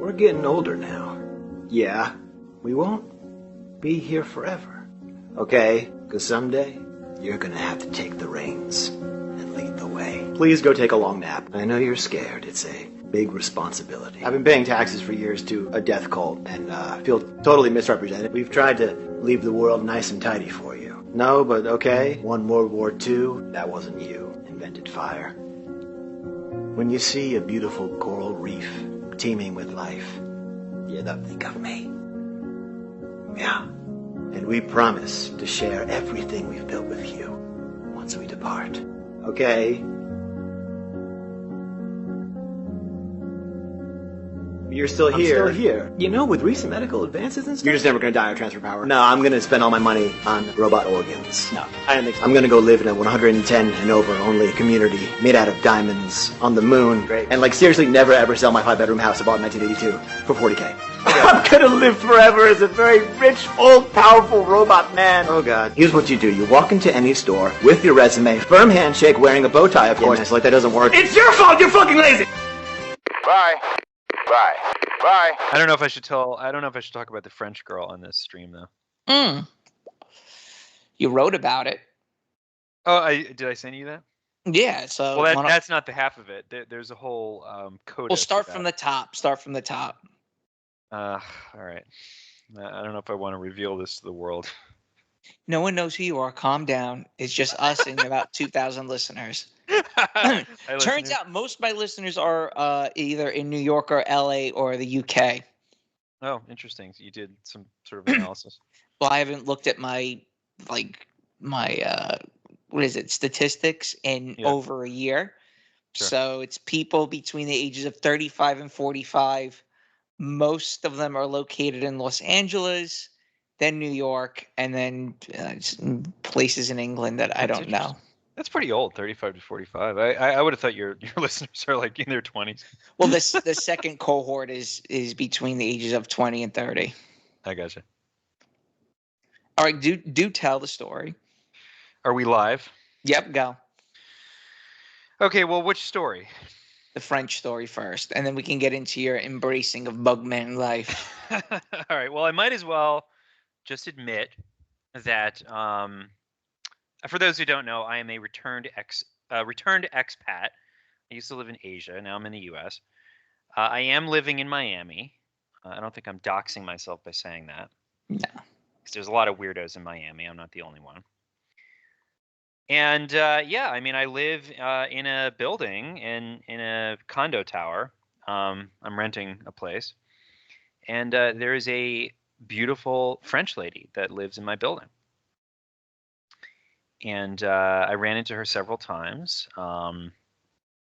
We're getting older now. Yeah, we won't be here forever. Okay? Because someday, you're gonna have to take the reins and lead the way. Please go take a long nap. I know you're scared. It's a big responsibility. I've been paying taxes for years to a death cult and feel totally misrepresented. We've tried to leave the world nice and tidy for you. No, but okay. Won World War II. That wasn't you. Invented fire. When you see a beautiful coral reef teeming with life, you don't think of me. Yeah. And we promise to share everything we've built with you once we depart. Okay? You're still here. I'm still here. You know, with recent medical advances and stuff. You're just never gonna die or transfer power. No, I'm gonna spend all my money on robot organs. No, I don't think so. I'm gonna go live in a 110 and over only community made out of diamonds on the moon. Great. And like seriously never ever sell my 5-bedroom house I bought in 1982 for 40K. I'm gonna live forever as a very rich, old, powerful robot man. Oh god. Here's what you do. You walk into any store with your resume, firm handshake, wearing a bow tie, of course. It's like that doesn't work. It's your fault, you're fucking lazy! Bye. Bye. Bye. I don't know if I should talk about the French girl on this stream though. You wrote about it. Oh, did I send you that? Yeah. So well, that's not the half of it. There's a whole code. We'll start from the top. All right. I don't know if I want to reveal this to the world. No one knows who you are. Calm down. It's just us and about 2,000 listeners. Turns out most of my listeners are either in New York or LA or the UK. Oh, interesting. So you did some sort of analysis. Well, I haven't looked at my what is it, statistics in over a year. Sure. So it's people between the ages of 35 and 45. Most of them are located in Los Angeles, then New York, and then places in England that I don't know. That's pretty old, 35 to 45. I would have thought your listeners are like in their 20s. Well, the second cohort is between the ages of 20 and 30. I gotcha. All right, do tell the story. Are we live? Yep, go. Okay, well, which story? The French story first, and then we can get into your embracing of Bugman life. All right, well, I might as well just admit that for those who don't know, I am a returned expat. I used to live in Asia. Now I'm in the U.S. I am living in Miami. I don't think I'm doxing myself by saying that. No. Because there's a lot of weirdos in Miami. I'm not the only one. And yeah, I mean, I live in a building in a condo tower. I'm renting a place. And there is a beautiful French lady that lives in my building. And I ran into her several times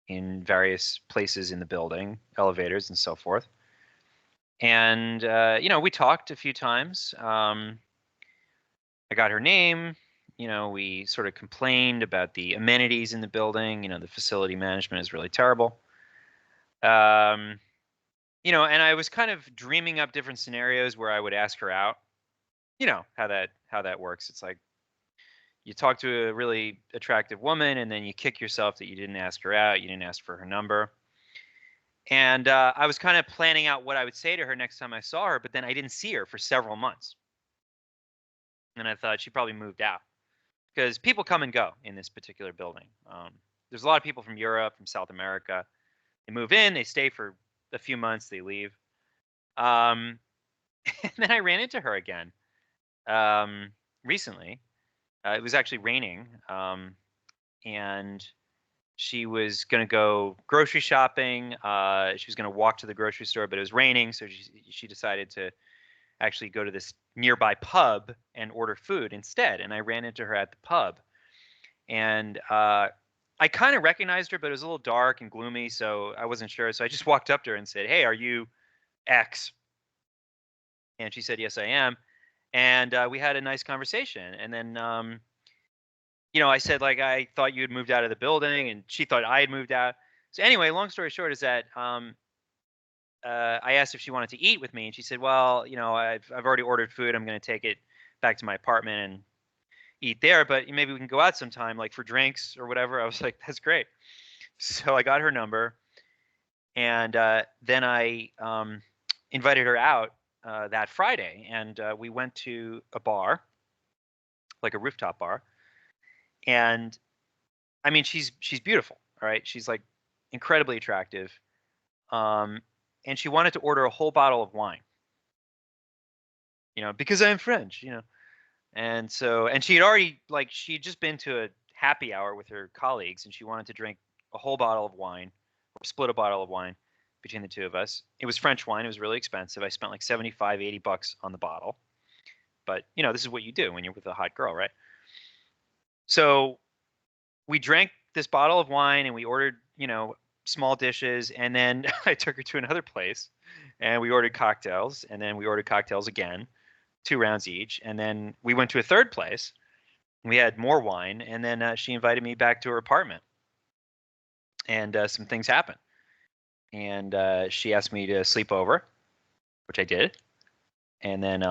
in various places in the building, elevators and so forth. And, we talked a few times. I got her name. We sort of complained about the amenities in the building. The facility management is really terrible. And I was kind of dreaming up different scenarios where I would ask her out. You know how that works. It's like you talk to a really attractive woman and then you kick yourself that you didn't ask her out. You didn't ask for her number. And I was kind of planning out what I would say to her next time I saw her, but then I didn't see her for several months. And I thought she probably moved out. Because people come and go in this particular building. There's a lot of people from Europe, from South America. They move in, they stay for a few months, they leave. And then I ran into her again recently. It was actually raining, and she was going to go grocery shopping. She was going to walk to the grocery store, but it was raining, so she decided to actually go to this nearby pub and order food instead. And I ran into her at the pub, and I kind of recognized her, but it was a little dark and gloomy, so I wasn't sure. So I just walked up to her and said, "Hey, are you X?" And she said, "Yes, I am." And we had a nice conversation. And then, I said, like, I thought you had moved out of the building, and she thought I had moved out. So anyway, long story short is that I asked if she wanted to eat with me, and she said, "Well, I've already ordered food. I'm going to take it back to my apartment and eat there, but maybe we can go out sometime, like for drinks or whatever." I was like, "That's great." So I got her number, and then I invited her out that Friday, and we went to a bar, like a rooftop bar. And I mean, she's beautiful, all right? She's like incredibly attractive. And she wanted to order a whole bottle of wine, because I'm French, And so, and she had just been to a happy hour with her colleagues, and she wanted to drink a whole bottle of wine, or split a bottle of wine between the two of us. It was French wine. It was really expensive. I spent like 75, 80 bucks on the bottle. But, this is what you do when you're with a hot girl, right? So we drank this bottle of wine, and we ordered, small dishes. And then I took her to another place, and we ordered cocktails, and then we ordered cocktails again, 2 rounds each. And then we went to a third place. We had more wine, and then she invited me back to her apartment. And some things happened. And she asked me to sleep over, which I did. And then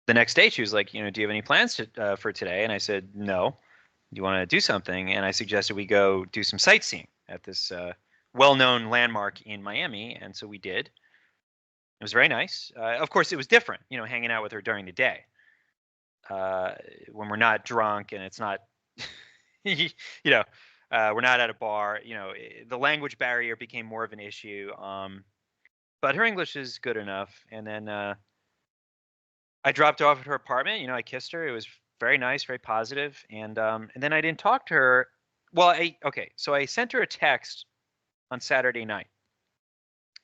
the next day she was like, do you have any plans for today? And I said, no. Do you want to do something? And I suggested we go do some sightseeing at this well-known landmark in Miami. And so we did. It was very nice. Of course, it was different, hanging out with her during the day. When we're not drunk and it's not, we're not at a bar, the language barrier became more of an issue. But her English is good enough. And then I dropped her off at her apartment. I kissed her. It was very nice, very positive. And then I didn't talk to her. Well, so I sent her a text on Saturday night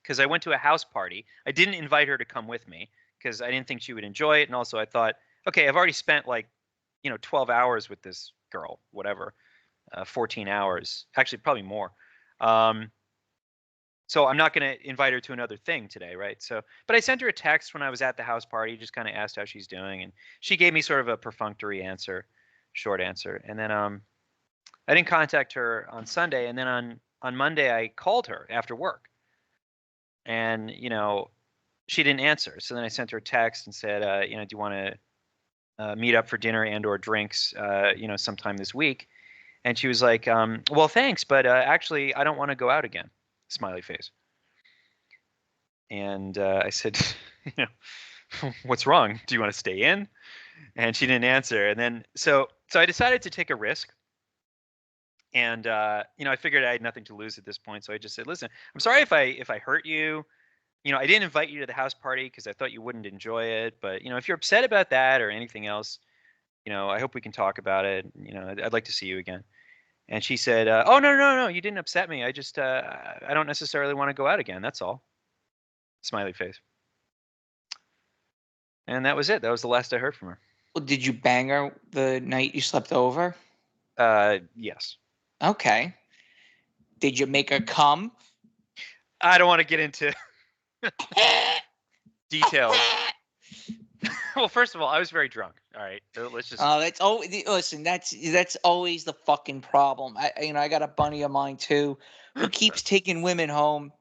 because I went to a house party. I didn't invite her to come with me because I didn't think she would enjoy it. And also I thought, okay, I've already spent 12 hours with this girl, whatever, 14 hours, actually probably more. So I'm not going to invite her to another thing today, right? So, but I sent her a text when I was at the house party, just kind of asked how she's doing, and she gave me sort of a perfunctory answer, short answer. And then I didn't contact her on Sunday, and then on Monday I called her after work, and she didn't answer. So then I sent her a text and said, do you want to meet up for dinner and or drinks, sometime this week? And she was like, well, thanks, but actually I don't want to go out again. Smiley face. And I said, what's wrong? Do you want to stay in? And she didn't answer. And then so I decided to take a risk. And I figured I had nothing to lose at this point. So I just said, listen, I'm sorry if I hurt you. I didn't invite you to the house party because I thought you wouldn't enjoy it. But if you're upset about that or anything else, I hope we can talk about it. I'd like to see you again. And she said, oh, no, you didn't upset me. I just, I don't necessarily want to go out again. That's all. Smiley face. And that was it. That was the last I heard from her. Well, did you bang her the night you slept over? Yes. Okay. Did you make her come? I don't want to get into details. Well, first of all, I was very drunk. All right, let's just. That's listen. That's always the fucking problem. I got a buddy of mine too, who keeps taking women home,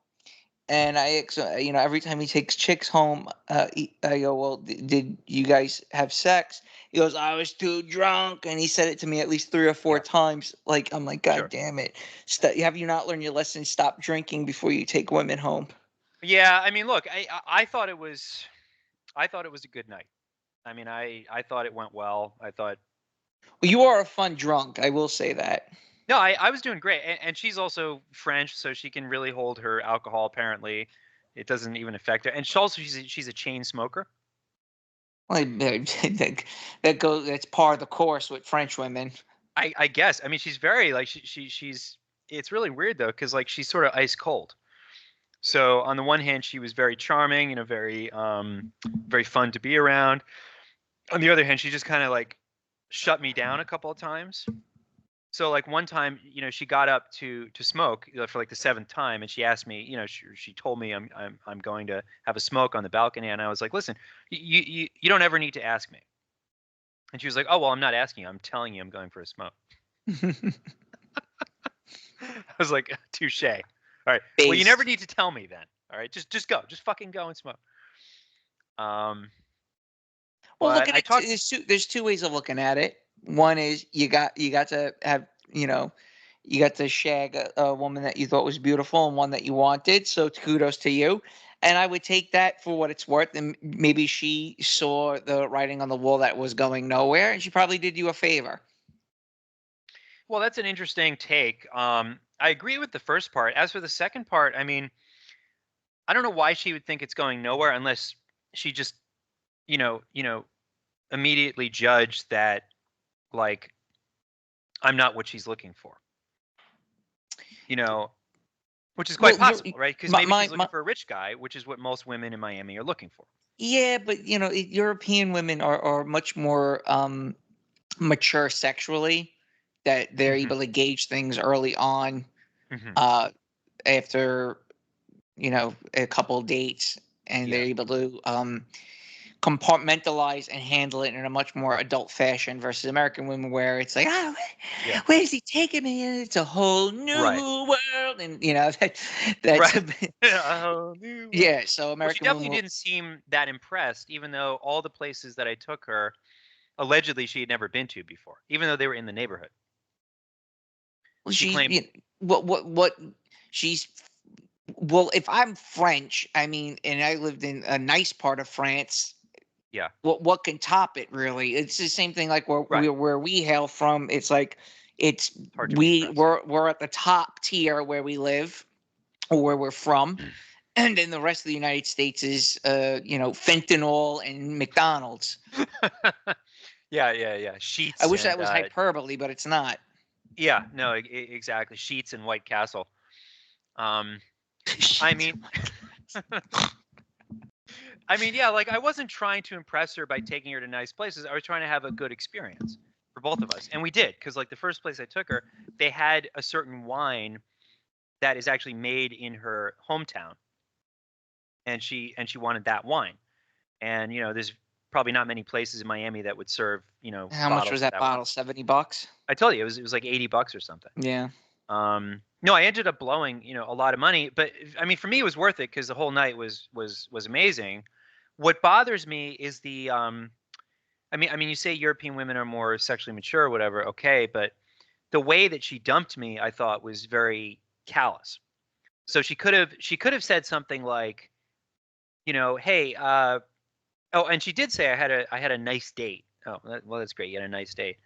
and every time he takes chicks home, I go, well, did you guys have sex? He goes, I was too drunk, and he said it to me at least 3 or 4 times. I'm like, God damn it! Have you not learned your lesson? Stop drinking before you take women home. Yeah, I mean, look, I thought it was a good night. I mean, I thought it went well. I thought. Well, you are a fun drunk. I will say that. No, I was doing great, and she's also French, so she can really hold her alcohol. Apparently, it doesn't even affect her, and she's a chain smoker. Well, that's part of the course with French women. I guess. I mean, she's very she's. It's really weird though, because she's sort of ice cold. So on the one hand, she was very charming, very very fun to be around. On the other hand, she just kind of shut me down a couple of times. So one time, she got up to smoke for the 7th time, and she asked me, she told me I'm going to have a smoke on the balcony, and I was like, listen, you don't ever need to ask me. And she was like, oh well, I'm not asking you, I'm telling you I'm going for a smoke. I was like, touche. All right. Well, you never need to tell me then. All right, just go, just fucking go and smoke. Well, look at it. There's 2 ways of looking at it. One is you got to have You got to shag a woman that you thought was beautiful and one that you wanted. So kudos to you. And I would take that for what it's worth. And maybe she saw the writing on the wall that was going nowhere, and she probably did you a favor. Well, that's an interesting take. I agree with the first part. As for the second part, I mean, I don't know why she would think it's going nowhere unless she just, immediately judged that, like, I'm not what she's looking for. Which is quite possible, right? Because maybe she's looking for a rich guy, which is what most women in Miami are looking for. Yeah, but European women are much more mature sexually, that they're able to gauge things early on, after a couple of dates, and they're able to compartmentalize and handle it in a much more adult fashion versus American women, where it's like, where is he taking me? And it's a whole new world, and that's a whole new world. Yeah. So American she definitely didn't seem that impressed, even though all the places that I took her, allegedly she had never been to before, even though they were in the neighborhood. Well, she claimed what she's. Well, if I'm French, I mean, and I lived in a nice part of France. Yeah. What can top it, really? It's the same thing like where we hail from. It's like we're at the top tier where we live or where we're from. And then the rest of the United States is fentanyl and McDonald's. Yeah. Sheets. I wish that was hyperbole, but it's not. Yeah, no, exactly. Sheets and White Castle. I mean, yeah, like, I wasn't trying to impress her by taking her to nice places. I was trying to have a good experience for both of us. And we did, because like the first place I took her, they had a certain wine that is actually made in her hometown. And she wanted that wine. And, there's probably not many places in Miami that would serve, How much was that bottle? $70? I told you, it was like $80 or something. Yeah. No, I ended up blowing, a lot of money, but I mean, for me, it was worth it because the whole night was amazing. What bothers me is the, I mean, you say European women are more sexually mature or whatever. Okay. But the way that she dumped me, I thought was very callous. So she could have said something like, hey, oh, and she did say I had a nice date. Oh, well, that's great. You had a nice date.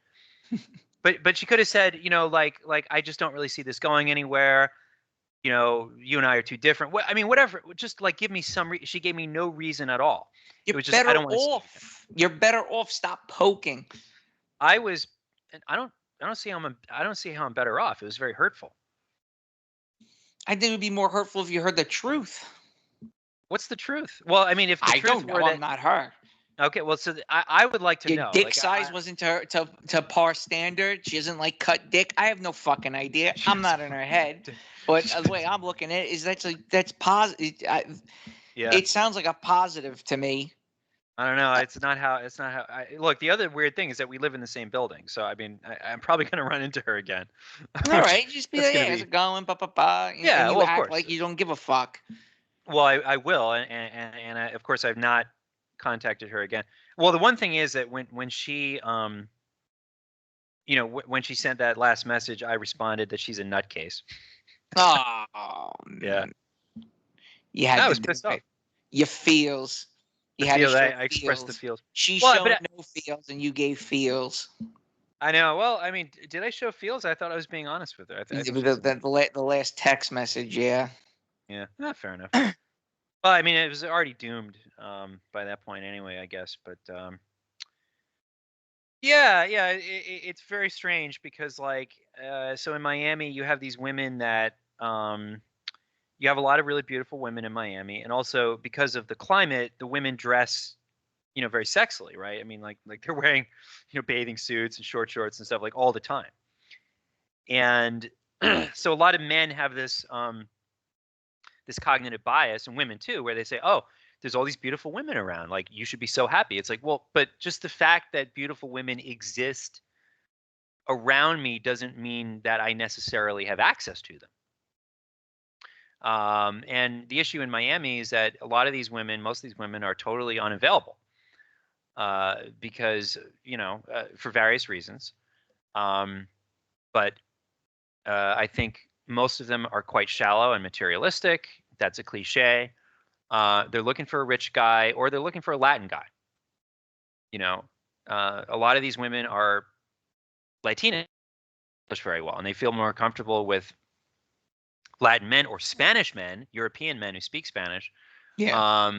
But she could have said, like I just don't really see this going anywhere. You and I are too different. I mean, whatever. Just like give me some. She gave me no reason at all. It was just, I don't want to see anything. You're better off. Stop poking. I don't see how I'm better off. It was very hurtful. I think it would be more hurtful if you heard the truth. What's the truth? Well, I mean, if the truth were that, I'm not her. Okay, well, so I would like to know. Your dick size wasn't to par standard. She doesn't like cut dick. I have no fucking idea. I'm not in her head. But the way I'm looking at it is that's positive. Yeah. It sounds like a positive to me. I don't know. It's not how. Look, the other weird thing is that we live in the same building. So I mean, I'm probably gonna run into her again. All right, just be like, hey, how's it going? Yeah, and well, of act course. like you don't give a fuck. Well, I will, and I, of course I've not contacted her again. Well, the one thing is that when she when she sent that last message, I responded that she's a nutcase. Oh, yeah. You had I was pissed off. Your feels. You had I expressed the feels. She showed no feels, and you gave feels. I know. Well, I mean, did I show feels? I thought I was being honest with her. The last text message, yeah. Yeah, fair enough. Well, I mean, it was already doomed by that point anyway, I guess. But yeah, it's very strange because, like, so in Miami, you have these women that you have a lot of really beautiful women in Miami, and also because of the climate, the women dress, very sexily, right? I mean, like they're wearing, bathing suits and short shorts and stuff like all the time, and so a lot of men have this this cognitive bias, and women too, where they say, oh, there's all these beautiful women around, like you should be so happy. It's like, well, but just the fact that beautiful women exist around me doesn't mean that I necessarily have access to them. And the issue in Miami is that a lot of these women, most of these women, are totally unavailable because for various reasons. But I think most of them are quite shallow and materialistic. That's a cliche. They're looking for a rich guy, or they're looking for a Latin guy. You know, a lot of these women are Latina very well, and they feel more comfortable with Latin men or Spanish men, European men who speak Spanish. Yeah.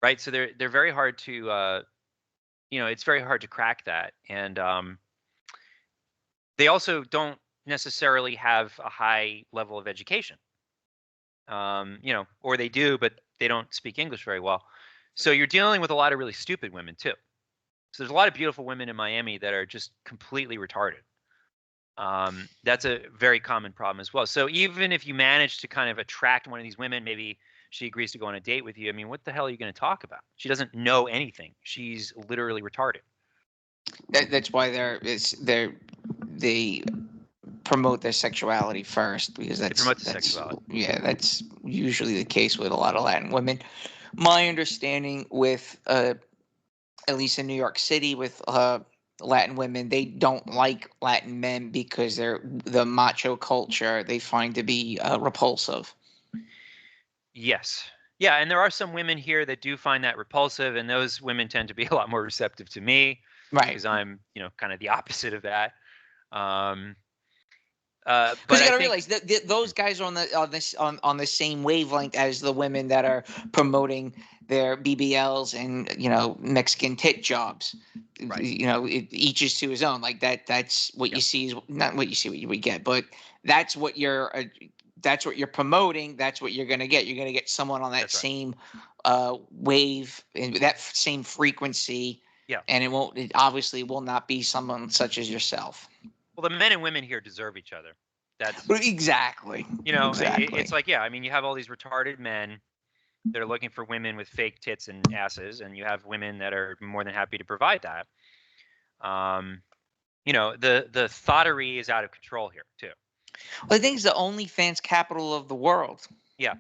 Right. So they're very hard to, it's very hard to crack that. And they also don't necessarily have a high level of education, or they do, but they don't speak English very well. So you're dealing with a lot of really stupid women too. So there's a lot of beautiful women in Miami that are just completely retarded. That's a very common problem as well. So even if you manage to kind of attract one of these women, maybe she agrees to go on a date with you. I mean, what the hell are you going to talk about? She doesn't know anything. She's literally retarded. That's why they promote their sexuality first, because that's sexuality. Yeah, that's usually the case with a lot of Latin women. My understanding with at least in New York City with Latin women, they don't like Latin men because they're the macho culture they find to be repulsive. Yes. Yeah, and there are some women here that do find that repulsive, and those women tend to be a lot more receptive to me, right? Because I'm, kind of the opposite of that. But Because you got to realize that those guys are on the same wavelength as the women that are promoting their BBLs and Mexican tit jobs. Right. Each is to his own. Like that. That's what you see is not what you see what you would get, but that's what you're promoting. That's what you're going to get. You're going to get someone on that same wave and that same frequency. Yeah. And it obviously will not be someone such as yourself. Well, the men and women here deserve each other. That's exactly. Exactly. It's like, yeah, I mean, you have all these retarded men that are looking for women with fake tits and asses, and you have women that are more than happy to provide that. The thottery is out of control here too. Well, I think it's the OnlyFans capital of the world. Yeah,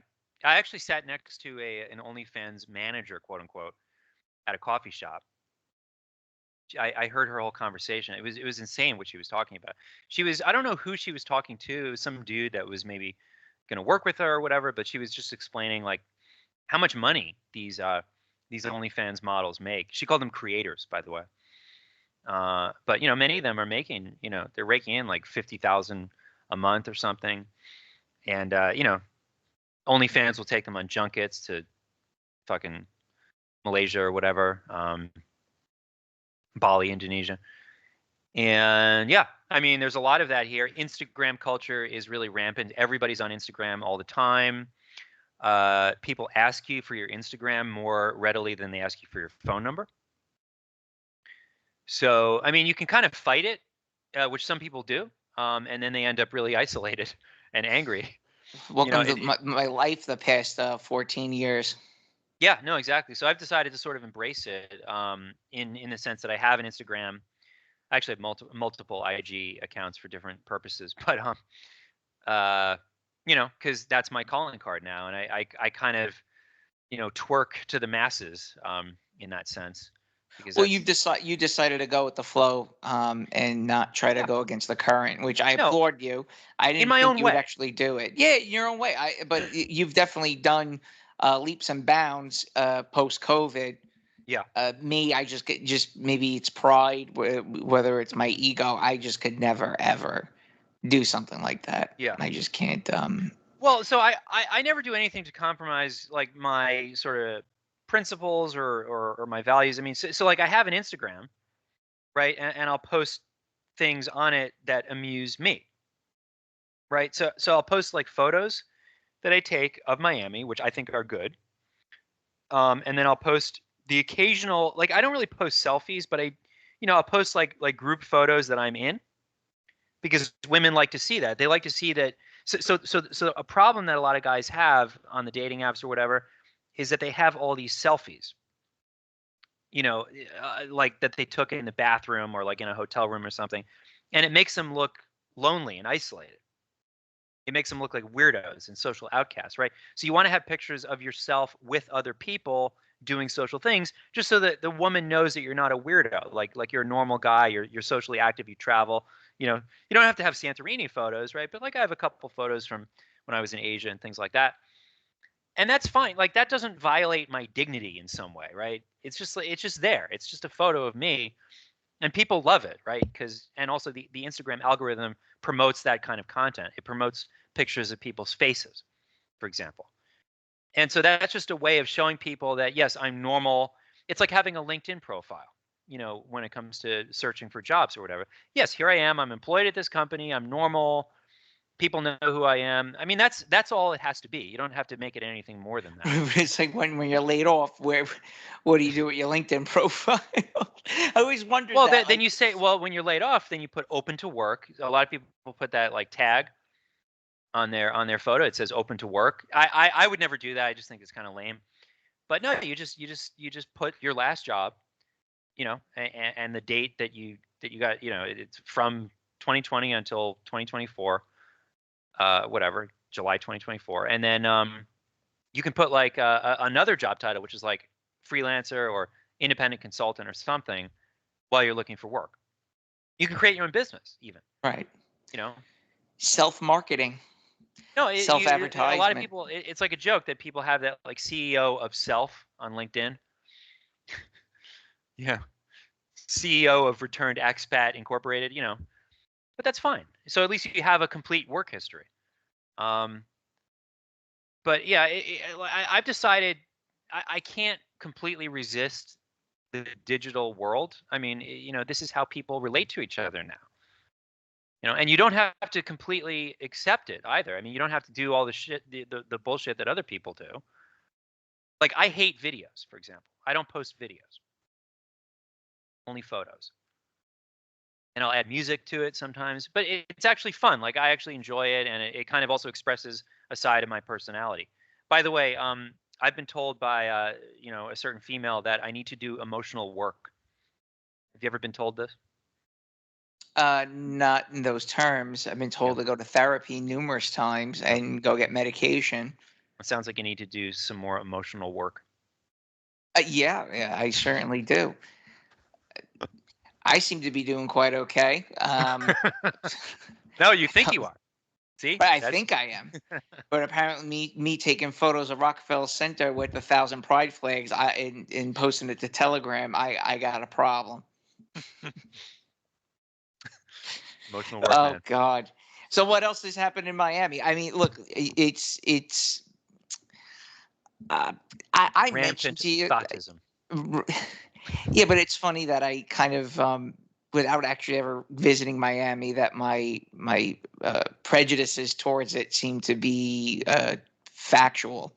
I actually sat next to an OnlyFans manager, quote unquote, at a coffee shop. I heard her whole conversation. It was insane what she was talking about. I don't know who she was talking to, some dude that was maybe going to work with her or whatever, but she was just explaining like how much money these OnlyFans models make. She called them creators, by the way. But many of them are making, they're raking in like 50,000 a month or something, and OnlyFans will take them on junkets to fucking Malaysia or whatever. Bali, Indonesia. And yeah, I mean, there's a lot of that here. Instagram culture is really rampant. Everybody's on Instagram all the time. People ask you for your Instagram more readily than they ask you for your phone number. So, I mean, you can kind of fight it, which some people do, and then they end up really isolated and angry. Welcome to my life the past 14 years. Yeah, no, exactly. So I've decided to sort of embrace it in the sense that I have an Instagram. I actually have multiple IG accounts for different purposes, but because that's my calling card now, and I kind of twerk to the masses in that sense. Well, you decided to go with the flow and not try to go against the current, which I applaud you. I didn't think you would actually do it. Yeah, in your own way. But you've definitely done leaps and bounds post COVID. Yeah. Me, I just maybe it's pride, whether it's my ego. I just could never ever do something like that. Yeah. I just can't. Well, so I never do anything to compromise like my sort of principles or my values. I mean, so like I have an Instagram, right? And I'll post things on it that amuse me, right? So I'll post like photos that I take of Miami, which I think are good. And then I'll post the occasional, like I don't really post selfies, but I'll post like group photos that I'm in, because women like to see that. They like to see that. So a problem that a lot of guys have on the dating apps or whatever is that they have all these selfies, like that they took in the bathroom or like in a hotel room or something, and it makes them look lonely and isolated. It makes them look like weirdos and social outcasts, right? So you want to have pictures of yourself with other people doing social things, just so that the woman knows that you're not a weirdo, like you're a normal guy, you're socially active, you travel, you know, you don't have to have Santorini photos, right? But like I have a couple photos from when I was in Asia and things like that. And that's fine. Like that doesn't violate my dignity in some way, right? It's just there. It's just a photo of me, and people love it, right? And also the Instagram algorithm promotes that kind of content. It promotes pictures of people's faces, for example. And so that's just a way of showing people that yes, I'm normal. It's like having a LinkedIn profile, when it comes to searching for jobs or whatever. Yes, here I am. I'm employed at this company. I'm normal. People know who I am. I mean, that's all it has to be. You don't have to make it anything more than that. It's like when you're laid off, what do you do with your LinkedIn profile? I always wondered well, that. Then you say, well, when you're laid off, then you put open to work. A lot of people put that like tag on their photo. It says open to work. I would never do that. I just think it's kind of lame. But no, you just put your last job, and the date that you got, it's from 2020 until 2024. Whatever, July 2024, and then you can put like another job title, which is like freelancer or independent consultant or something, while you're looking for work. You can create your own business, even. Right. No, Self-marketing. Self-advertisement. A lot of people, it's like a joke that people have that like CEO of self on LinkedIn. Yeah. CEO of Returned Expat Incorporated, but that's fine. So at least you have a complete work history. But yeah, I've decided I can't completely resist the digital world. I mean, this is how people relate to each other now. And you don't have to completely accept it either. I mean, you don't have to do all the shit, the bullshit that other people do. Like I hate videos, for example. I don't post videos. Only photos. And I'll add music to it sometimes, but it's actually fun. Like I actually enjoy it, and it kind of also expresses a side of my personality. By the way, I've been told by a certain female that I need to do emotional work. Have you ever been told this? Not in those terms. I've been told to go to therapy numerous times and go get medication. It sounds like you need to do some more emotional work. Yeah, I certainly do. I seem to be doing quite okay. No, you think you are. See? But I think I am. But apparently me taking photos of Rockefeller Center with 1,000 pride flags and posting it to Telegram, I got a problem. Emotional work, Oh man. God. So what else has happened in Miami? I mean, look, it's I mentioned to you. Thoughtism. Yeah, but it's funny that I kind of without actually ever visiting Miami, that my prejudices towards it seem to be factual.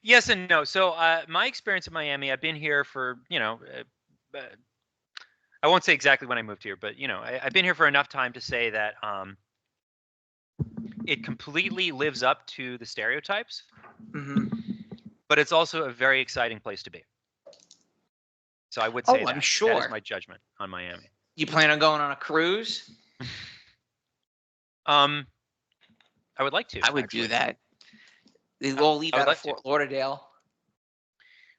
Yes and no. So my experience in Miami, I've been here for I won't say exactly when I moved here, but I've been here for enough time to say that it completely lives up to the stereotypes. Mm-hmm. But it's also a very exciting place to be. So I would say that. I'm sure. That is my judgment on Miami. You plan on going on a cruise? I would like to. I would do that. They all leave out of Fort Lauderdale.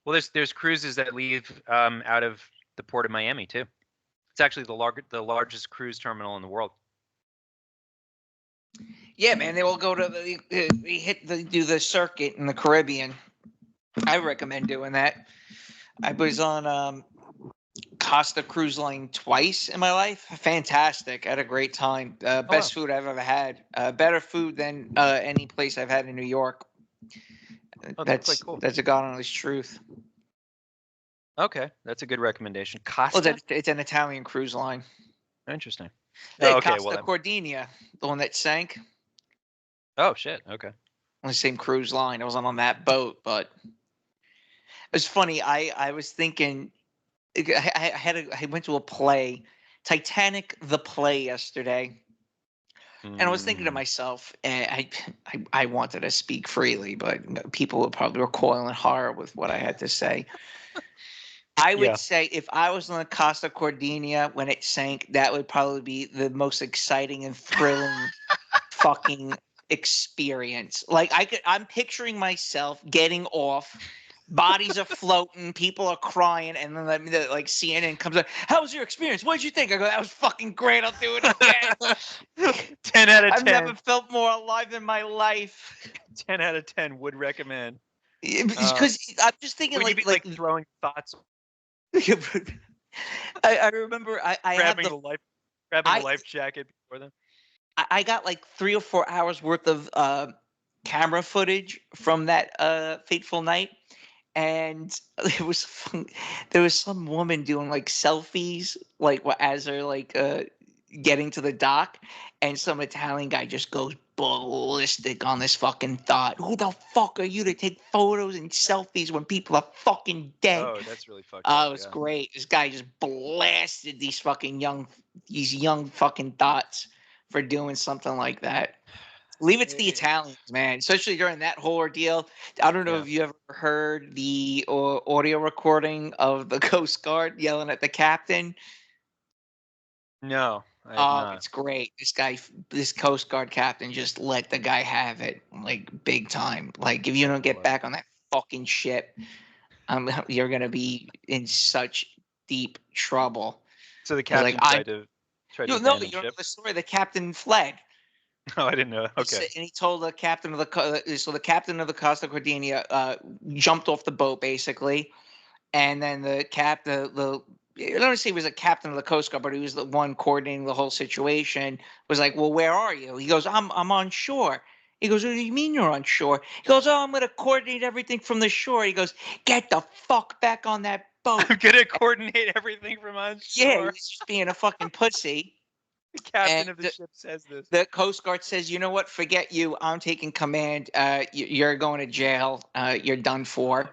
Well, there's cruises that leave out of the port of Miami too. It's actually the largest cruise terminal in the world. Yeah, man, they all go to do the circuit in the Caribbean. I recommend doing that. I was on Costa Cruise Line twice in my life. Fantastic. I had a great time. Best food I've ever had. Better food than any place I've had in New York. That's quite cool. That's a God honest truth. Okay, that's a good recommendation. Costa? Well, it's an Italian cruise line. Interesting. Costa Cordinia, the one that sank. Oh, shit. Okay. On the same cruise line. I wasn't on that boat, but it was funny. I was thinking, I went to a play, Titanic the play yesterday, and I was thinking to myself, I wanted to speak freely, but people would probably recoil in horror with what I had to say. I would say if I was on the Costa Cordinia when it sank, that would probably be the most exciting and thrilling fucking experience. Like I'm picturing myself getting off Bodies are floating, people are crying, and then like CNN comes up. How was your experience? What did you think? I go, that was fucking great. I'll do it again. 10 out of 10. I've never felt more alive in my life. 10 out of 10 would recommend. Because I'm just thinking, would you be like throwing thoughts? I remember I grabbing had the life jacket before them. I got like 3 or 4 hours worth of camera footage from that fateful night, and there was some woman doing like selfies like as they're like getting to the dock, and some Italian guy just goes ballistic on this fucking thought. Who the fuck are you to take photos and selfies when people are fucking dead? Oh, that's really fucked up. Oh, it was great. This guy just blasted these young fucking thoughts for doing something like that. Leave it to the Italians, man. Especially during that whole ordeal. I don't know if you ever heard the audio recording of the Coast Guard yelling at the captain. No, I have not. It's great. This Coast Guard captain just let the guy have it, like big time. Like if you don't get back on that fucking ship, you're gonna be in such deep trouble. So the captain tried to No, you don't know the story. The captain fled. Oh, I didn't know. Okay. And he told the captain of the captain of the Costa Cordinia jumped off the boat basically, and then the I don't say he was a captain of the Coast Guard, but he was the one coordinating the whole situation. Was like, well, where are you? He goes, I'm on shore. He goes, what do you mean you're on shore? He goes, oh, I'm going to coordinate everything from the shore. He goes, get the fuck back on that boat. I'm going to coordinate everything from on shore. Yeah, he's just being a fucking pussy. The captain of the ship says this. The Coast Guard says, you know what? Forget you. I'm taking command. You're going to jail. You're done for. Oh,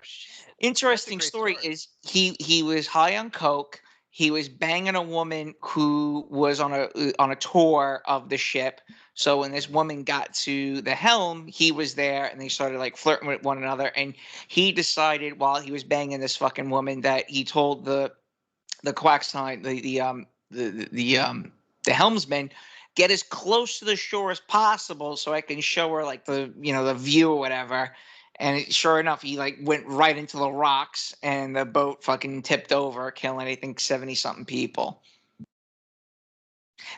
interesting story is he was high on coke. He was banging a woman who was on a tour of the ship. So when this woman got to the helm, he was there, and they started like flirting with one another. And he decided while he was banging this fucking woman that he told the quackstein, the helmsman, get as close to the shore as possible so I can show her like the view or whatever. And sure enough, he like went right into the rocks, and the boat fucking tipped over, killing I think 70-something people.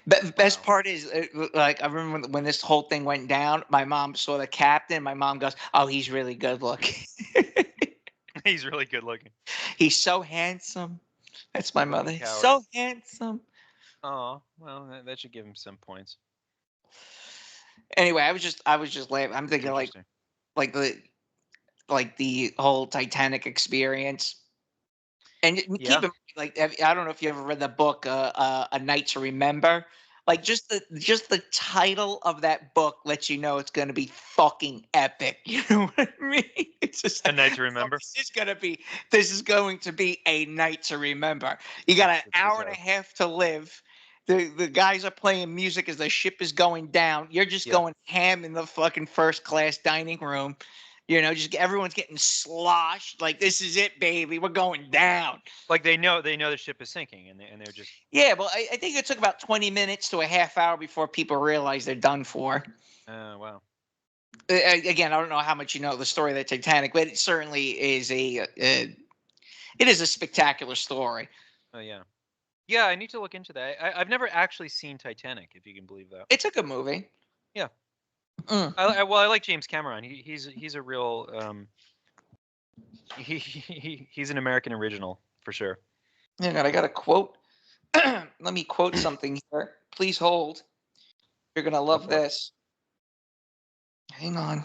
But the best part is, like, I remember when this whole thing went down, my mom saw the captain. My mom goes, "Oh, he's really good looking." He's really good looking. He's so handsome. That's my mother. He's so handsome. Oh, well, that should give him some points. Anyway, I was just laughing. I'm thinking like the whole Titanic experience. And keep in like, I don't know if you ever read the book A Night to Remember. Like just the title of that book lets you know it's going to be fucking epic. You know what I mean? It's just A Night to Remember. This is going to be a night to remember. You got an hour and a half to live. The guys are playing music as the ship is going down. You're just going ham in the fucking first class dining room. Just everyone's getting sloshed. Like, this is it, baby. We're going down. Like they know the ship is sinking, and they're just. Yeah, well, I think it took about 20 minutes to a half hour before people realize they're done for. Wow. Again, I don't know how much you know the story of the Titanic, but it certainly is it is a spectacular story. Oh yeah. Yeah, I need to look into that. I've never actually seen Titanic, if you can believe that. It's a good movie. Yeah. I like James Cameron. He's a real he's an American original for sure. Hang on, I got a quote. Let me quote something here. Please hold. You're gonna love this. Hang on.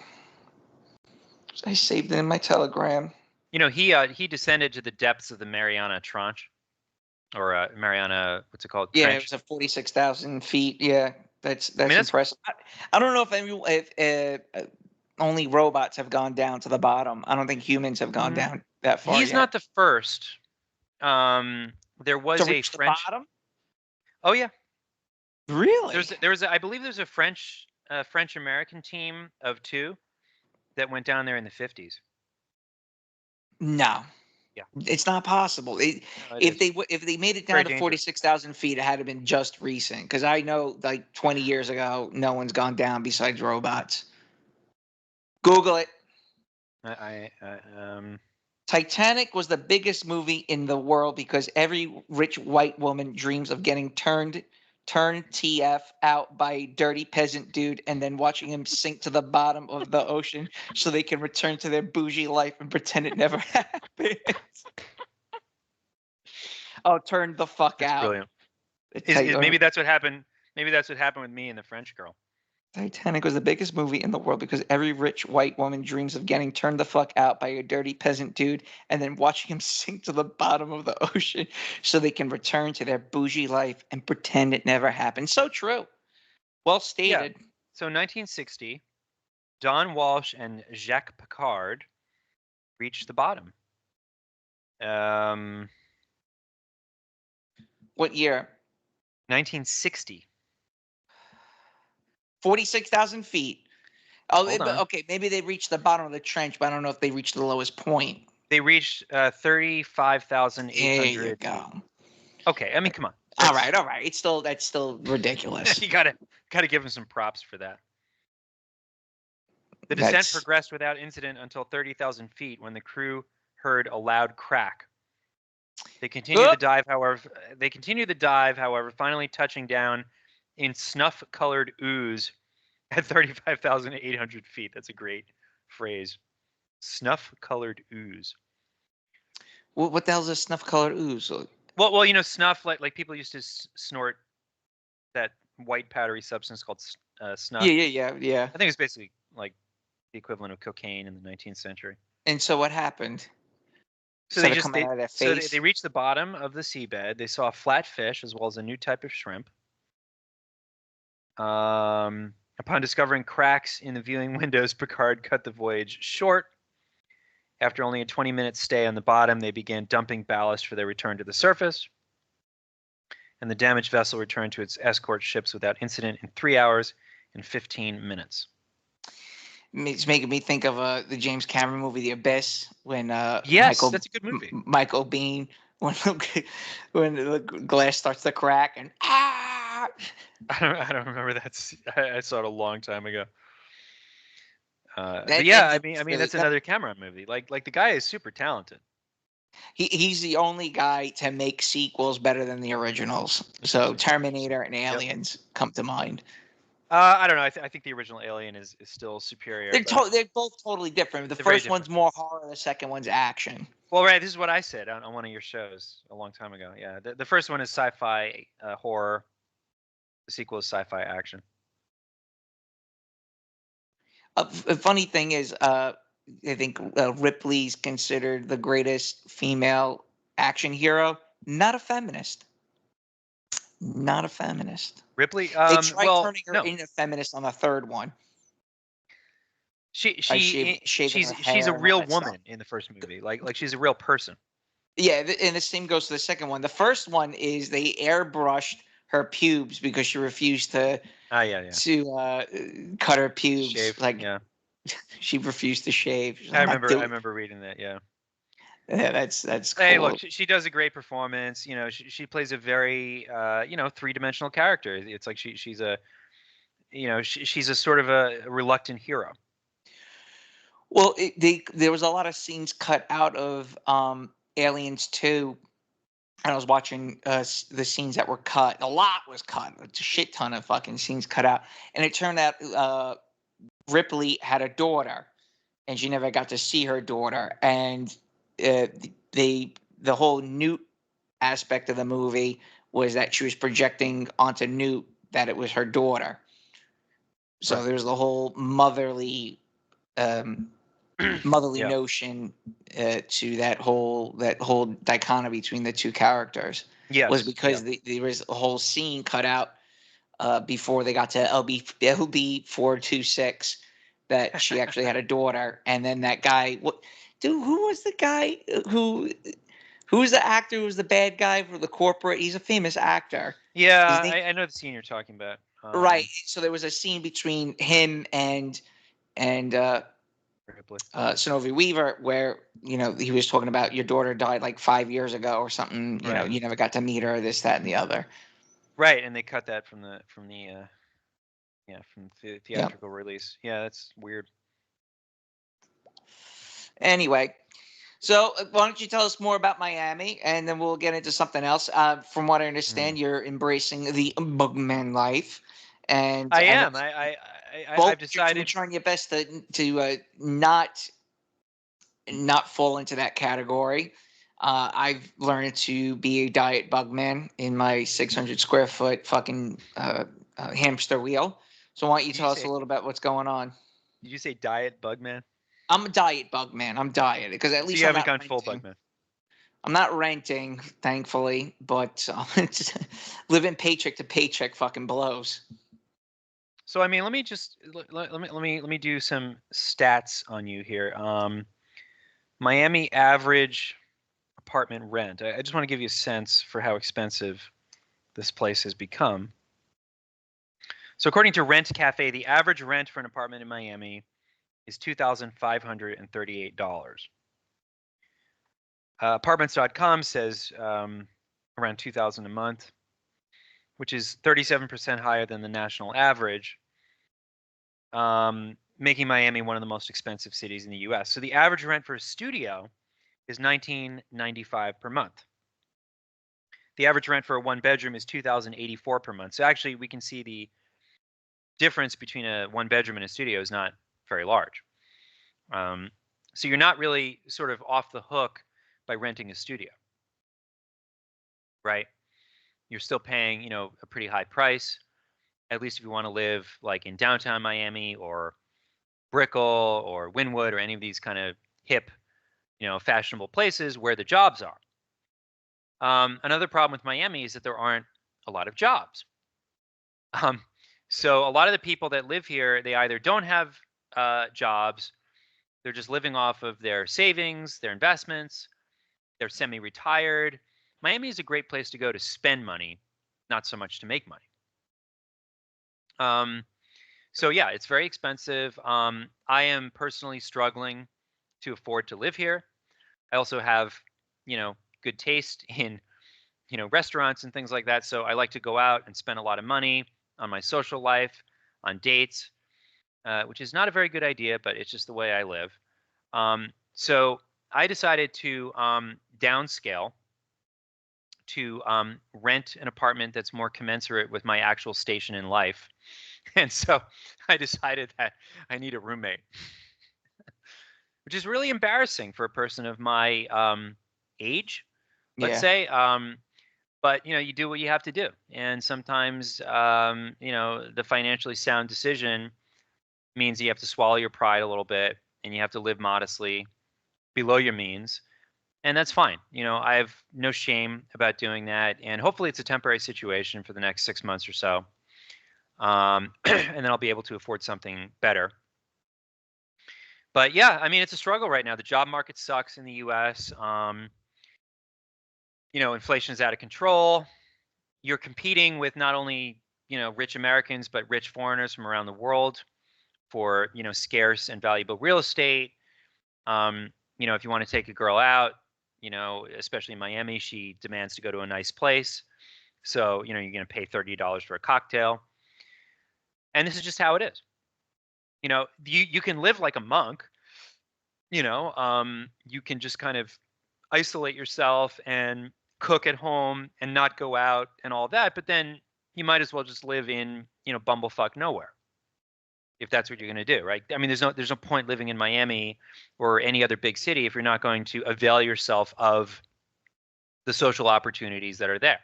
I saved it in my Telegram. He descended to the depths of the Mariana Trench, or Mariana. What's it called? Yeah, Trench. it was at 46,000 feet. Yeah. That's impressive. I don't know if only robots have gone down to the bottom. I don't think humans have gone down that far. He's not the first. There was a French. The bottom? Oh yeah. Really? I believe there's a French American team of 2 that went down there in the 50s. No. Yeah. It's not possible. If they made it down to 46,000 feet, it had to been just recent. Because I know, like 20 years ago, no one's gone down besides robots. Google it. Titanic was the biggest movie in the world because every rich white woman dreams of getting turned TF out by a dirty peasant dude and then watching him sink to the bottom of the ocean so they can return to their bougie life and pretend it never happened. Oh, turn the fuck That's out. brilliant. Maybe that's what happened. Maybe that's what happened with me and the French girl. Titanic was the biggest movie in the world because every rich white woman dreams of getting turned the fuck out by a dirty peasant dude and then watching him sink to the bottom of the ocean so they can return to their bougie life and pretend it never happened. So true. Well stated. Yeah. So 1960, Don Walsh and Jacques Picard reached the bottom. What year? 1960. 46,000 feet. Oh, Hold on. okay. Maybe they reached the bottom of the trench, but I don't know if they reached the lowest point. They reached 35,800. There you go. Okay, I mean, come on. All right. That's still ridiculous. You gotta give them some props for that. The descent progressed without incident until 30,000 feet when the crew heard a loud crack. They continued the dive, however, finally touching down in snuff-colored ooze at 35,800 feet. That's a great phrase. Snuff-colored ooze. What the hell is a snuff-colored ooze? Well, you know, snuff, like people used to snort that white powdery substance called snuff. Yeah. I think it's basically like the equivalent of cocaine in the 19th century. And so what happened? So they reached the bottom of the seabed. They saw a flat fish as well as a new type of shrimp. Upon discovering cracks in the viewing windows, Picard cut the voyage short. After only a 20-minute stay on the bottom, they began dumping ballast for their return to the surface. And the damaged vessel returned to its escort ships without incident in 3 hours and 15 minutes. It's making me think of the James Cameron movie The Abyss when that's a good movie. Michael Biehn when the glass starts to crack and I don't remember that. I saw it a long time ago. But yeah, I mean that's another Cameron movie. Like the guy is super talented. He's the only guy to make sequels better than the originals. So Terminator and Aliens come to mind. I don't know. I think the original Alien is still superior. They're both totally different. The first one's more horror. The second one's action. Well, right. This is what I said on one of your shows a long time ago. Yeah, the first one is sci-fi horror. The sequel is sci-fi action. A funny thing is, I think Ripley's considered the greatest female action hero. Not a feminist. Not a feminist. Ripley. They tried turning her into a feminist on the third one. She's a real woman in the first movie. Like she's a real person. Yeah, and the same goes to the second one. The first one is they airbrushed her pubes because she refused to cut her pubes. Shave, she refused to shave. I remember reading that. Yeah. Yeah, that's cool. Hey, look, she does a great performance. You know, she plays a very three-dimensional character. It's like she's a sort of a reluctant hero. Well, there was a lot of scenes cut out of Aliens 2. And I was watching the scenes that were cut. A lot was cut. A shit ton of fucking scenes cut out. And it turned out Ripley had a daughter, and she never got to see her daughter. And the whole Newt aspect of the movie was that she was projecting onto Newt that it was her daughter. So there's the whole motherly notion to that whole dichotomy between the two characters. Was because there was a whole scene cut out before they got to LB 426 that she actually had a daughter, and then that guy. Who was the guy who was the actor who was the bad guy for the corporate? He's a famous actor. Yeah, I know the scene you're talking about. Right. So there was a scene between him and Synovie Weaver where he was talking about your daughter died like 5 years ago or something. You know, you never got to meet her. This, that, and the other. Right, and they cut that from the theatrical release. Yeah, that's weird. Anyway, So why don't you tell us more about Miami, and then we'll get into something else. From what I understand, you're embracing the bugman life, and I I know am. I've both you're decided. trying your best to not fall into that category. I've learned to be a diet bugman in my 600 square foot fucking hamster wheel. So why don't you Did you tell us a say? little about what's going on? Did you say diet bugman? I'm a diet bugman. I'm diet because at So least you I'm haven't not gone full renting. bugman. I'm not renting, thankfully, but living paycheck to paycheck fucking blows. So I mean, let me just let me do some stats on you here. Miami average apartment rent. I just want to give you a sense for how expensive this place has become. So according to Rent Cafe, the average rent for an apartment in Miami is $2,538. Apartments.com says around $2,000 a month, which is 37% higher than the national average, making Miami one of the most expensive cities in the U.S. So the average rent for a studio is $1,995 per month. The average rent for a one bedroom is $2,084 per month. So actually, we can see the difference between a one bedroom and a studio is not very large. So you're not really sort of off the hook by renting a studio, right? You're still paying, a pretty high price, at least if you want to live like in downtown Miami or Brickell or Wynwood or any of these kind of hip, fashionable places where the jobs are. Another problem with Miami is that there aren't a lot of jobs. So a lot of the people that live here, they either don't have jobs, they're just living off of their savings, their investments, they're semi-retired. Miami is a great place to go to spend money, not so much to make money. So yeah, it's very expensive. I am personally struggling to afford to live here. I also have, good taste in, restaurants and things like that. So I like to go out and spend a lot of money on my social life, on dates, which is not a very good idea, but it's just the way I live. So I decided to downscale to rent an apartment that's more commensurate with my actual station in life. And so I decided that I need a roommate, which is really embarrassing for a person of my age, let's Yeah. say. But you do what you have to do, and sometimes the financially sound decision means you have to swallow your pride a little bit, and you have to live modestly below your means, and that's fine. I have no shame about doing that, and hopefully it's a temporary situation for the next 6 months or so, and then I'll be able to afford something better. But yeah, I mean, it's a struggle right now. The job market sucks in the U.S. Inflation is out of control. You're competing with not only rich Americans but rich foreigners from around the world for scarce and valuable real estate. If you want to take a girl out, especially in Miami, she demands to go to a nice place. So you're going to pay $30 for a cocktail, and this is just how it is. You can live like a monk. You can just kind of isolate yourself and cook at home and not go out and all that, but then you might as well just live in bumblefuck nowhere if that's what you're going to do, right? I mean, there's no point living in Miami or any other big city if you're not going to avail yourself of the social opportunities that are there.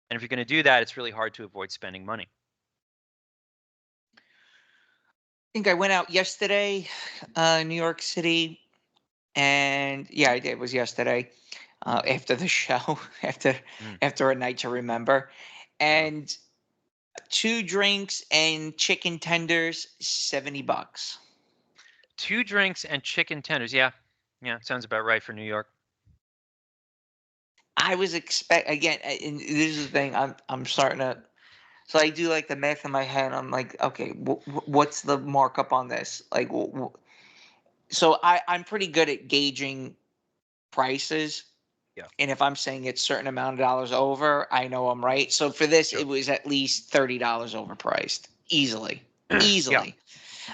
And if you're going to do that, it's really hard to avoid spending money. I think I went out yesterday, New York City, and yeah, I did. It was yesterday, after the show, after a night to remember, and 2 drinks and chicken tenders, $70. 2 drinks and chicken tenders. Yeah, sounds about right for New York. I was again, and this is the thing. I'm starting to. So I do like the math in my head. I'm like, okay, what's the markup on this? Like, so I'm pretty good at gauging prices. Yeah. And if I'm saying it's certain amount of dollars over, I know I'm right. So for this, Sure. it was at least $30 overpriced, easily, Yeah. easily.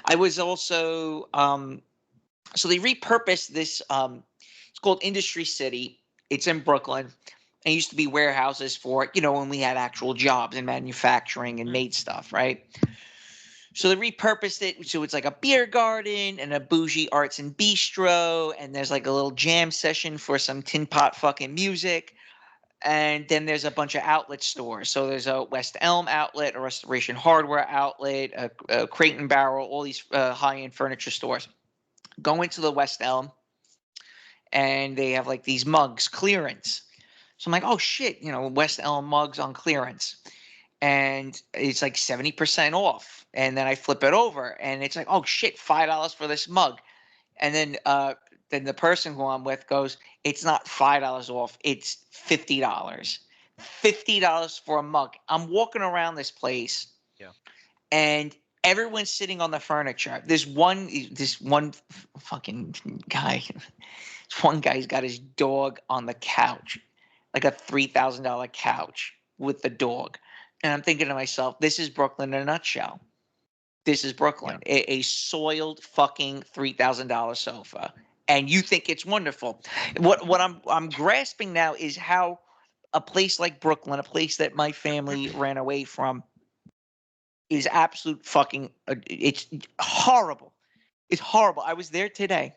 I was also so they repurposed this It's called Industry City. It's in Brooklyn. And it used to be warehouses for, when we had actual jobs in manufacturing and made stuff, right? So they repurposed it. So it's like a beer garden and a bougie arts and bistro. And there's like a little jam session for some tin pot fucking music. And then there's a bunch of outlet stores. So there's a West Elm outlet, a Restoration Hardware outlet, a Crate and Barrel, all these high-end furniture stores. Go into the West Elm, and they have like these mugs clearance. So I'm like, oh shit, West Elm mugs on clearance. And it's like 70% off. And then I flip it over, and it's like, oh shit, $5 for this mug. And then the person who I'm with goes, it's not $5 off, it's $50. $50 for a mug. I'm walking around this place, and everyone's sitting on the furniture. This one fucking guy, one guy's got his dog on the couch, like a $3,000 couch with the dog. And I'm thinking to myself, this is Brooklyn in a nutshell. This is Brooklyn, a soiled fucking $3,000 sofa, and you think it's wonderful. What I'm grasping now is how a place like Brooklyn, a place that my family ran away from, is absolute fucking. It's horrible. It's horrible. I was there today,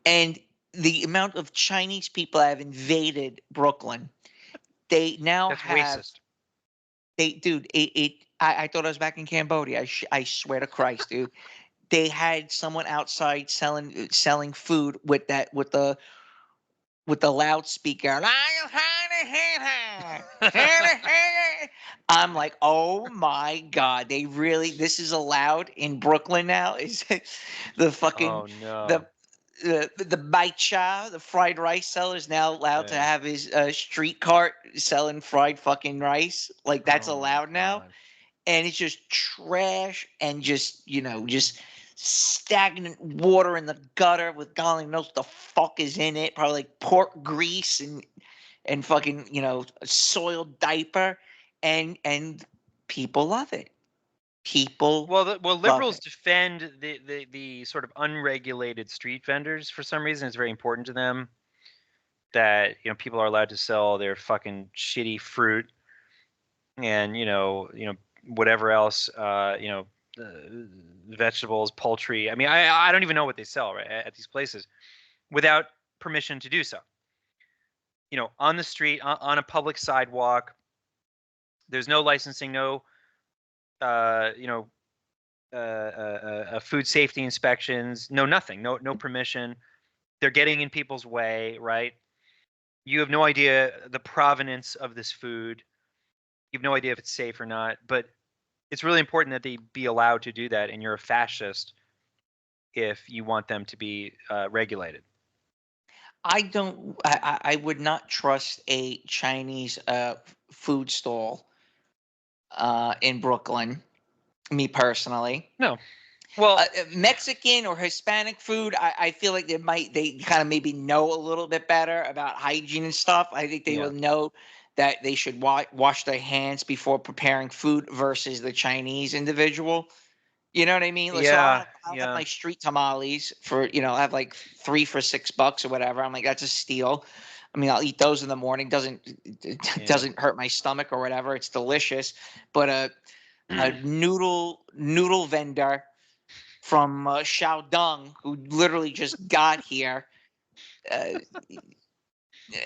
and the amount of Chinese people have invaded Brooklyn, they now That's have. racist. Dude, I thought I was back in Cambodia. I swear to Christ, dude. They had someone outside selling food with the loudspeaker. I'm like, oh my god, this is allowed in Brooklyn now? Is it the fucking Oh no. the bai cha, the fried rice seller, is now allowed to have his street cart selling fried fucking rice? Like, that's allowed now? And it's just trash and just stagnant water in the gutter with God only knows what the fuck is in it. Probably like pork grease and fucking a soiled diaper, and people love it. People liberals defend the sort of unregulated street vendors for some reason. It's very important to them that people are allowed to sell their fucking shitty fruit and whatever else, vegetables, poultry. I mean, I don't even know what they sell right at these places without permission to do so. On the street, on a public sidewalk. There's no licensing, no, food safety inspections, no nothing, no permission. They're getting in people's way, right? You have no idea the provenance of this food. You have no idea if it's safe or not, but it's really important that they be allowed to do that, and you're a fascist if you want them to be regulated. I would not trust a Chinese food stall in Brooklyn, me personally. No. Well, Mexican or Hispanic food, I feel like they kind of maybe know a little bit better about hygiene and stuff. I think they will know that they should wash their hands before preparing food versus the Chinese individual. You know what I mean? So I'll have my street tamales for, I'll have like 3 for $6 or whatever. I'm like, that's a steal. I mean, I'll eat those in the morning. Doesn't hurt my stomach or whatever. It's delicious. But a noodle vendor from Shaodong, who literally just got here.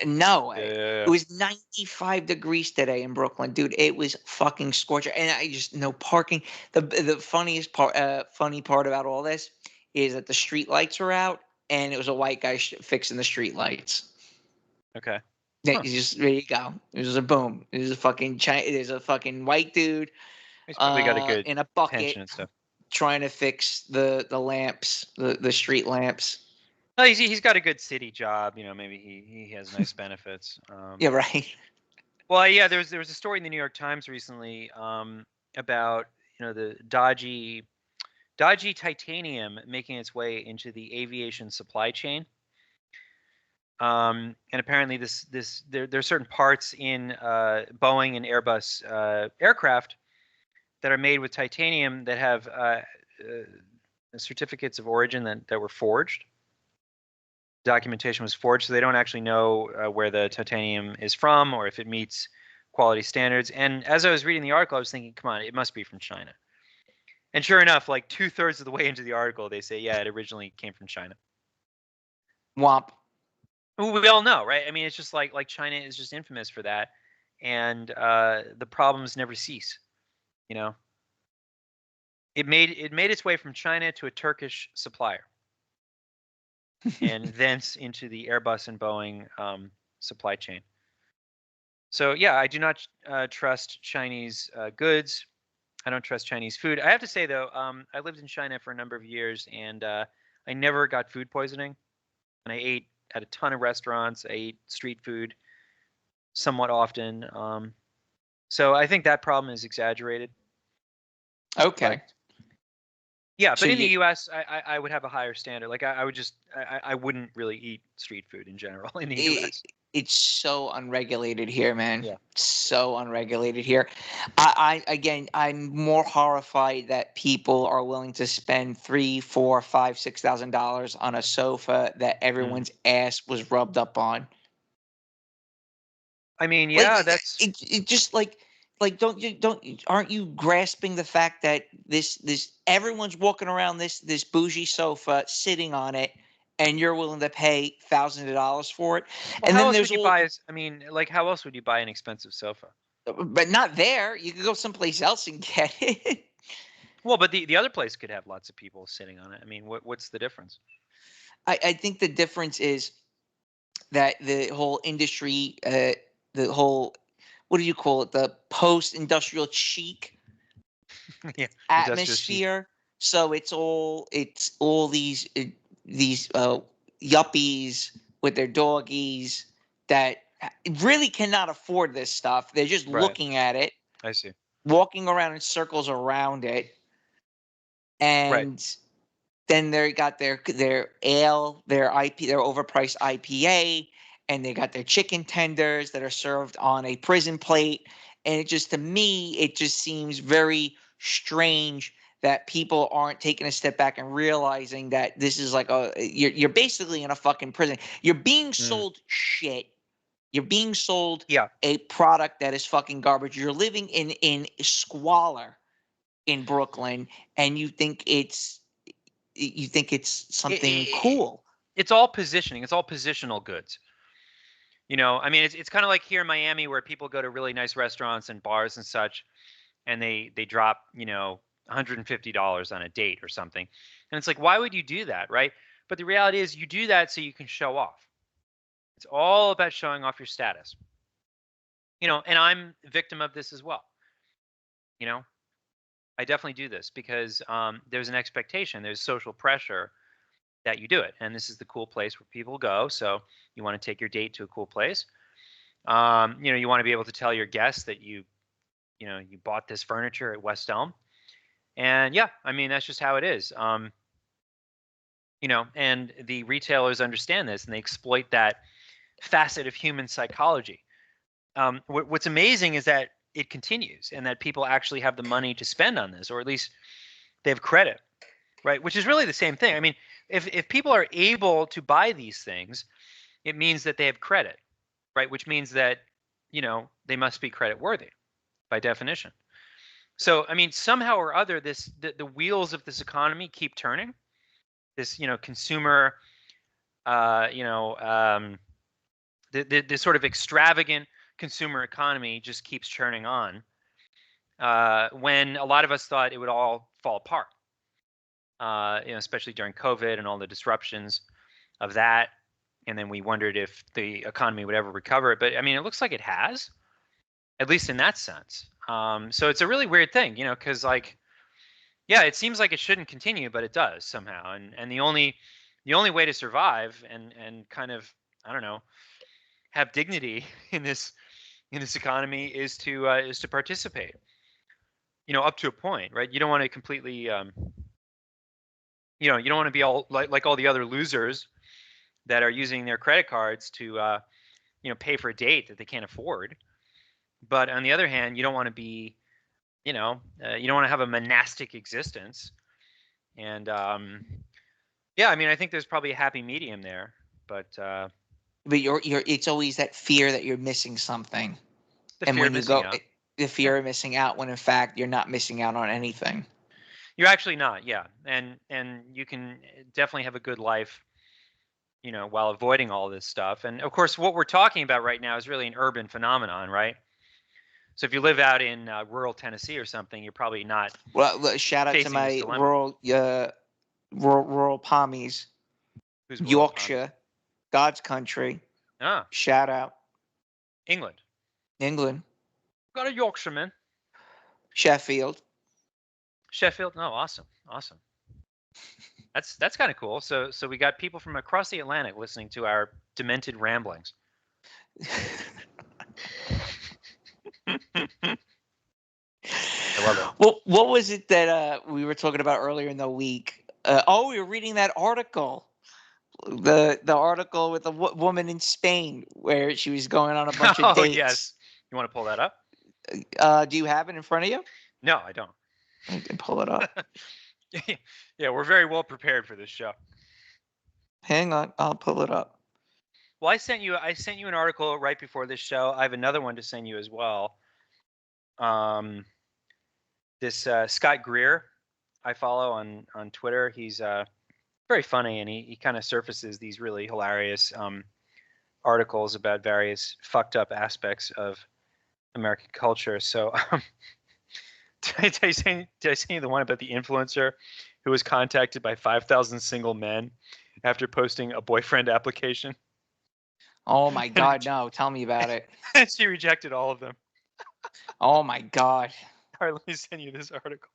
No, it was 95 degrees today in Brooklyn, dude. It was fucking scorching, and I just no parking. The funniest part, funny part about all this is that the street lights were out, and it was a white guy fixing the street lights. Okay. There you go. It was a boom. It was a fucking There's a fucking white dude. He's probably got a good in a bucket pension and stuff, trying to fix the lamps, the street lamps. No, he's got a good city job. Maybe he has nice benefits. Yeah, right. Well, yeah, there was a story in the New York Times recently about the dodgy titanium making its way into the aviation supply chain. And apparently there are certain parts in Boeing and Airbus aircraft that are made with titanium that have certificates of origin that were forged. documentation was forged, so they don't actually know where the titanium is from or if it meets quality standards. And as I was reading the article, I was thinking, come on, it must be from China. And sure enough, like 2/3 of the way into the article, they say, yeah, it originally came from China. Womp. Well, we all know, right? I mean, it's just like China is just infamous for that, and the problems never cease. You know, it made its way from China to a Turkish supplier, and thence into the Airbus and Boeing supply chain. So yeah, I do not trust Chinese goods. I don't trust Chinese food. I have to say though, I lived in China for a number of years, and I never got food poisoning. And I ate at a ton of restaurants. I ate street food somewhat often. So I think that problem is exaggerated. Okay. Yeah, So but in the U.S., I would have a higher standard. Like I would just I wouldn't really eat street food in general in the U.S. It's so unregulated here, man. Yeah. So unregulated here. I'm more horrified that people are willing to spend $3, $4, $5, $6,000 on a sofa that everyone's ass was rubbed up on. I mean, yeah, that's it just like aren't you grasping the fact that this everyone's walking around this bougie sofa sitting on it, and you're willing to pay thousands of dollars for it? Well, and how then else there's would you buy? I mean, like, how else would you buy an expensive sofa? but not there. You could go someplace else and get it. Well, but the other place could have lots of people sitting on it. I mean, what's the difference? I think the difference is that the whole industry, the whole, what do you call it? The post-industrial chic Yeah, atmosphere. So it's all these yuppies with their doggies that really cannot afford this stuff. They're just Right. looking at it, I see. walking around in circles around it, and then they got their ale, their overpriced IPA, and they got their chicken tenders that are served on a prison plate. And it just, to me, it just seems very strange that people aren't taking a step back and realizing that this is like you're basically in a fucking prison. You're being sold shit. You're being sold a product that is fucking garbage. You're living in squalor in Brooklyn, and you think it's something cool. It's all positioning. It's all positional goods. You know, I mean, it's kind of like here in Miami where people go to really nice restaurants and bars and such, and they drop, you know, $150 on a date or something. And it's like, why would you do that, right? But the reality is you do that so you can show off. It's all about showing off your status. You know, and I'm a victim of this as well. You know, I definitely do this because there's an expectation, there's social pressure that you do it. And this is the cool place where people go. So you want to take your date to a cool place. You know, you want to be able to tell your guests that you bought this furniture at West Elm. And yeah, I mean, that's just how it is. You know, and the retailers understand this and they exploit that facet of human psychology. What's amazing is that it continues and that people actually have the money to spend on this, or at least they have credit, right? Which is really the same thing. I mean, if people are able to buy these things, it means that they have credit, right? Which means that, you know, they must be credit worthy by definition. So, I mean, somehow or other, the wheels of this economy keep turning. This, you know, consumer, the sort of extravagant consumer economy just keeps churning on. When a lot of us thought it would all fall apart, you know, especially during COVID and all the disruptions of that. And then we wondered if the economy would ever recover. But I mean, it looks like it has, at least in that sense. So it's a really weird thing, you know, because like, yeah, it seems like it shouldn't continue, but it does somehow. And the only way to survive and kind of, I don't know, have dignity in this economy is to participate. You know, up to a point, right? You don't want to completely, you know, you don't want to be all like all the other losers that are using their credit cards to, you know, pay for a date that they can't afford. But on the other hand, you don't want to be, you know, you don't want to have a monastic existence. And yeah, I mean, I think there's probably a happy medium there. But you're it's always that fear that you're missing something. the And fear when of you missing go, out. the fear of missing out, when in fact you're not missing out on anything. You're actually not, yeah. And you can definitely have a good life, while avoiding all this stuff. And of course, what we're talking about right now is really an urban phenomenon, right? So if you live out in rural Tennessee or something, you're probably not Well, shout out to facing this my dilemma. rural pommies, Who's rural Yorkshire, God's country. Ah, Shout out England. England, Got a Yorkshireman. Sheffield. Sheffield. Oh, awesome. That's kind of cool. So we got people from across the Atlantic listening to our demented ramblings. I love it. Well, what was it that we were talking about earlier in the week? We were reading that article, the article with the woman in Spain where she was going on a bunch of dates. Yes. You want to pull that up? Do you have it in front of you? No, I don't. I can pull it up. Yeah, we're very well prepared for this show. Hang on, I'll pull it up. Well, I sent you an article right before this show. I have another one to send you as well. This Scott Greer, I follow on Twitter. He's very funny, and he kind of surfaces these really hilarious articles about various fucked up aspects of American culture. So did I send you the one about the influencer who was contacted by 5,000 single men after posting a boyfriend application? Oh my God, no. Tell me about it. She rejected all of them. Oh my God. All right, let me send you this article.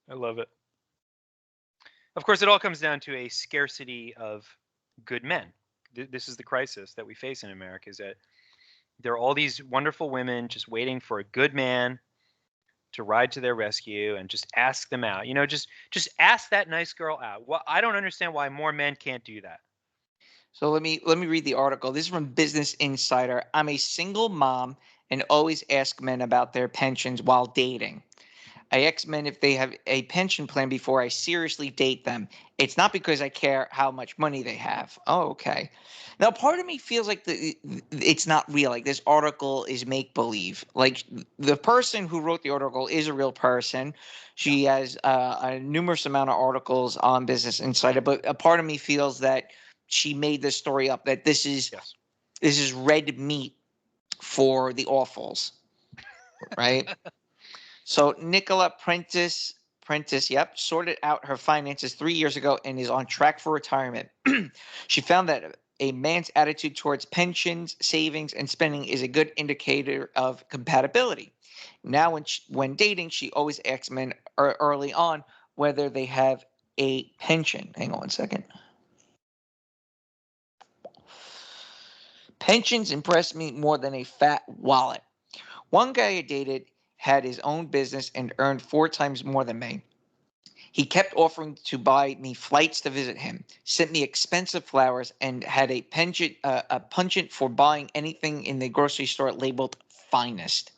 I love it. Of course, it all comes down to a scarcity of good men. This is the crisis that we face in America, is that there are all these wonderful women just waiting for a good man to ride to their rescue and just ask them out. Just ask that nice girl out. Well, I don't understand why more men can't do that. So let me read the article. This is from Business Insider. I'm a single mom and always ask men about their pensions while dating. I ask men if they have a pension plan before I seriously date them. It's not because I care how much money they have. Oh, okay. Now, part of me feels like it's not real. Like this article is make believe. Like the person who wrote the article is a real person. She has a numerous amount of articles on Business Insider, but a part of me feels that she made this story up. That this is red meat for the awfuls, right? So Nicola Prentice, yep, sorted out her finances 3 years ago and is on track for retirement. She found that a man's attitude towards pensions, savings, and spending is a good indicator of compatibility. Now, when dating, she always asks men early on whether they have a pension. Hang on one second. Pensions impress me more than a fat wallet. One guy I dated had his own business and earned 4 times more than me. He kept offering to buy me flights to visit him, sent me expensive flowers, and had a penchant for buying anything in the grocery store labeled finest.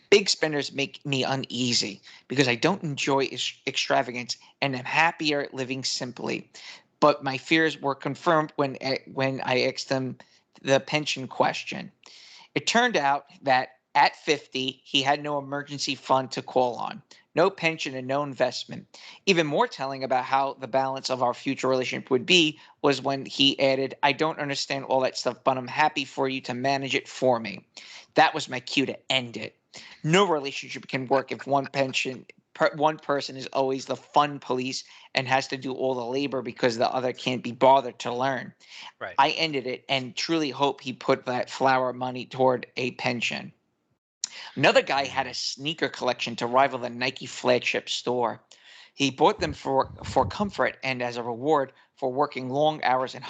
Big spenders make me uneasy because I don't enjoy extravagance and am happier living simply. But my fears were confirmed when I asked him the pension question. It turned out that at 50, he had no emergency fund to call on, no pension, and no investment. Even more telling about how the balance of our future relationship would be was when he added, I don't understand all that stuff, but I'm happy for you to manage it for me. That was my cue to end it. No relationship can work if one person is always the fun police and has to do all the labor because the other can't be bothered to learn. Right. I ended it and truly hope he put that flower money toward a pension. Another guy had a sneaker collection to rival the Nike flagship store. He bought them for comfort and as a reward for working long hours in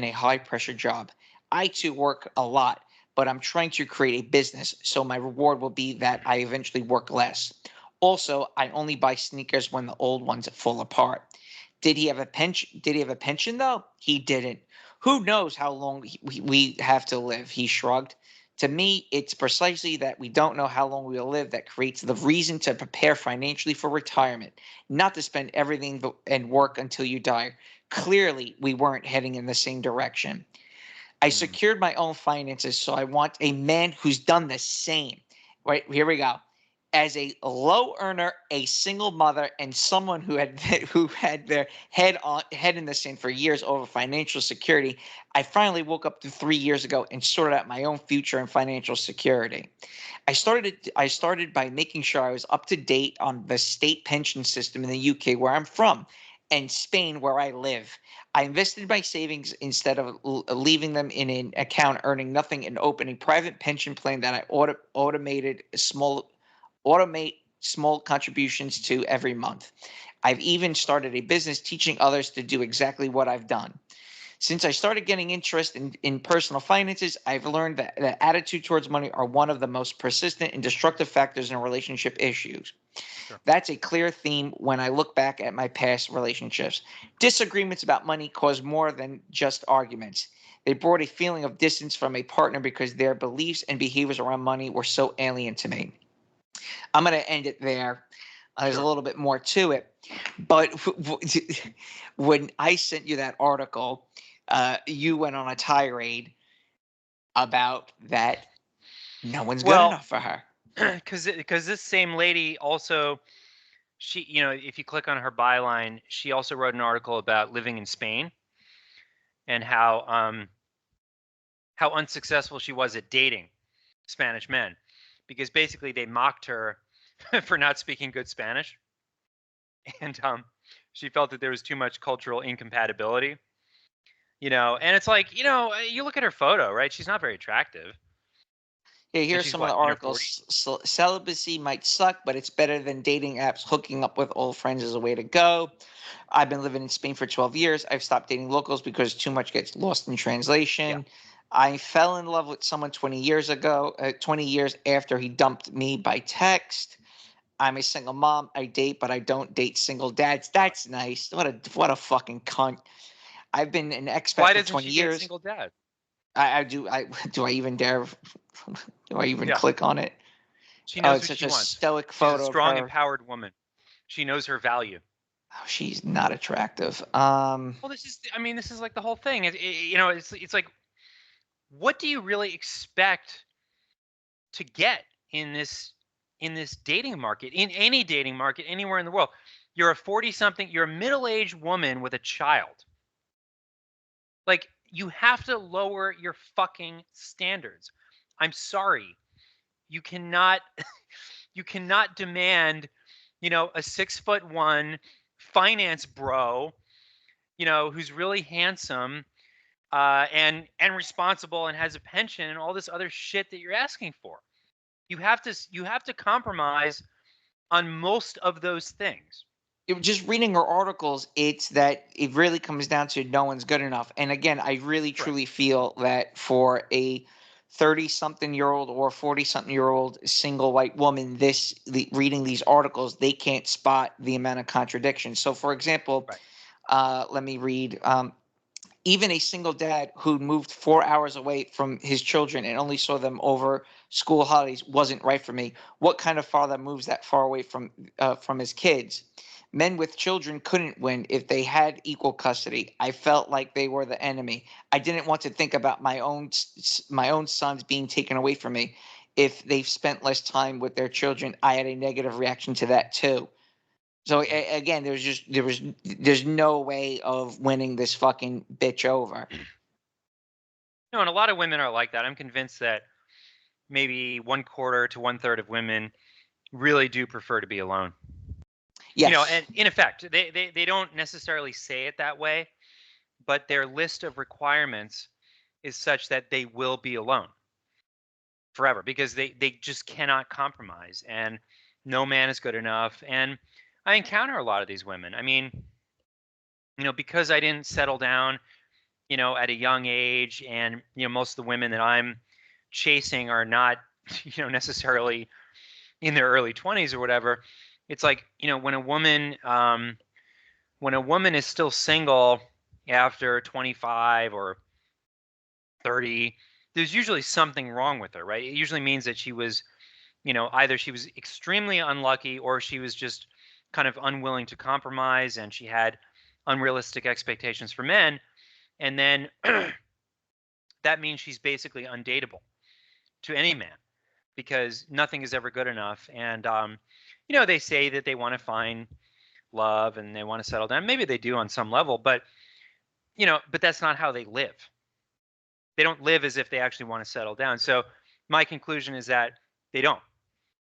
a high pressure job. I too work a lot, but I'm trying to create a business, so my reward will be that I eventually work less. Also, I only buy sneakers when the old ones fall apart. Did he have a pension? Did he have a pension though? He didn't. Who knows how long we have to live? He shrugged. To me, it's precisely that we don't know how long we'll live that creates the reason to prepare financially for retirement, not to spend everything and work until you die. Clearly, we weren't heading in the same direction. I secured my own finances, so I want a man who's done the same. Right, here we go. As a low earner, a single mother, and someone who had their head in the sand for years over financial security, I finally woke up to 3 years ago and sorted out my own future and financial security. I started by making sure I was up to date on the state pension system in the UK, where I'm from, and Spain, where I live. I invested my savings instead of leaving them in an account earning nothing, and opening private pension plan that I automate small contributions to every month. I've even started a business teaching others to do exactly what I've done. Since I started getting interest in personal finances, I've learned that attitude towards money are one of the most persistent and destructive factors in relationship issues. Sure. That's a clear theme when I look back at my past relationships. Disagreements about money cause more than just arguments. They brought a feeling of distance from a partner because their beliefs and behaviors around money were so alien to me. I'm going to end it there. There's a little bit more to it. But when I sent you that article, you went on a tirade about that no one's good enough for her. Because this same lady also, she, if you click on her byline, she also wrote an article about living in Spain and how unsuccessful she was at dating Spanish men, because basically they mocked her for not speaking good Spanish, and she felt that there was too much cultural incompatibility. And it's like, you look at her photo, right? She's not very attractive. Yeah, here's she's some of the what, in her articles. Celibacy might suck, but it's better than dating apps. Hooking up with old friends is a way to go. I've been living in Spain for 12 years. I've stopped dating locals because too much gets lost in translation. Yeah. I fell in love with someone 20 years ago, 20 years after he dumped me by text. I'm a single mom. I date, but I don't date single dads. That's nice. What a fucking cunt. I've been an expat Why for doesn't 20 she date years. single dad? I do. Do I even dare? Do I even click on it? She Oh, knows it's what such she a wants. stoic She's a photo of strong, her. empowered woman. She knows her value. Oh, she's not attractive. Well, this is like the whole thing. It's like, what do you really expect to get in this dating market, in any dating market anywhere in the world? You're a 40-something, you're a middle-aged woman with a child. Like, you have to lower your fucking standards. I'm sorry. You cannot you cannot demand, a 6'1" finance bro, who's really handsome, and responsible and has a pension and all this other shit that you're asking for. You have to compromise on most of those things. Just reading her articles, it's that it really comes down to no one's good enough. And again, I really truly feel that for a 30-something-year-old or 40-something-year-old single white woman, reading these articles, they can't spot the amount of contradictions. So, for example, let me read. Even a single dad who moved 4 hours away from his children and only saw them over school holidays wasn't right for me. What kind of father moves that far away from his kids? Men with children couldn't win if they had equal custody. I felt like they were the enemy. I didn't want to think about my own sons being taken away from me. If they've spent less time with their children, I had a negative reaction to that too. So again, there's no way of winning this fucking bitch over. No, and a lot of women are like that. I'm convinced that maybe 1/4 to 1/3 of women really do prefer to be alone. Yes. And in effect, they don't necessarily say it that way, but their list of requirements is such that they will be alone forever, because they just cannot compromise, and no man is good enough. And I encounter a lot of these women. I mean, because I didn't settle down, at a young age, and most of the women that I'm chasing are not, necessarily in their early 20s or whatever. It's like, when a woman is still single after 25 or 30, there's usually something wrong with her, right? It usually means that she was, either she was extremely unlucky or she was just kind of unwilling to compromise and she had unrealistic expectations for men. And then that means she's basically undateable to any man because nothing is ever good enough. And, they say that they want to find love and they want to settle down. Maybe they do on some level, but, but that's not how they live. They don't live as if they actually want to settle down. So my conclusion is that they don't,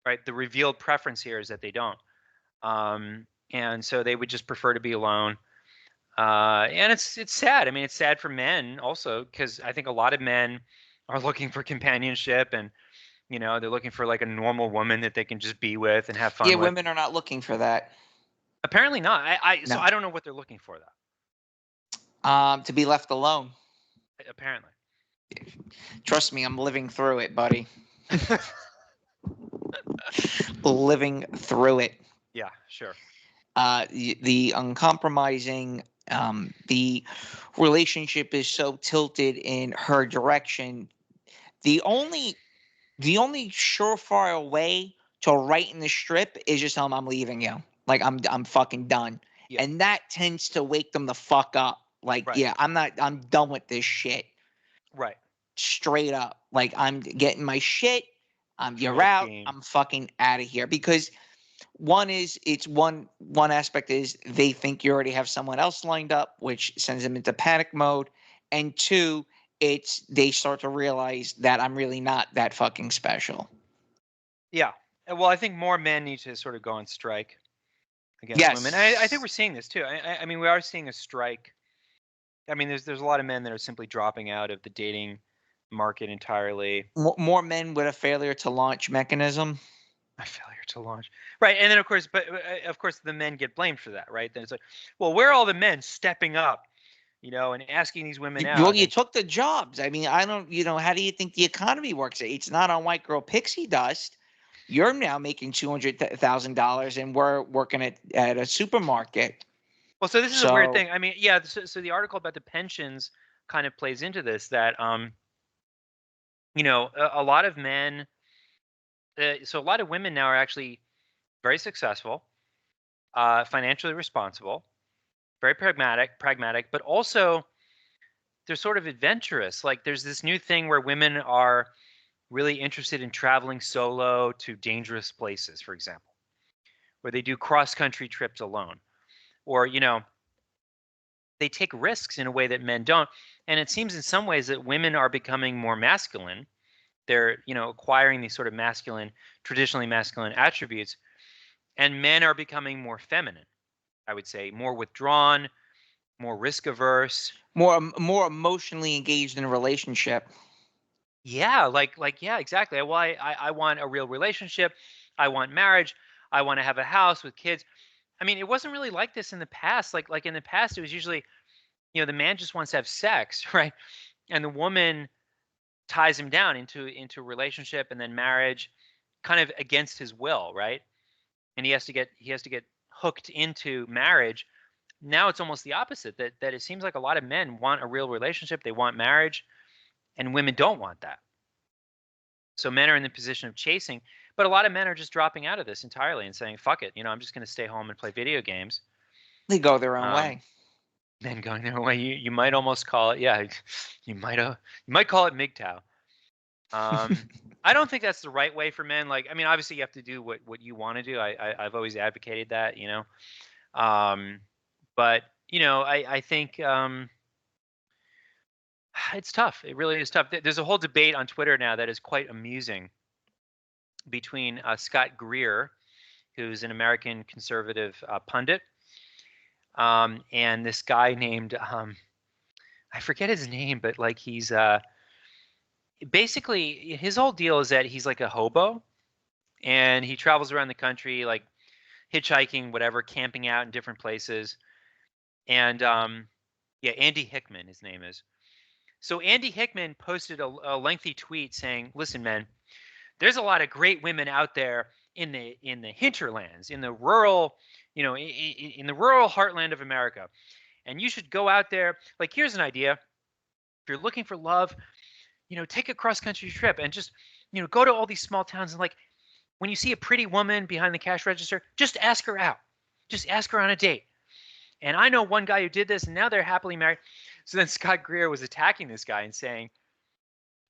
right? The revealed preference here is that they don't. And so they would just prefer to be alone. And it's sad. I mean, it's sad for men also, because I think a lot of men are looking for companionship and, they're looking for like a normal woman that they can just be with and have fun Yeah, with. women are not looking for that. Apparently not. So No. I don't know what they're looking for To be left alone. Apparently. Trust me, I'm living through it, buddy. Living through it. Yeah, sure. The uncompromising, the relationship is so tilted in her direction. The only surefire way to righten the strip is just tell them I'm leaving you. Like I'm fucking done. Yeah. And that tends to wake them the fuck up. Like, Right. yeah, I'm done with this shit. Right. Straight up. Like, I'm getting my shit. You're out. I'm fucking out of here. Because one aspect is they think you already have someone else lined up, which sends them into panic mode. And two, it's they start to realize that I'm really not that fucking special. Yeah. Well, I think more men need to sort of go on strike against women. I think we're seeing this too. I mean, we are seeing a strike. I mean, there's a lot of men that are simply dropping out of the dating market entirely. More men with a failure to launch mechanism. A failure to launch, right? And then of course, the men get blamed for that, right? Then it's like, well, where are all the men stepping up, and asking these women out? Well, you took the jobs. I mean, I don't. How do you think the economy works? It's not on white girl pixie dust. You're now making $200,000, and we're working at a supermarket. Well, so this is a weird thing. I mean, yeah. So the article about the pensions kind of plays into this. That a lot of men. So a lot of women now are actually very successful, financially responsible, very pragmatic, but also they're sort of adventurous. Like there's this new thing where women are really interested in traveling solo to dangerous places, for example, where they do cross-country trips alone, or they take risks in a way that men don't. And it seems in some ways that women are becoming more masculine. They're acquiring these sort of traditionally masculine attributes, and men are becoming more feminine. I would say more withdrawn, more risk averse, more emotionally engaged in a relationship. Yeah, yeah, exactly. Well, I want a real relationship. I want marriage. I want to have a house with kids. I mean, it wasn't really like this in the past. Like in the past, it was usually, the man just wants to have sex, right? And the woman ties him down into a relationship and then marriage, kind of against his will, right? And he has to get hooked into marriage. Now it's almost the opposite. That it seems like a lot of men want a real relationship. They want marriage. And women don't want that. So men are in the position of chasing, but a lot of men are just dropping out of this entirely and saying, fuck it, I'm just going to stay home and play video games. They go their own way. Men going their own way. You might almost call it, yeah, you might call it MGTOW. I don't think that's the right way for men. Like, I mean, obviously you have to do what you want to do. I've always advocated that, but I think, it's tough. It really is tough. There's a whole debate on Twitter now that is quite amusing between Scott Greer, who's an American conservative pundit, and this guy named I forget his name, but like he's basically his whole deal is that he's like a hobo, and he travels around the country like hitchhiking, whatever, camping out in different places, and yeah, Andy Hickman, his name is. So Andy Hickman posted a lengthy tweet saying, "Listen, men, there's a lot of great women out there in the hinterlands, in the rural, in the rural heartland of America, and you should go out there. Like, here's an idea: if you're looking for love, take a cross-country trip and just, go to all these small towns, and like when you see a pretty woman behind the cash register, just ask her out. Just ask her on a date. And I know one guy who did this, and now they're happily married. So then Scott Greer was attacking this guy and saying,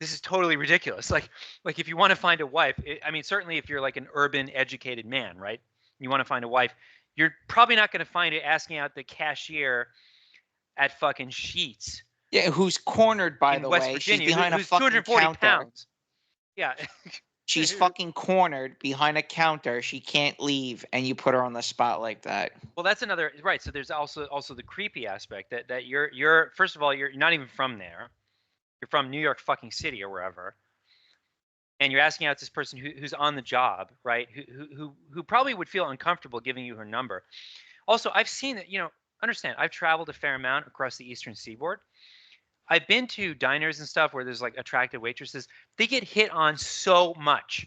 this is totally ridiculous. Like if you want to find a wife, I mean, certainly if you're like an urban educated man, right? You want to find a wife, you're probably not going to find it asking out the cashier at fucking Sheetz. Yeah, who's cornered, by the West way. Virginia, She's behind who's a fucking 240 counter. pounds. Yeah. She's fucking cornered behind a counter. She can't leave, and you put her on the spot like that. Well, that's another, right. So there's also the creepy aspect that you're first of all, you're not even from there. You're from New York fucking City or wherever. And you're asking out this person who's on the job, right? Who probably would feel uncomfortable giving you her number. Also, I've seen that, understand, I've traveled a fair amount across the Eastern Seaboard. I've been to diners and stuff where there's like attractive waitresses. They get hit on so much.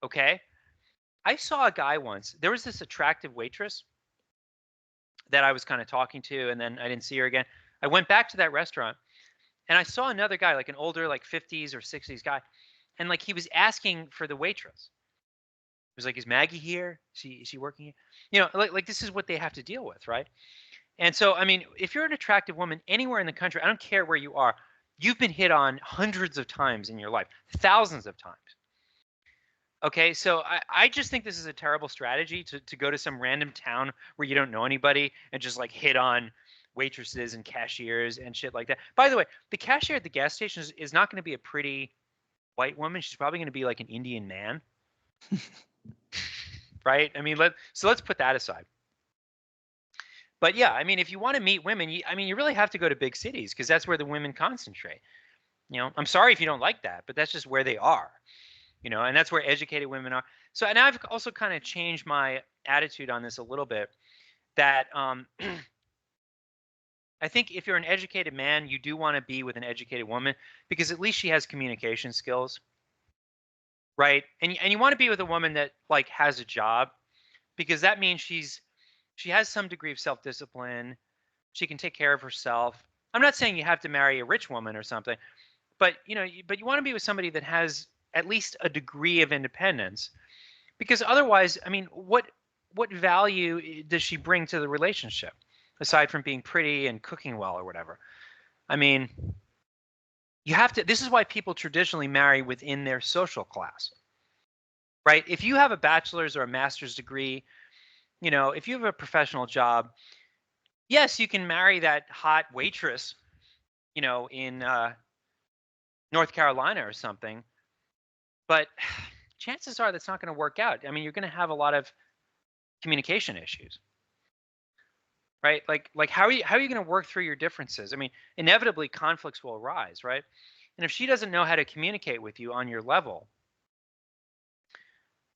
Okay? I saw a guy once. There was this attractive waitress that I was kind of talking to, and then I didn't see her again. I went back to that restaurant, and I saw another guy, like an older, like 50s or 60s guy, and like he was asking for the waitress. He was like, "Is Maggie here? Is she working here?" Like this is what they have to deal with, right? And so, I mean, if you're an attractive woman anywhere in the country, I don't care where you are, you've been hit on hundreds of times in your life, thousands of times. Okay, so I just think this is a terrible strategy to go to some random town where you don't know anybody and just like hit on waitresses and cashiers and shit like that. By the way, the cashier at the gas station is not going to be a pretty white woman. She's probably going to be like an Indian man. Right? I mean, let's put that aside. But yeah, I mean, if you want to meet women, you really have to go to big cities because that's where the women concentrate. I'm sorry if you don't like that, but that's just where they are. And that's where educated women are. So, and I've also kind of changed my attitude on this a little bit, that I think if you're an educated man, you do want to be with an educated woman because at least she has communication skills, right? And you want to be with a woman that like has a job because that means she has some degree of self-discipline. She can take care of herself. I'm not saying you have to marry a rich woman or something, but you want to be with somebody that has at least a degree of independence, because otherwise, I mean, what value does she bring to the relationship aside from being pretty and cooking well or whatever? I mean, you have to, this is why people traditionally marry within their social class, right? If you have a bachelor's or a master's degree, if you have a professional job, yes, you can marry that hot waitress, in North Carolina or something. But chances are that's not going to work out. I mean, you're going to have a lot of communication issues, right? Like how are you going to work through your differences? I mean, inevitably conflicts will arise, right? And if she doesn't know how to communicate with you on your level,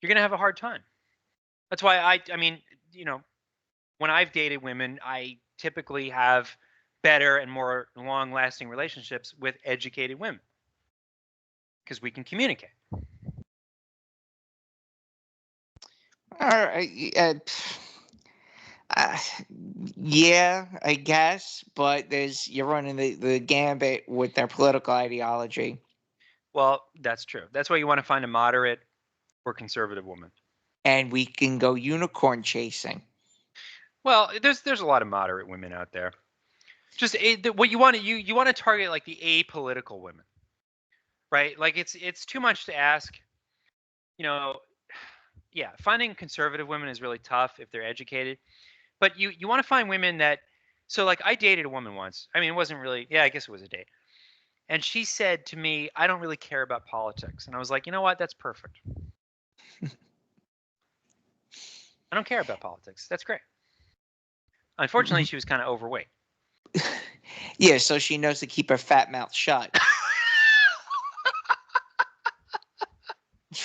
you're going to have a hard time. That's why I mean, when I've dated women, I typically have better and more long-lasting relationships with educated women because we can communicate. All right. Yeah, I guess, but you're running the gambit with their political ideology. Well, that's true. That's why you want to find a moderate or conservative woman. And we can go unicorn chasing. Well, there's a lot of moderate women out there. Just what you want to target like the apolitical women, right? Like it's too much to ask. Yeah, finding conservative women is really tough if they're educated. But you want to find women that, so like I dated a woman once. I mean, it wasn't really, yeah, I guess it was a date. And she said to me, "I don't really care about politics." And I was like, you know what? That's perfect. I don't care about politics. That's great. Unfortunately, she was kind of overweight. Yeah, so she knows to keep her fat mouth shut.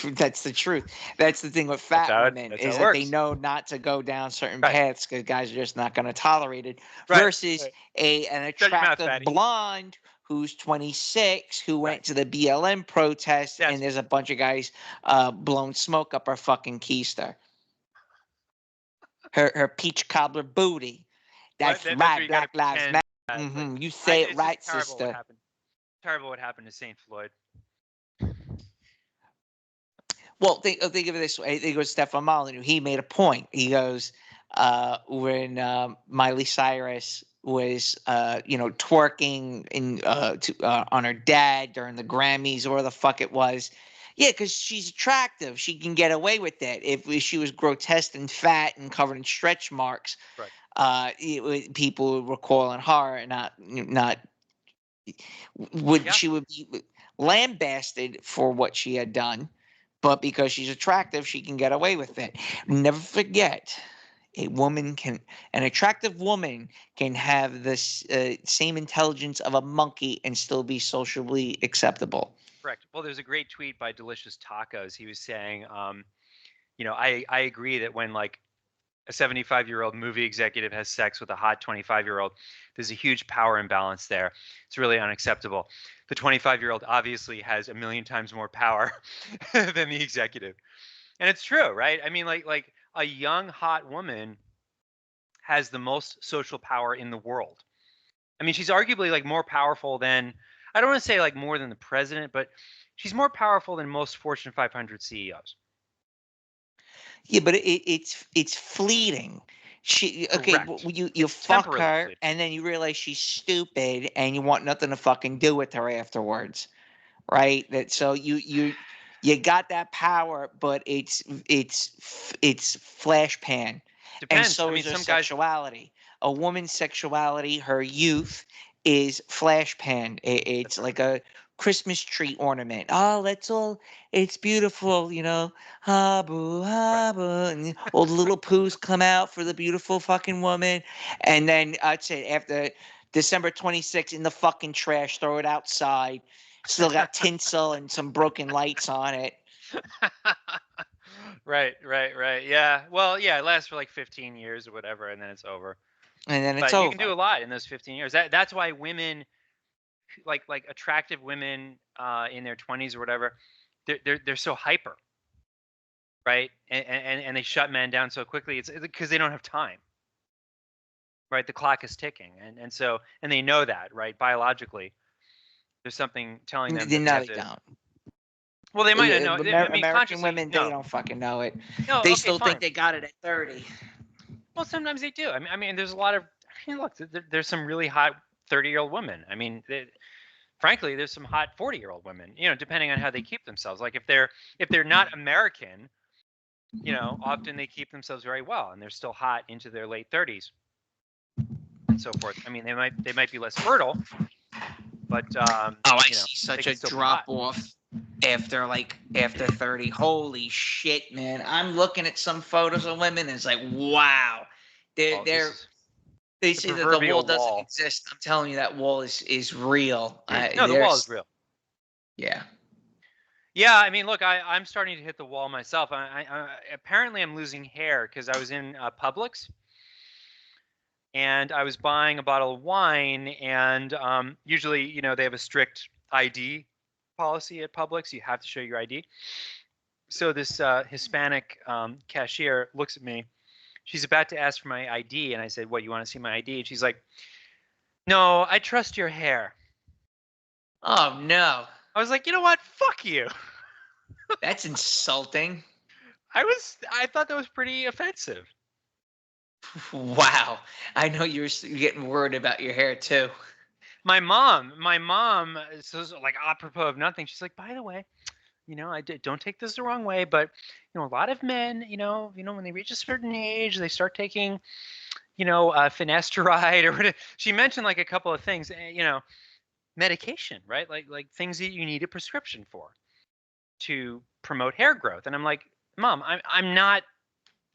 That's the truth. That's the thing with fat women is that they know not to go down certain paths because guys are just not going to tolerate it. Versus an attractive blonde who's 26 who went to the BLM protest and there's a bunch of guys blowing smoke up her fucking keister. Her peach cobbler booty. That's right. Black Lives Matter. You say it right, sister. terrible what happened to St. Floyd. Well, think of it this way. It goes Stefan Molyneux. He made a point. He goes, when Miley Cyrus was, twerking on her dad during the Grammys or where the fuck it was. Yeah, because she's attractive. She can get away with it. If she was grotesque and fat and covered in stretch marks, right. People would recoil in horror and not she would be lambasted for what she had done. But because she's attractive, she can get away with it. Never forget, an attractive woman can have this same intelligence of a monkey and still be socially acceptable. Correct. Well, there's a great tweet by Delicious Tacos. He was saying, I agree that when like a 75-year-old movie executive has sex with a hot 25-year-old, there's a huge power imbalance there. It's really unacceptable. The 25-year-old obviously has a million times more power than the executive. And it's true, right? I mean, like a young, hot woman has the most social power in the world. I mean, she's arguably like more powerful than, I don't want to say like more than the president, but she's more powerful than most Fortune 500 CEOs. Yeah, but it's fleeting. You fuck her fleeting. And then you realize she's stupid and you want nothing to fucking do with her afterwards, right? That so you got that power, but it's flash pan. Depends. And so is her sexuality. A woman's sexuality, her youth, is flash pan. It's like a Christmas tree ornament. Oh, it's beautiful, Habu, habu. And all the little poos come out for the beautiful fucking woman. And then I'd say after December 26th in the fucking trash, throw it outside. Still got tinsel and some broken lights on it. Right. Yeah. Well, yeah, it lasts for like 15 years or whatever, and then it's over. And then it's over. You can do a lot in those 15 years. That's why women, like attractive women in their 20s or whatever, they're so hyper, right? And they shut men down so quickly. It's because they don't have time, right? The clock is ticking, and they know that, right? Biologically, there's something telling them. They don't. Well, they might not know. American women, they don't fucking know it. No, they still think they got it at 30. Well, sometimes they do. I mean, there's a lot of. Look, there's some really hot 30-year-old women. I mean, frankly, there's some hot 40-year-old women. Depending on how they keep themselves. Like if they're not American, often they keep themselves very well, and they're still hot into their late 30s, and so forth. I mean, they might be less fertile, but I see such a drop off after 30. Holy shit, man! I'm looking at some photos of women, and it's like, wow, they say that the wall doesn't exist. I'm telling you, that wall is real. No, the wall is real. Yeah. Yeah, I mean, look, I'm starting to hit the wall myself. Apparently I'm losing hair because I was in Publix, and I was buying a bottle of wine, and usually, they have a strict ID policy at Publix. You have to show your ID. So this Hispanic cashier looks at me. She's about to ask for my ID, and I said, "What, you want to see my ID?" And she's like, "No, I trust your hair." Oh, no. I was like, you know what? Fuck you. That's insulting. I thought that was pretty offensive. Wow. I know you're getting worried about your hair, too. My mom, so like apropos of nothing, she's like, by the way, don't take this the wrong way, but a lot of men, when they reach a certain age, they start taking, finasteride or whatever. She mentioned like a couple of things, medication, right? Like things that you need a prescription for to promote hair growth. And I'm like, Mom, I'm not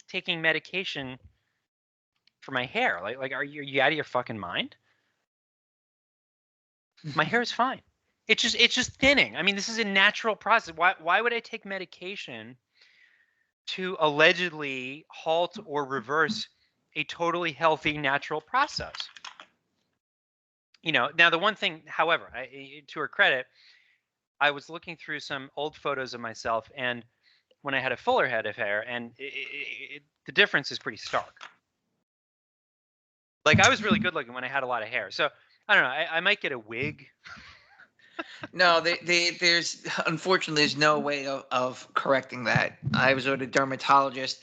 taking medication for my hair. Like, are you out of your fucking mind? My hair is fine. It's just thinning. I mean, this is a natural process. Why would I take medication to allegedly halt or reverse a totally healthy natural process? Now the one thing, however, to her credit, I was looking through some old photos of myself, and when I had a fuller head of hair, and the difference is pretty stark. Like I was really good looking when I had a lot of hair. So I don't know. I might get a wig. No, there's unfortunately there's no way of correcting that. I was with a dermatologist.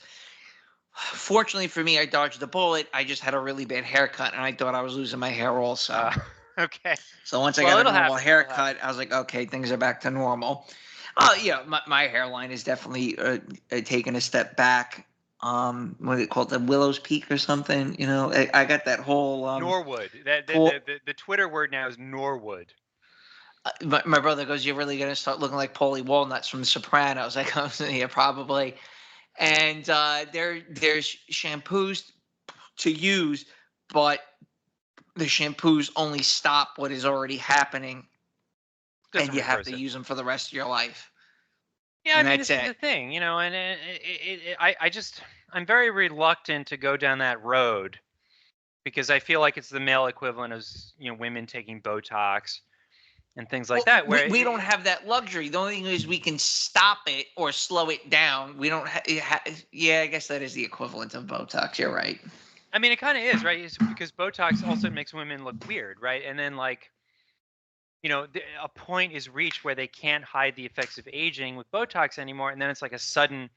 Fortunately for me, I dodged the bullet. I just had a really bad haircut, and I thought I was losing my hair also. Okay. So once I Well, got a it'll normal happen. It'll happen. haircut, I was like, okay, things are back to normal. Yeah, my hairline is definitely taking a step back. What do they call it, the Willow's Peak or something? You know, I got that whole Norwood. pool. The Twitter word now is Norwood. My brother goes, "You're really gonna start looking like Paulie Walnuts from The Sopranos." I go, "Yeah, probably." And there's shampoos to use, but the shampoos only stop what is already happening, Doesn't and you have reverse to it. use them for the rest of your life. Yeah, I And mean, that's this is it. the thing, you know, and I'm very reluctant to go down that road because I feel like it's the male equivalent of, women taking Botox and things like Well, that. Where we don't have that luxury. The only thing is we can stop it or slow it down. We don't. Yeah, I guess that is the equivalent of Botox. You're right. I mean, it kind of is, right? It's because Botox also makes women look weird, right? And then like, a point is reached where they can't hide the effects of aging with Botox anymore, and then it's like a sudden.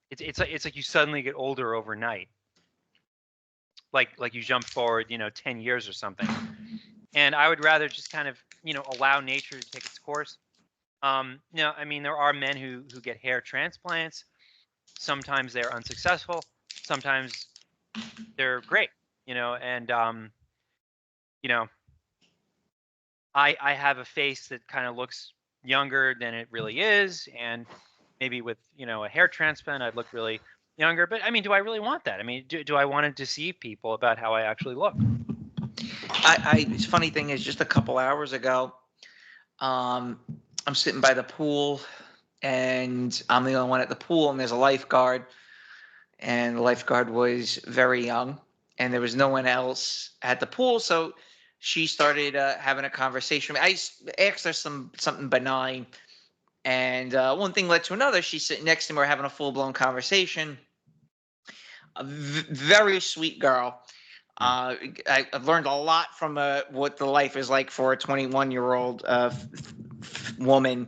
It's like you suddenly get older overnight. Like you jump forward, 10 years or something. And I would rather just kind of, allow nature to take its course. I mean, there are men who get hair transplants. Sometimes they're unsuccessful. Sometimes they're great, and you know, I have a face that kind of looks younger than it really is, and maybe with a hair transplant I'd look really younger. But I mean, do I really want that? I mean, do I want to deceive people about how I actually look? It's funny thing is, just a couple hours ago, um, I'm sitting by the pool, and I'm the only one at the pool, and there's a lifeguard, and the lifeguard was very young, and there was no one else at the pool, so she started having a conversation. I asked her something benign, and one thing led to another. She's sitting next to me, we're having a full blown conversation. A very sweet girl. I've learned a lot from what the life is like for a 21-year-old woman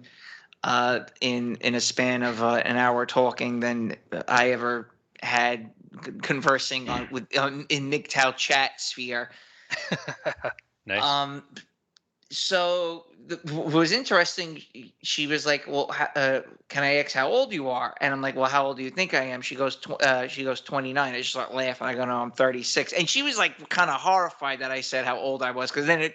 in a span of an hour talking than I ever had conversing in MGTOW chat sphere. Nice. So what was interesting, she was like, well, can I ask how old you are? And I'm like, well, how old do you think I am? She goes 29. I just start laughing. I go, no, I'm 36. And she was like kind of horrified that I said how old I was, because then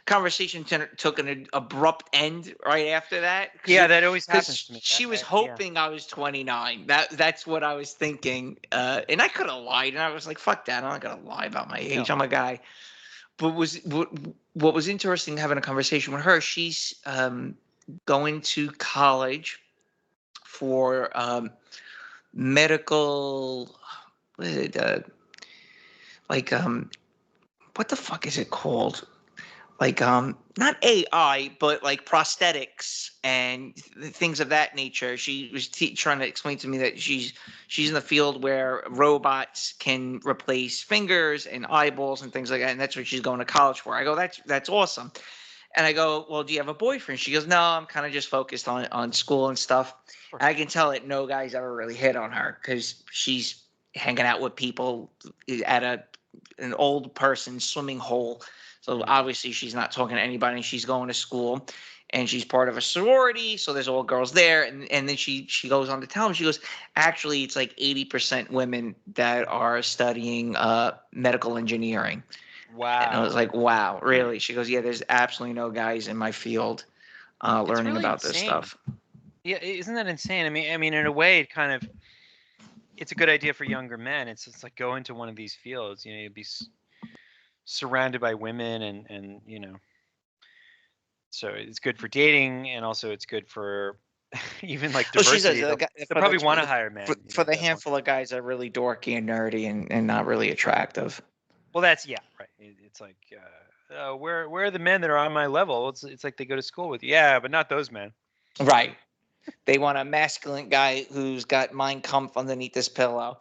conversation took an abrupt end right after that. Yeah, that always happens to me. She was hoping I was 29. That's what I was thinking. And I could have lied, and I was like, fuck that. I'm not gonna lie about my age. No. I'm a guy. But what was interesting having a conversation with her, she's going to college for medical, what is it, what the fuck is it called? Like not AI, but like prosthetics and things of that nature. She was trying to explain to me that she's in the field where robots can replace fingers and eyeballs and things like that, and that's what she's going to college for. I go, that's awesome. And I go, well, do you have a boyfriend? She goes, no, I'm kind of just focused on school and stuff. And I can tell that no guys ever really hit on her, because she's hanging out with people at an old person's swimming hole. So obviously she's not talking to anybody. She's going to school, and she's part of a sorority. So there's all girls there. And then she goes on to tell me, she goes, actually, it's like 80% women that are studying medical engineering. Wow. And I was like, wow, really? She goes, yeah, there's absolutely no guys in my field learning really about insane. this stuff. Yeah, isn't that insane? I mean, in a way, it's a good idea for younger men. It's like go into one of these fields. You'd be surrounded by women, and so it's good for dating, and also it's good for even like diversity. They'll probably want to hire men for the handful of guys that are really dorky and nerdy and not really attractive. Well, that's right. It's like where are the men that are on my level? It's like they go to school with you. Yeah, but not those men. Right. They want a masculine guy who's got Mein Kampf underneath his pillow,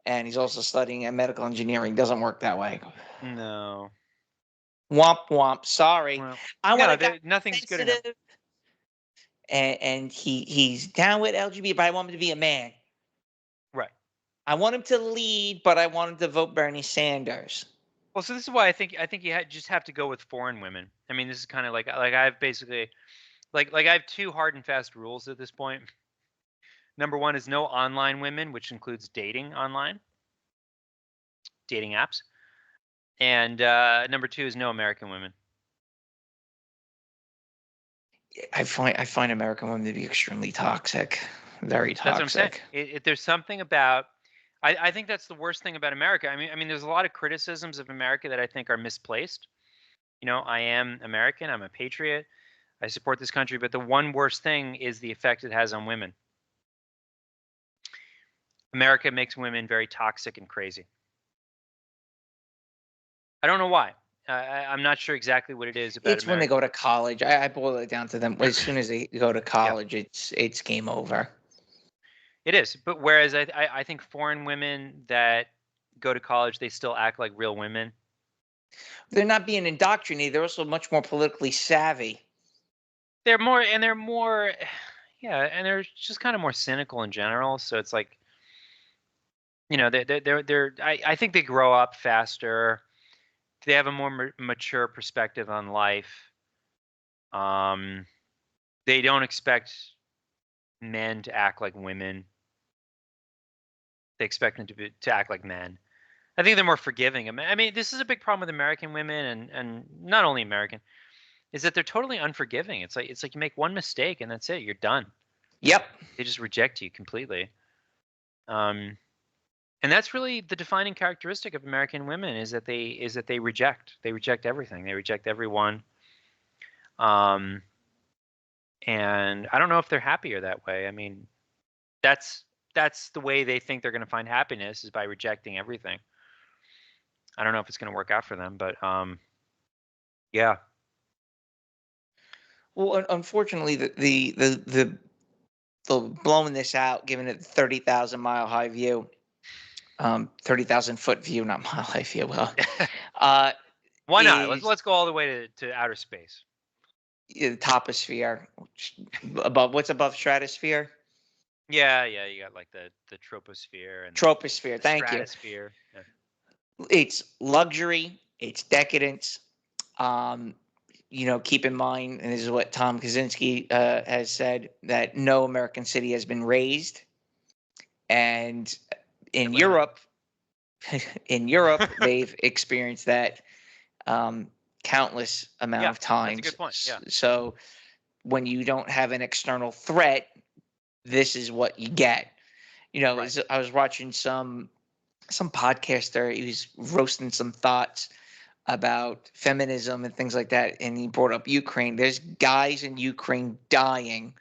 and he's also studying medical engineering. Doesn't work that way. No. Womp womp. Sorry. Well, I want a guy nothing's good enough. sensitive, and he's down with LGBT, but I want him to be a man. Right. I want him to lead, but I want him to vote Bernie Sanders. Well, so this is why I think you just have to go with foreign women. I mean, this is kind of like I've basically like I have two hard and fast rules at this point. Number one is no online women, which includes dating online, dating apps, and number two is no American women. I find American women to be extremely toxic, very toxic. That's what I'm saying. There's something about. I think that's the worst thing about America. I mean, there's a lot of criticisms of America that I think are misplaced. You know, I am American. I'm a patriot. I support this country. But the one worst thing is the effect it has on women. America makes women very toxic and crazy. I don't know why. I'm not sure exactly what it is about It's when they go to college. I boil it down to them. As soon as they go to college, it's game over. It is. But whereas I think foreign women that go to college, they still act like real women. They're not being indoctrinated. They're also much more politically savvy. They're more, yeah, and they're just kind of more cynical in general. So it's like, you know, I think they grow up faster. They have a more mature perspective on life. They don't expect men to act like women. They expect them to act like men. I think they're more forgiving. I mean, this is a big problem with American women, and not only American, is that they're totally unforgiving. It's like you make one mistake and that's it. You're done. Yep. They just reject you completely. And that's really the defining characteristic of American women is that they reject. They reject everything. They reject everyone. And I don't know if they're happier that way. I mean, that's the way they think they're going to find happiness is by rejecting everything. I don't know if it's going to work out for them, but yeah. Well, unfortunately, the blowing this out, giving it 30,000 mile high view, 30,000 foot view, not mile high view. Well, why not? Let's go all the way to outer space. The toposphere, above what's above stratosphere? Yeah, you got like the troposphere and troposphere. Thank stratosphere. You. Yeah. It's luxury. It's decadence. You know, keep in mind, and this is what Tom Kaczynski has said, that no American city has been razed, and in Europe, they've experienced that countless amount of times. That's a good point. Yeah. So when you don't have an external threat, this is what you get. You know, right. I was watching some podcaster. He was roasting some thoughts about feminism and things like that, and he brought up Ukraine. There's guys in Ukraine dying,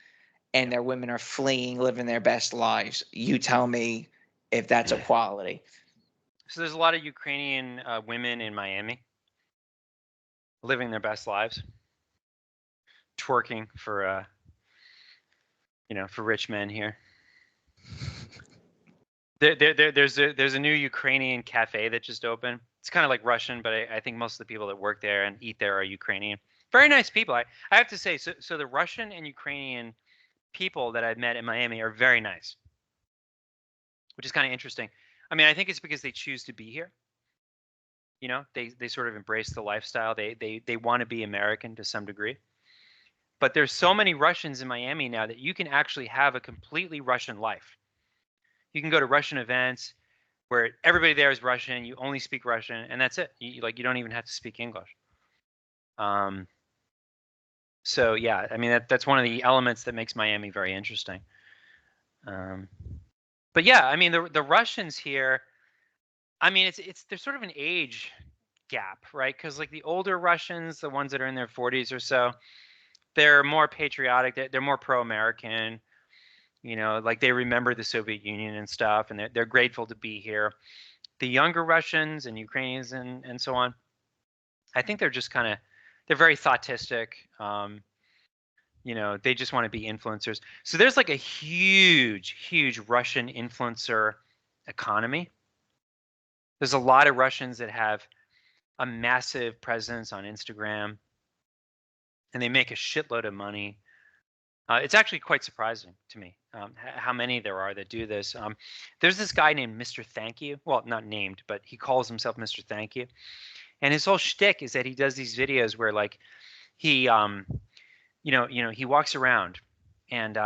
and their women are fleeing, living their best lives. You tell me if that's equality. So there's a lot of Ukrainian women in Miami living their best lives, twerking for for rich men here. There's a new Ukrainian cafe that just opened. It's kind of like Russian, but I think most of the people that work there and eat there are Ukrainian. Very nice people. I have to say, so the Russian and Ukrainian people that I've met in Miami are very nice, which is kind of interesting. I mean, I think it's because they choose to be here. You know, they sort of embrace the lifestyle. They want to be American to some degree. But there's so many Russians in Miami now that you can actually have a completely Russian life. You can go to Russian events where everybody there is Russian. You only speak Russian, and that's it. You don't even have to speak English. So yeah, I mean that's one of the elements that makes Miami very interesting. But yeah, I mean the Russians here, I mean there's sort of an age gap, right? Because like the older Russians, the ones that are in their 40s or so, they're more patriotic. They're more pro-American. You know, like they remember the Soviet Union and stuff, and they're grateful to be here. The younger Russians and Ukrainians and so on, I think they're just they're very thoughtistic. You know, they just want to be influencers. So there's like a huge Russian influencer economy. There's a lot of Russians that have a massive presence on Instagram, and they make a shitload of money. It's actually quite surprising to me how many there are that do this. There's this guy named Mr. Thank You. Well, not named, but he calls himself Mr. Thank You. And his whole shtick is that he does these videos where like he, he walks around and,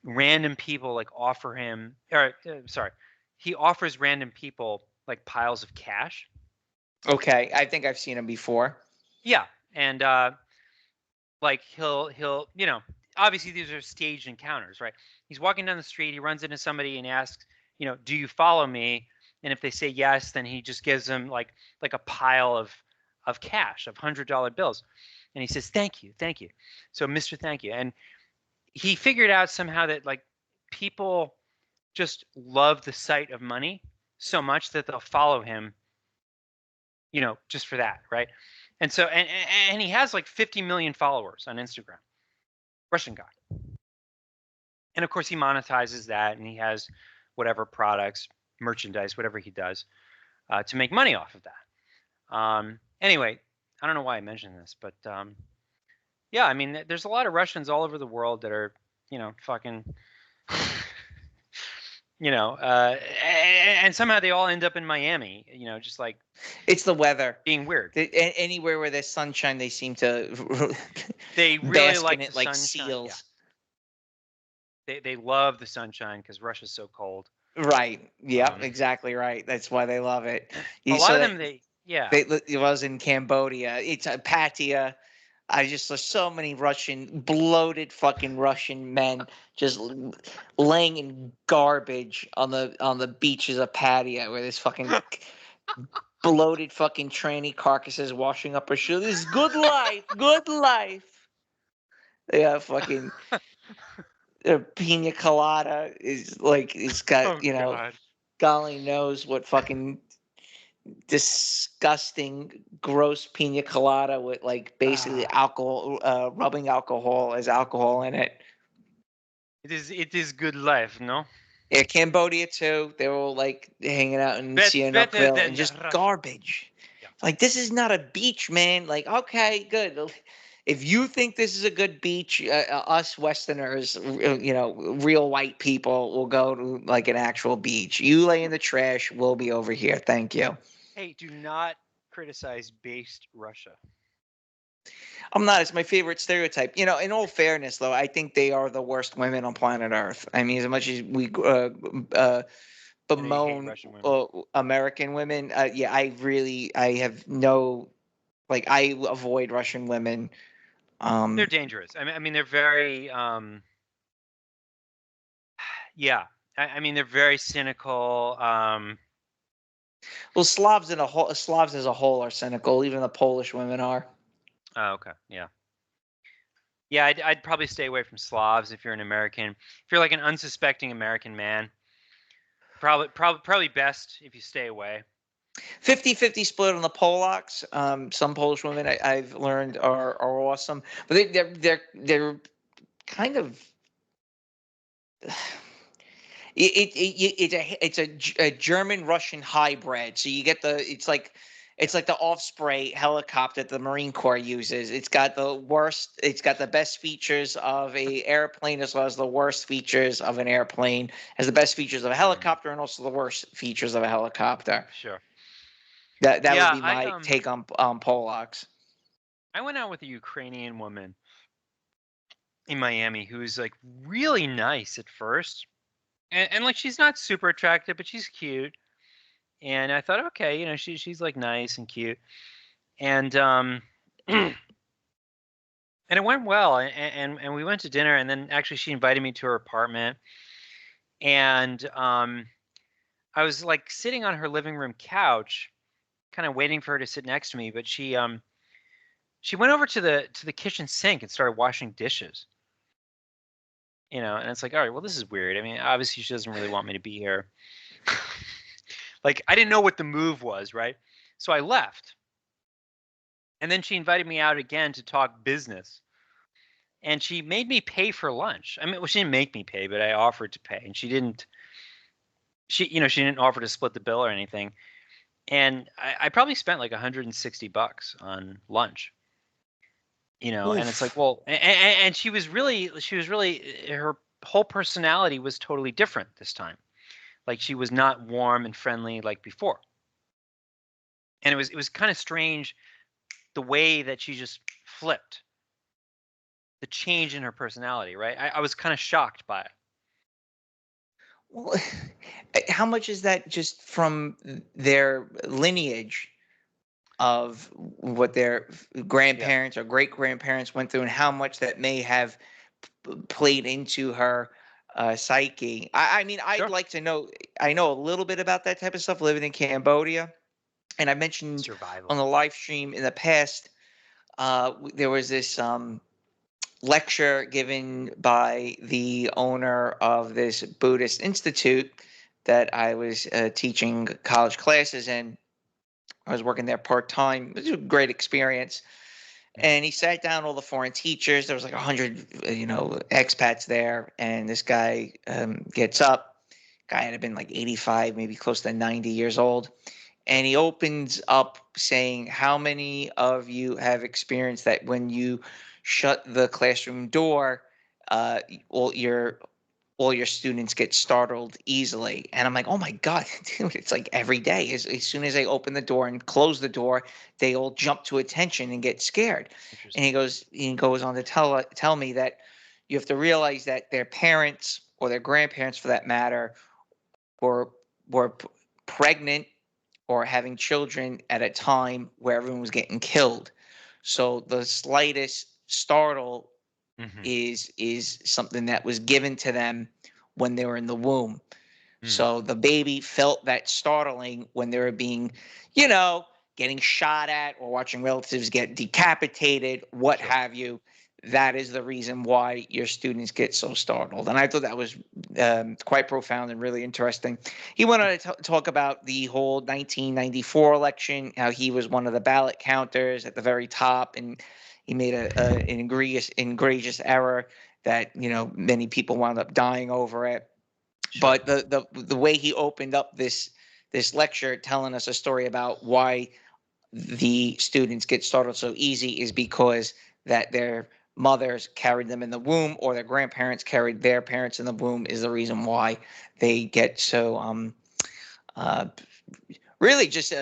random people like offer him, he offers random people like piles of cash. Okay, I think I've seen him before. Yeah, and like he'll obviously these are staged encounters, right? He's walking down the street, he runs into somebody and asks, do you follow me? And if they say yes, then he just gives them like a pile of cash, of $100 bills, and he says thank you. So Mr. Thank You. And he figured out somehow that like people just love the sight of money so much that they'll follow him, just for that, right? And so and he has like 50 million followers on Instagram. Russian guy. And of course he monetizes that, and he has whatever products, merchandise, whatever he does to make money off of that. Anyway, I don't know why I mentioned this, but yeah, I mean, there's a lot of Russians all over the world that are, fucking, and somehow they all end up in Miami, just like. It's the weather. Being weird. Anywhere where there's sunshine, they seem to they really bask like in it the like sunshine. seals. Yeah. They love the sunshine because Russia's so cold. Right. Yep. Exactly right. That's why they love it. A lot of them, It was in Cambodia. It's Pattaya. I just saw so many bloated fucking Russian men just laying in garbage on the beaches of Pattaya, where there's fucking bloated fucking tranny carcasses washing up her shoes. This is good life. Good life. Yeah, fucking. Pina colada is like it's got God. golly knows what fucking disgusting gross pina colada with like basically alcohol rubbing alcohol as alcohol in it. It is good life, no? Yeah, Cambodia too. They were all like hanging out in Sihanoukville and just Russia. garbage. Yeah. Like, this is not a beach, man. Like, okay, good. If you think this is a good beach, us Westerners, real white people will go to like an actual beach. You lay in the trash, we'll be over here. Thank you. Hey, do not criticize based Russia. I'm not. It's my favorite stereotype. In all fairness, though, I think they are the worst women on planet Earth. I mean, as much as we bemoan American women, yeah, I have no, like, I avoid Russian women. They're dangerous. I mean, they're very, yeah. I mean, they're very cynical. Well, Slavs as a whole are cynical. Even the Polish women are. Oh, okay. Yeah. Yeah, I'd probably stay away from Slavs if you're an American. If you're like an unsuspecting American man, probably best if you stay away. 50-50 split on the Polacks. Some Polish women I've learned are awesome, but they're kind of. It's a German Russian hybrid. So you get it's like the Osprey helicopter that the Marine Corps uses. It's got the best features of a airplane as well as the worst features of an airplane. Has the best features of a helicopter and also the worst features of a helicopter. Sure. That would be my take on Polacks. I went out with a Ukrainian woman in Miami who's like really nice at first. And like, she's not super attractive, but she's cute. And I thought, okay, she's like nice and cute. And and it went well. And we went to dinner, and then actually she invited me to her apartment. And I was like sitting on her living room couch, kind of waiting for her to sit next to me, but she went over to the kitchen sink and started washing dishes. And it's like, all right, well, this is weird. I mean, obviously she doesn't really want me to be here. Like, I didn't know what the move was, right? So I left. And then she invited me out again to talk business. And she made me pay for lunch. I mean, well, she didn't make me pay, but I offered to pay. And she didn't offer to split the bill or anything. And I probably spent like $160 on lunch. And it's like, Oof. well, and she was really, her whole personality was totally different this time. Like she was not warm and friendly like before. And it was kind of strange the way that she just flipped, the change in her personality, right? I was kind of shocked by it. Well, how much is that just from their lineage of what their grandparents or great grandparents went through, and how much that may have played into her psyche? I mean, I'd Sure. like to know. I know a little bit about that type of stuff living in Cambodia, and I mentioned Survival. on the live stream in the past. There was this lecture given by the owner of this Buddhist institute that I was teaching college classes in. I was working there part time. It was a great experience. And he sat down all the foreign teachers. There was like 100, expats there. And this guy gets up. Guy had been like 85, maybe close to 90 years old. And he opens up saying, "How many of you have experienced that when you shut the classroom door, uh, all your all your students get startled easily?" And I'm like, "Oh my God, dude, it's like every day. As soon as I open the door and close the door, they all jump to attention and get scared." And he goes on to tell me that you have to realize that their parents or their grandparents, for that matter, were were pregnant or having children at a time where everyone was getting killed. So the slightest startle is something that was given to them when they were in the womb. So the baby felt that startling when they were being, you know, getting shot at or watching relatives get decapitated, what have you. That is the reason why your students get so startled. And I thought that was quite profound and really interesting. He went on to talk about the whole 1994 election, how he was one of the ballot counters at the very top, and he made an egregious error that many people wound up dying over it. Sure. But the way he opened up this lecture, telling us a story about why the students get startled so easy, is because that their mothers carried them in the womb, or their grandparents carried their parents in the womb, is the reason why they get so uh, really just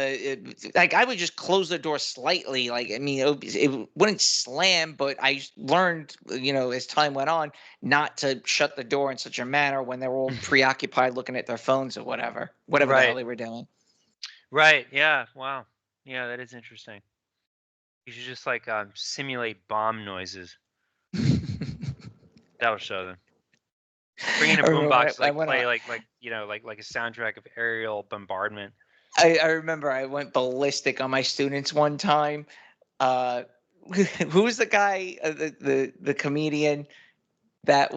like I would just close the door slightly. Like, I mean, it wouldn't slam, but I learned, as time went on, not to shut the door in such a manner when they're all preoccupied looking at their phones or whatever the hell Right. they were doing. Right. Yeah. Wow. Yeah, that is interesting. You should just like simulate bomb noises. That'll show them. Bring in a I remember boombox, I like went play on. like a soundtrack of aerial bombardment. I remember I went ballistic on my students one time. Uh, who was the guy, the comedian that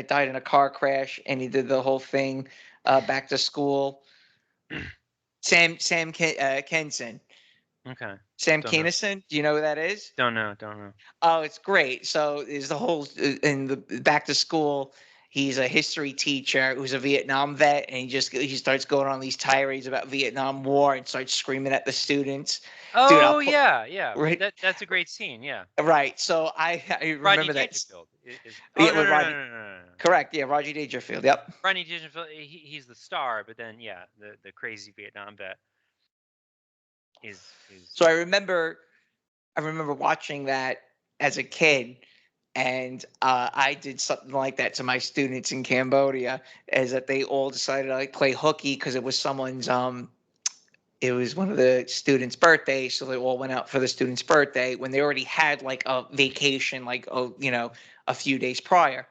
died in a car crash, and he did the whole thing back to school? Kenson. Okay. Sam Don't know. Kinison. Do you know who that is? Don't know. Don't know. Oh, it's great. So is the whole in the back to school. He's a history teacher who's a Vietnam vet, and he starts going on these tirades about Vietnam War and starts screaming at the students. Dude, I'll Oh put yeah, yeah. right. That's a great scene. Yeah. Right. So I Rodney remember that. Dangerfield is. Oh Yeah, no with no no no Rodney. no no no. Correct. Yeah, Roger Dangerfield. Yep. Rodney Dangerfield. He's the star, but then yeah, the crazy Vietnam vet is. So I remember watching that as a kid, and I did something like that to my students in Cambodia, as that they all decided to like play hooky because it was one of the students' birthdays, so they all went out for the student's birthday when they already had like a vacation, like a few days prior,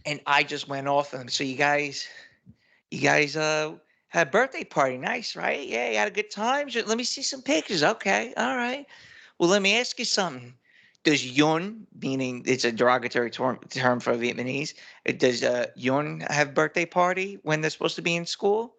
and I just went off on them. So you guys had a birthday party, nice, right? Yeah, you had a good time. Let me see some pictures. Okay, all right. Well, let me ask you something. Does Yun, meaning it's a derogatory term for Vietnamese, does Yun have birthday party when they're supposed to be in school?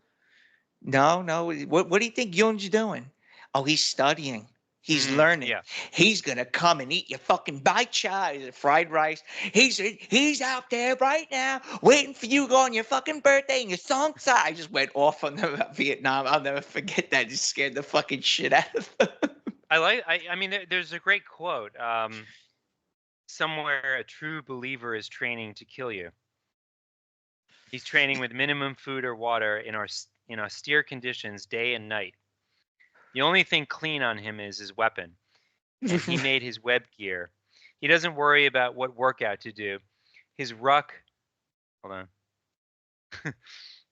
No, no. What do you think Yun's doing? Oh, he's studying. He's learning. Yeah. He's gonna come and eat your fucking baicha, fried rice. He's out there right now waiting for you to go on your fucking birthday and your song. I just went off on the Vietnam. I'll never forget that. It just scared the fucking shit out of them. I mean, there's a great quote. Somewhere a true believer is training to kill you. He's training with minimum food or water in austere conditions day and night. The only thing clean on him is his weapon, and he made his web gear. He doesn't worry about what workout to do. His ruck, hold on.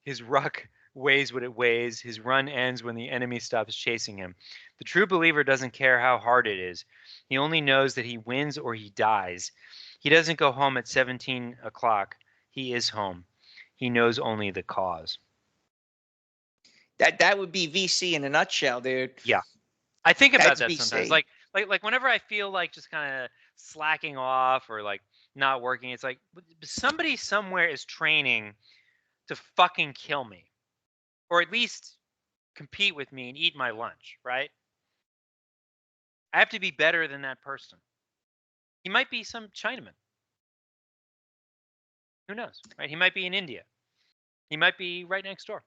His ruck weighs what it weighs. His run ends when the enemy stops chasing him. The true believer doesn't care how hard it is. He only knows that he wins or he dies. He doesn't go home at 17 o'clock. He is home. He knows only the cause. That would be VC in a nutshell, dude. Yeah. I think about That's that VC. sometimes. Like whenever I feel like just kind of slacking off or like not working, it's like somebody somewhere is training to fucking kill me. Or at least compete with me and eat my lunch, right? I have to be better than that person. He might be some Chinaman. Who knows, right? He might be in India. He might be right next door.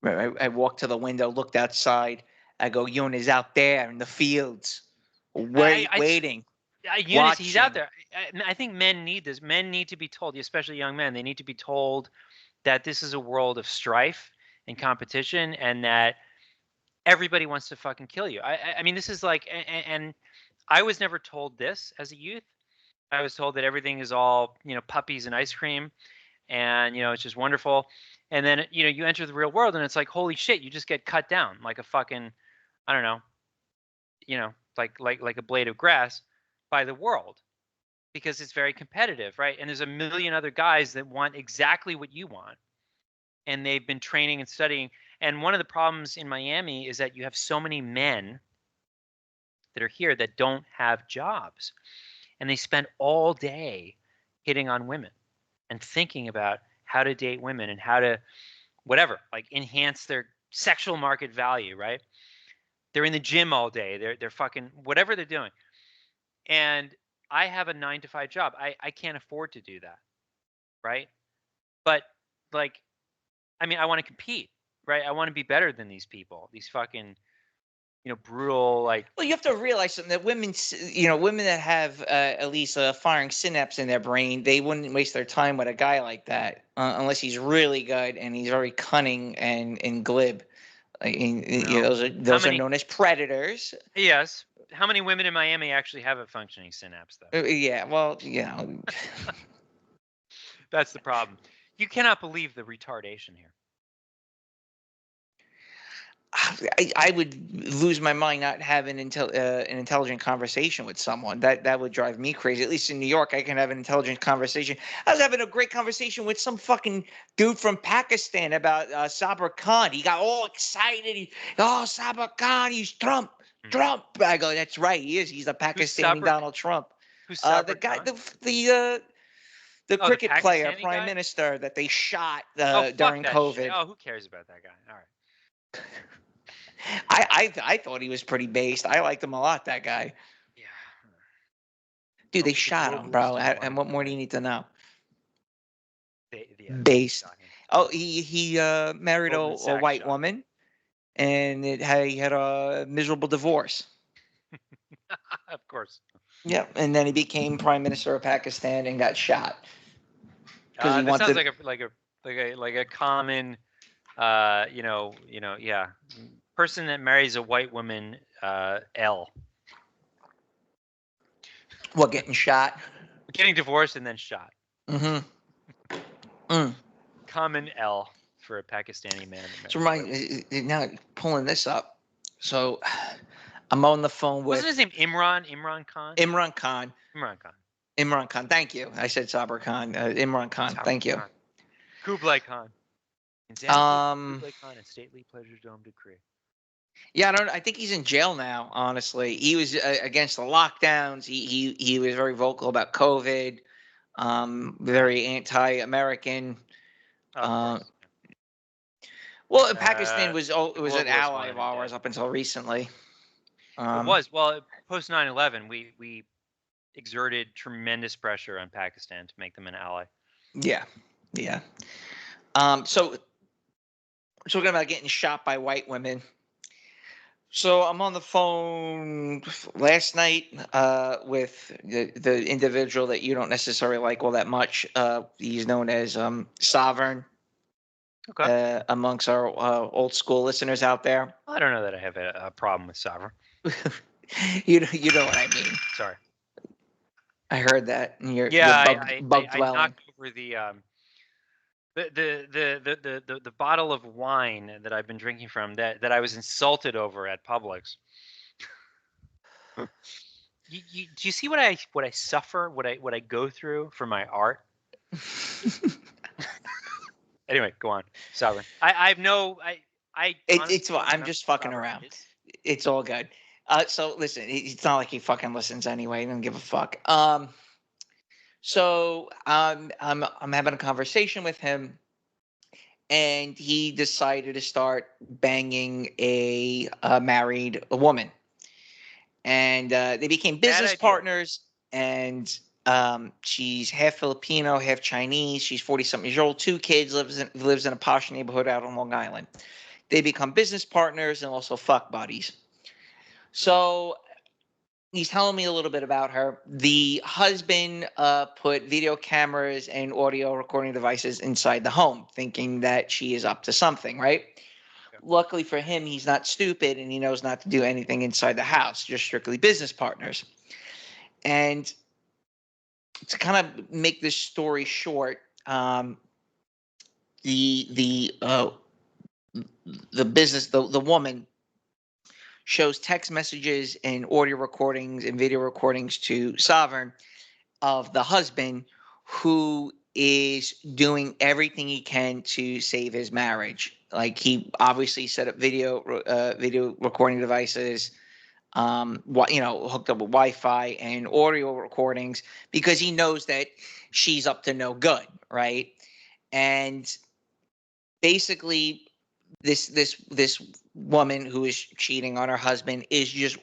I walked to the window, looked outside. I go, Yuna's out there in the fields, waiting. Eunice, he's out there. I think men need this. Men need to be told, especially young men, they need to be told that this is a world of strife and competition and that everybody wants to fucking kill you. I mean, this is like, and I was never told this as a youth. I was told that everything is all, puppies and ice cream and, it's just wonderful. And then, you enter the real world and it's like, holy shit, you just get cut down like a fucking, I don't know, like a blade of grass by the world because it's very competitive, right? And there's a million other guys that want exactly what you want. And they've been training and studying. And one of the problems in Miami is that you have so many men that are here that don't have jobs. And they spend all day hitting on women and thinking about how to date women and how to whatever, like enhance their sexual market value, right? They're in the gym all day. They're fucking whatever they're doing. And I have a 9-to-5 job. I can't afford to do that, right? But like, I mean, I want to compete, right? I want to be better than these people. These fucking, brutal, like. Well, you have to realize something that women that have at least a firing synapse in their brain, they wouldn't waste their time with a guy like that unless he's really good and he's very cunning and glib. Those are known as predators. Yes. How many women in Miami actually have a functioning synapse, though? Yeah. Well, That's the problem. You cannot believe the retardation here. I would lose my mind not having an intelligent conversation with someone. That would drive me crazy. At least in New York, I can have an intelligent conversation. I was having a great conversation with some fucking dude from Pakistan about Sabir Khan. He got all excited. Sabir Khan, he's Trump. Trump. I go, that's right, he is. He's the Pakistani Donald Trump. Who's Sabir the guy, Khan? the cricket player, prime minister that they shot during COVID. Shit. Oh, who cares about that guy? All right. I thought he was pretty based. I liked him a lot, that guy. Yeah. Dude, they shot him, bro. And what more do you need to know? Based. Oh, he married a white woman, and he had a miserable divorce. Of course. Yeah, and then he became prime minister of Pakistan and got shot. That sounds like a common, yeah. Person that marries a white woman, L. What, getting shot? Getting divorced and then shot. Mm-hmm. Common L for a Pakistani man. So now pulling this up. So I'm on the phone with. What's his name? Imran Khan? Imran Khan. Imran Khan. Thank you. I said Sabir Khan. Imran Khan. Thank you. Kublai Khan. Kublai Khan, a stately pleasure dome decree. Yeah, I think he's in jail now. Honestly, he was against the lockdowns. He was very vocal about COVID. Very anti-American. Well, Pakistan was an ally of ours up until recently. It was. Well, post 9/11, we exerted tremendous pressure on Pakistan to make them an ally. Yeah. So talking about getting shot by white women. So I'm on the phone last night with the individual that you don't necessarily like all that much. He's known as Sovereign. Okay. Amongst our old school listeners out there. I don't know that I have a problem with Sovereign. you know what I mean. Sorry. I heard that. You're I dwelling. knocked over the bottle of wine that I've been drinking from that I was insulted over at Publix. Do you see what I suffer, what I go through for my art? Anyway, go on. Sovereign. I have no it's I'm just fucking around. It's all good. So listen, it's not like he fucking listens anyway. He doesn't give a fuck. So I'm having a conversation with him, and he decided to start banging a married woman, and they became business partners. And she's half Filipino, half Chinese. She's 40-something years old, 2 kids, lives in a posh neighborhood out on Long Island. They become business partners and also fuck buddies. So he's telling me a little bit about her. The husband put video cameras and audio recording devices inside the home, thinking that she is up to something, right? Okay. Luckily for him, he's not stupid and he knows not to do anything inside the house, just strictly business partners. And to kind of make this story short, the woman shows text messages and audio recordings and video recordings to Sovereign of the husband, who is doing everything he can to save his marriage. Like, he obviously set up video recording devices, hooked up with Wi-Fi and audio recordings, because he knows that she's up to no good, right? And basically, this woman who is cheating on her husband is just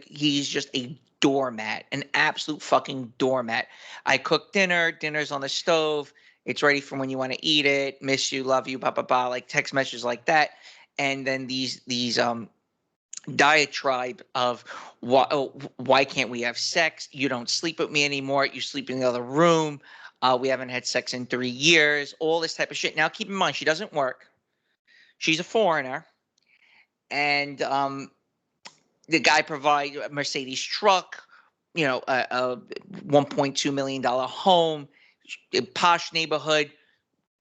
he's just a doormat, an absolute fucking doormat. I cook dinner, dinner's on the stove, it's ready for when you want to eat it, miss you, love you, blah blah blah, like text messages like that. And then these diatribe of why can't we have sex? You don't sleep with me anymore, you sleep in the other room. We haven't had sex in 3 years, all this type of shit. Now keep in mind, she doesn't work. She's a foreigner, and the guy provides a Mercedes truck, a $1.2 million home, a posh neighborhood,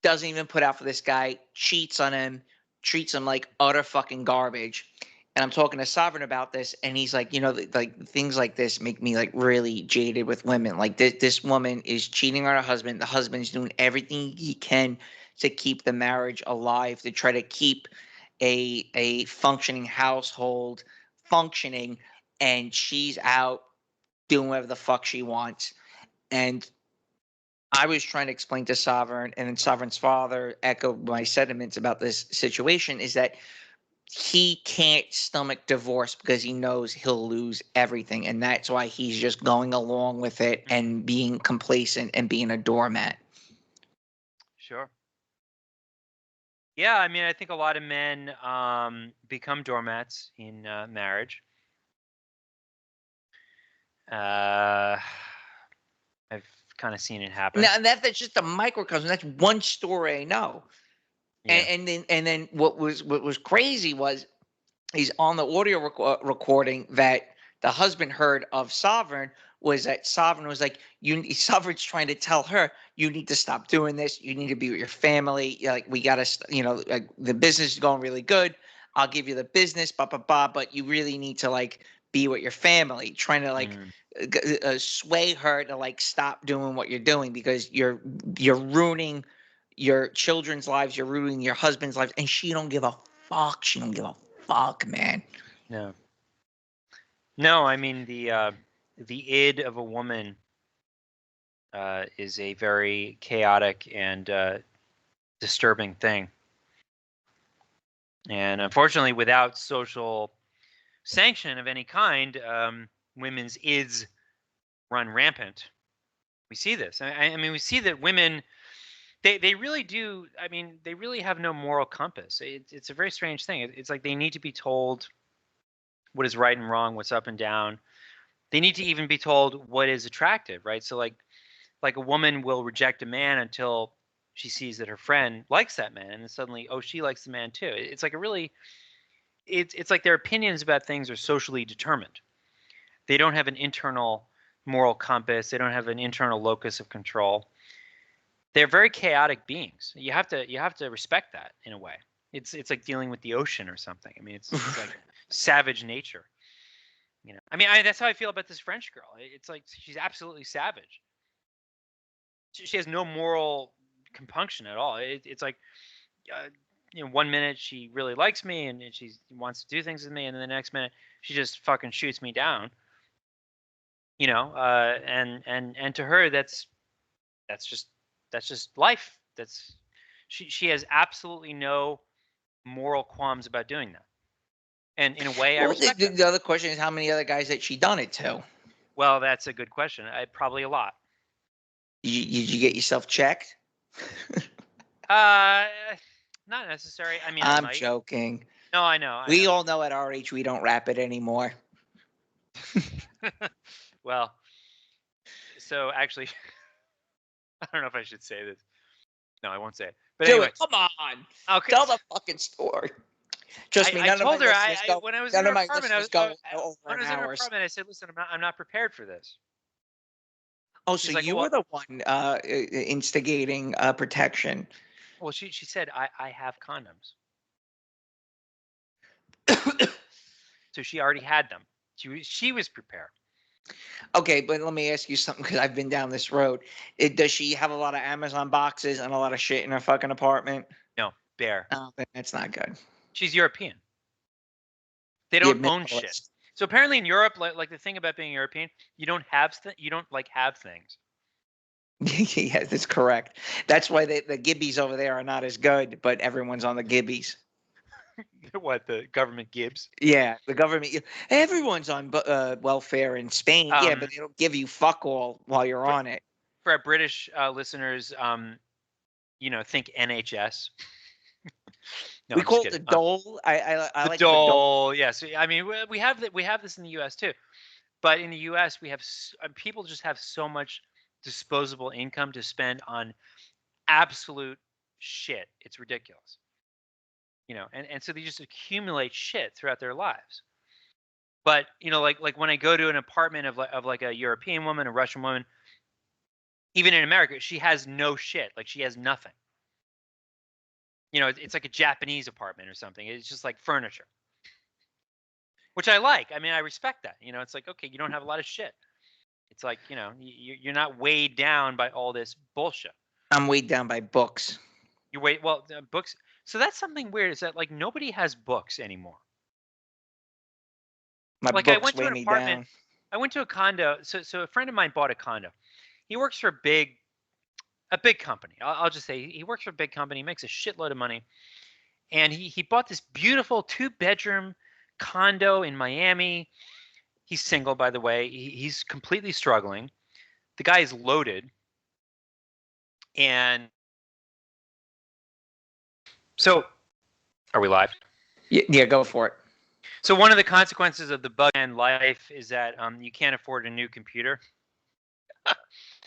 doesn't even put out for this guy, cheats on him, treats him like utter fucking garbage. And I'm talking to Sovereign about this, and he's like, like things like this make me like really jaded with women. Like this woman is cheating on her husband. The husband's doing everything he can to keep the marriage alive, to try to keep a functioning household functioning, and she's out doing whatever the fuck she wants. And I was trying to explain to Sovereign, and then Sovereign's father echoed my sentiments about this situation, is that he can't stomach divorce because he knows he'll lose everything. And that's why he's just going along with it and being complacent and being a doormat. Sure. Yeah, I mean, I think a lot of men become doormats in marriage. I've kind of seen it happen. Now, that's just a microcosm. That's one story I know. Yeah. And then what was crazy was, he's on the audio recording that the husband heard of Sovereign, was that Sovereign was like, Sovereign's trying to tell her, you need to stop doing this. You need to be with your family. Like, we got to, like, the business is going really good. I'll give you the business, but you really need to like be with your family, trying to like sway her to like stop doing what you're doing, because you're ruining your children's lives. You're ruining your husband's lives. And she don't give a fuck. She don't give a fuck, man. No, I mean, the id of a woman is a very chaotic and disturbing thing. And unfortunately, without social sanction of any kind, women's ids run rampant. We see this. I mean, we see that women, they really do. I mean, they really have no moral compass. It's a very strange thing. It's like they need to be told what is right and wrong, what's up and down. They need to even be told what is attractive, right? So like a woman will reject a man until she sees that her friend likes that man, and then suddenly, oh, she likes the man too. It's like a really, it's like their opinions about things are socially determined. They don't have an internal moral compass. They don't have an internal locus of control. They're very chaotic beings. You have to respect that in a way. It's like dealing with the ocean or something. I mean, it's like savage nature. You know, I mean, that's how I feel about this French girl. It's like she's absolutely savage. She has no moral compunction at all. It's like, you know, 1 minute she really likes me and she wants to do things with me, and then the next minute she just fucking shoots me down. You know, and to her that's just life. That's she has absolutely no moral qualms about doing that. And in a way, I respect that. The other question is how many other guys that she done it to? Well, that's a good question. Probably a lot. Did you get yourself checked? Not necessary. I mean, I'm joking. No, I know. We all know at our age we don't rap it anymore. Well, so actually, I don't know if I should say this. No, I won't say it. But anyway, come on. Okay. Tell the fucking story. Trust me, I told her when I was in her apartment, I said, "Listen, I'm not prepared for this." Oh, so you were the one instigating protection. Well, she said, I have condoms. So she already had them. She was prepared. Okay, but let me ask you something because I've been down this road. Does she have a lot of Amazon boxes and a lot of shit in her fucking apartment? No, bare. Oh, that's not good. She's European. They don't own shit. So apparently in Europe, like the thing about being European, you don't have things. Yeah, that's correct. That's why the gibbies over there are not as good, but everyone's on the gibbies. What, the government gibbs? Yeah, the government. Everyone's on welfare in Spain. Yeah, but they don't give you fuck all while you're on it. For our British listeners, you know, think NHS. No, we call it the dole. I like the dole. Yes, I mean we have this in the U.S. too, but in the U.S. we have people just have so much disposable income to spend on absolute shit. It's ridiculous. You know, and so they just accumulate shit throughout their lives. But you know, like when I go to an apartment of like a European woman, a Russian woman, even in America, she has no shit. Like she has nothing. You know, it's like a Japanese apartment or something. It's just like furniture, which I like. I mean, I respect that. You know, it's like, okay, you don't have a lot of shit. It's like, you know, you're not weighed down by all this bullshit. I'm weighed down by books. Books. So that's something weird. Is that like nobody has books anymore? My books weigh me down. I went to a condo. So a friend of mine bought a condo. He works for a big company. I'll just say he works for a big company. He makes a shitload of money, and he bought this beautiful 2-bedroom condo in Miami. He's single, by the way. He's completely struggling. The guy is loaded, and so are we live? Yeah, go for it. So one of the consequences of the bug and life is that you can't afford a new computer.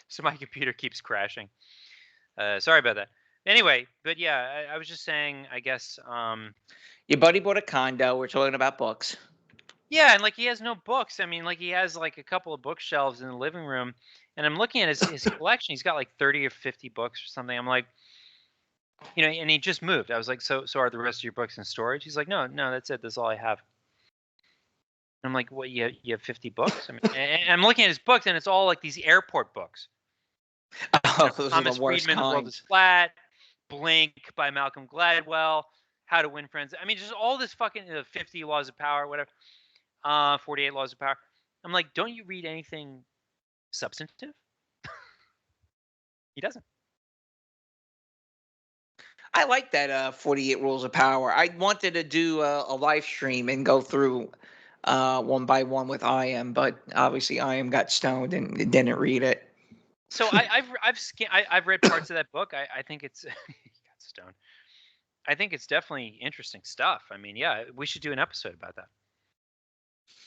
So my computer keeps crashing. Sorry about that. Anyway, but yeah, I was just saying, I guess. Your buddy bought a condo. We're talking about books. Yeah, and like he has no books. I mean, like he has like a couple of bookshelves in the living room, and I'm looking at his collection. He's got like 30 or 50 books or something. I'm like, you know, and he just moved. I was like, so are the rest of your books in storage? He's like, no, that's it. That's all I have. I'm like, what? You have 50 books? I mean, and I'm looking at his books, and it's all like these airport books. Oh, those Thomas are the worst Friedman, The World is Flat, Blink by Malcolm Gladwell, How to Win Friends. I mean, just all this fucking 50 Laws of Power, whatever, 48 Laws of Power. I'm like, don't you read anything substantive? He doesn't. I like that 48 Rules of Power. I wanted to do a live stream and go through one by one with I.M., but obviously I.M. got stoned and didn't read it. So I've read parts of that book. I think it's got stoned. I think it's definitely interesting stuff. I mean, yeah, we should do an episode about that.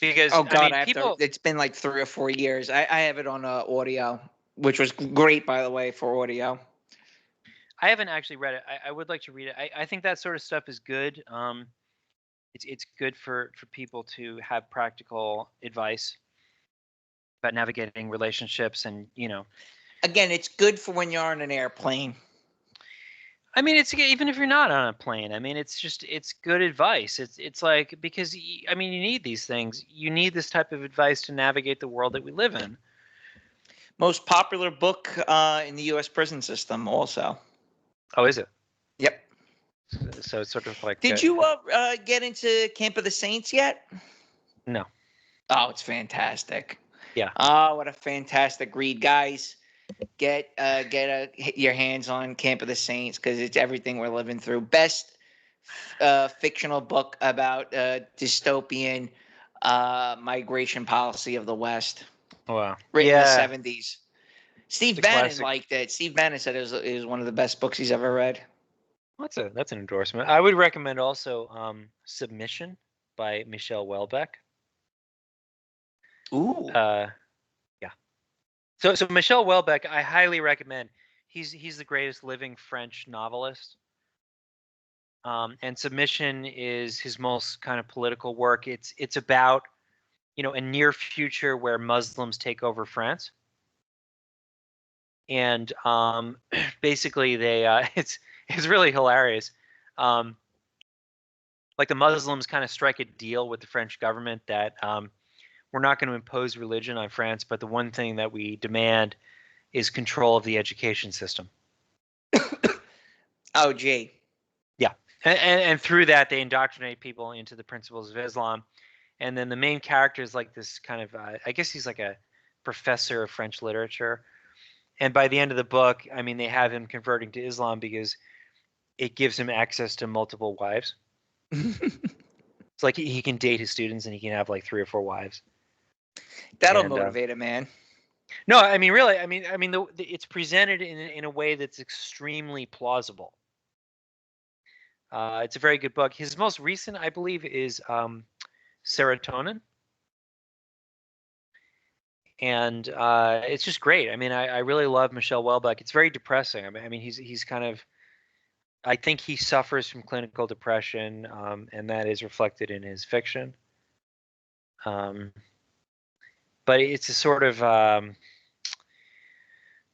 Because oh God, I mean, people. It's been like 3 or 4 years. I have it on audio, which was great, by the way, for audio. I haven't actually read it. I would like to read it. I think that sort of stuff is good. It's good for people to have practical advice about navigating relationships, and Again, it's good for when you're on an airplane. I mean, it's even if you're not on a plane. I mean, it's good advice. It's like, because I mean, you need these things. You need this type of advice to navigate the world that we live in. Most popular book in the U.S. prison system, also. Oh, is it? Yep. So it's sort of like. Did you get into Camp of the Saints yet? No. Oh, it's fantastic. Yeah. Oh, what a fantastic read, guys. Get your hands on Camp of the Saints, because it's everything we're living through. Best fictional book about dystopian migration policy of the West. Wow. Written in the 70s. Steve Bannon classic. liked it. Steve Bannon said it was one of the best books he's ever read. That's an endorsement. I would recommend also Submission by Michel Houellebecq. Ooh. Yeah. So Michel Houellebecq, I highly recommend. He's the greatest living French novelist. And Submission is his most kind of political work. It's about, a near future where Muslims take over France. And basically they it's really hilarious. Like the Muslims kind of strike a deal with the French government that we're not going to impose religion on France, but the one thing that we demand is control of the education system. Oh, gee. Yeah. And through that, they indoctrinate people into the principles of Islam. And then the main character is like this kind of, I guess he's like a professor of French literature. And by the end of the book, I mean, they have him converting to Islam because it gives him access to multiple wives. It's like he can date his students and he can have like 3 or 4 wives. That'll motivate a man. No, I mean, really, I mean, it's presented in a way that's extremely plausible. It's a very good book. His most recent, I believe, is Serotonin. And it's just great. I mean, I really love Michel Houellebecq. It's very depressing. I mean, he's kind of, I think he suffers from clinical depression, and that is reflected in his fiction. But it's a sort of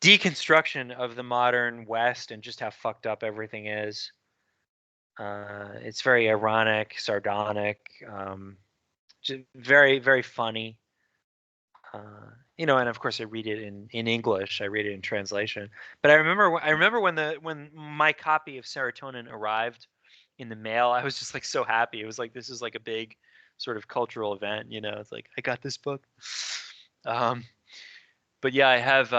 deconstruction of the modern West and just how fucked up everything is. It's very ironic, sardonic, just very, very funny. And of course I read it in English. I read it in translation. But I remember when my copy of Serotonin arrived in the mail, I was just like so happy. It was like, this is like a big sort of cultural event. It's like, I got this book. But yeah, I have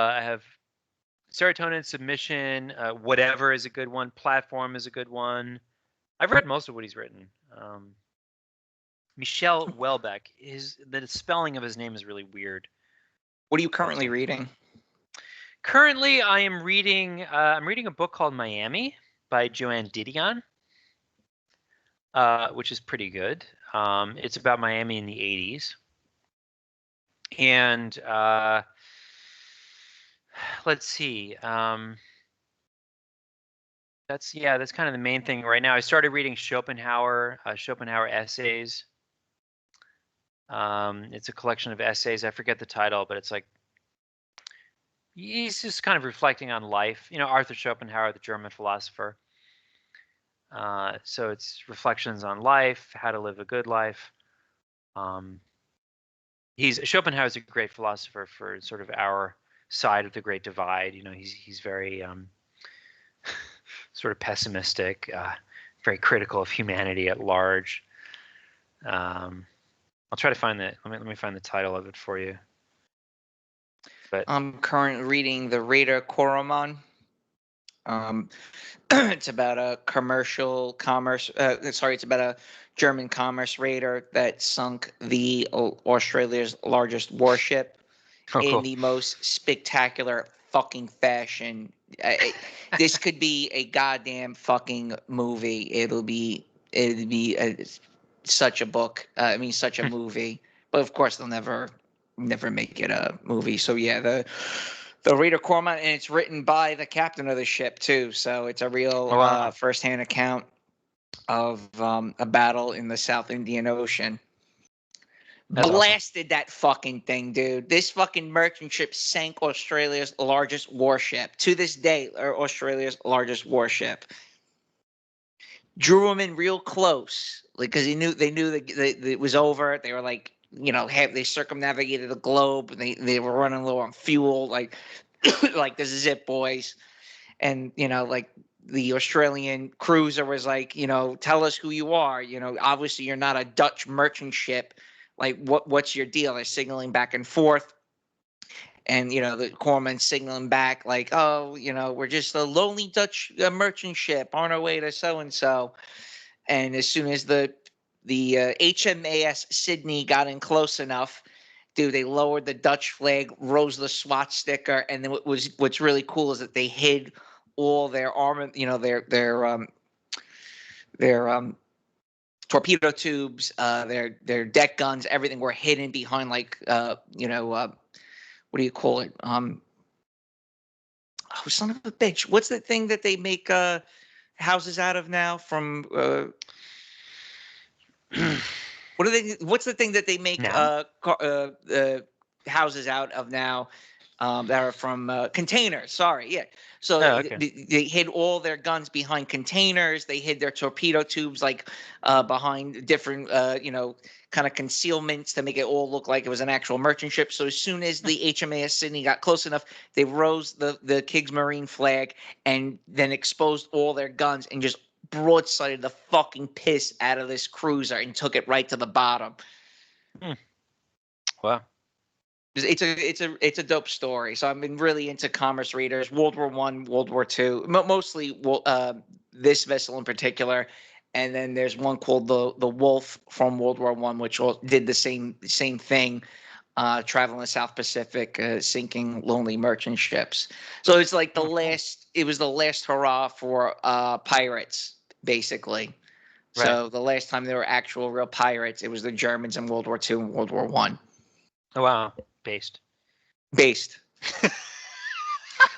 Serotonin, Submission, Whatever is a good one. Platform is a good one. I've read most of what he's written. Michel Houellebecq, the spelling of his name is really weird. What are you currently reading? Currently, I'm reading a book called Miami by Joanne Didion, which is pretty good. It's about Miami in the 80s. And let's see. That's kind of the main thing right now. I started reading Schopenhauer essays. It's a collection of essays. I forget the title, but it's like he's just kind of reflecting on life. Arthur Schopenhauer, the German philosopher. So it's reflections on life, how to live a good life. Schopenhauer is a great philosopher for sort of our side of the Great Divide. He's very sort of pessimistic, very critical of humanity at large. I'll try to find the. Let me find the title of it for you. But I'm currently reading The Raider Coromon It's about a it's about a German commerce raider that sunk the Australia's largest warship Oh, in cool. the most spectacular fucking fashion. This could be a goddamn fucking movie. It'll be such a book. I mean, such a movie. But of course, they'll never make it a movie. So yeah, the Raider Cormorant, and it's written by the captain of the ship too. So it's a real Oh, wow. firsthand account of a battle in the South Indian Ocean. That's awesome. Blasted that fucking thing, dude. This fucking merchant ship sank Australia's largest warship. To this day, Australia's largest warship. Drew them in real close, like, because they knew that it was over. They were like, they circumnavigated the globe. They were running low on fuel, like like the Zip Boys, and like the Australian cruiser was like, tell us who you are. Obviously you're not a Dutch merchant ship. Like, what's your deal? They're signaling back and forth. And, the corpsman signaling back like, oh, we're just a lonely Dutch merchant ship on our way to so-and-so. And as soon as the HMAS Sydney got in close enough, dude, they lowered the Dutch flag, rose the SWAT sticker. And then what's really cool is that they hid all their armor, their torpedo tubes, their deck guns, everything were hidden behind like what do you call it? Oh, son of a bitch! What's the thing that they make houses out of now? From What's the thing that they make houses out of now? That are from containers. Sorry, yeah. So they hid all their guns behind containers. They hid their torpedo tubes like behind different, kind of concealments to make it all look like it was an actual merchant ship. So as soon as the HMAS Sydney got close enough, they rose the Kriegsmarine flag and then exposed all their guns and just broadsided the fucking piss out of this cruiser and took it right to the bottom. Wow. It's a dope story. So I've been really into commerce raiders, World War I, World War II, mostly this vessel in particular. And then there's one called the Wolf from World War I, which did the same thing, traveling the South Pacific, sinking lonely merchant ships. So it's like it was the last hurrah for pirates, basically. Right. So the last time there were actual real pirates, it was the Germans in World War II and World War I. Oh, wow. Based.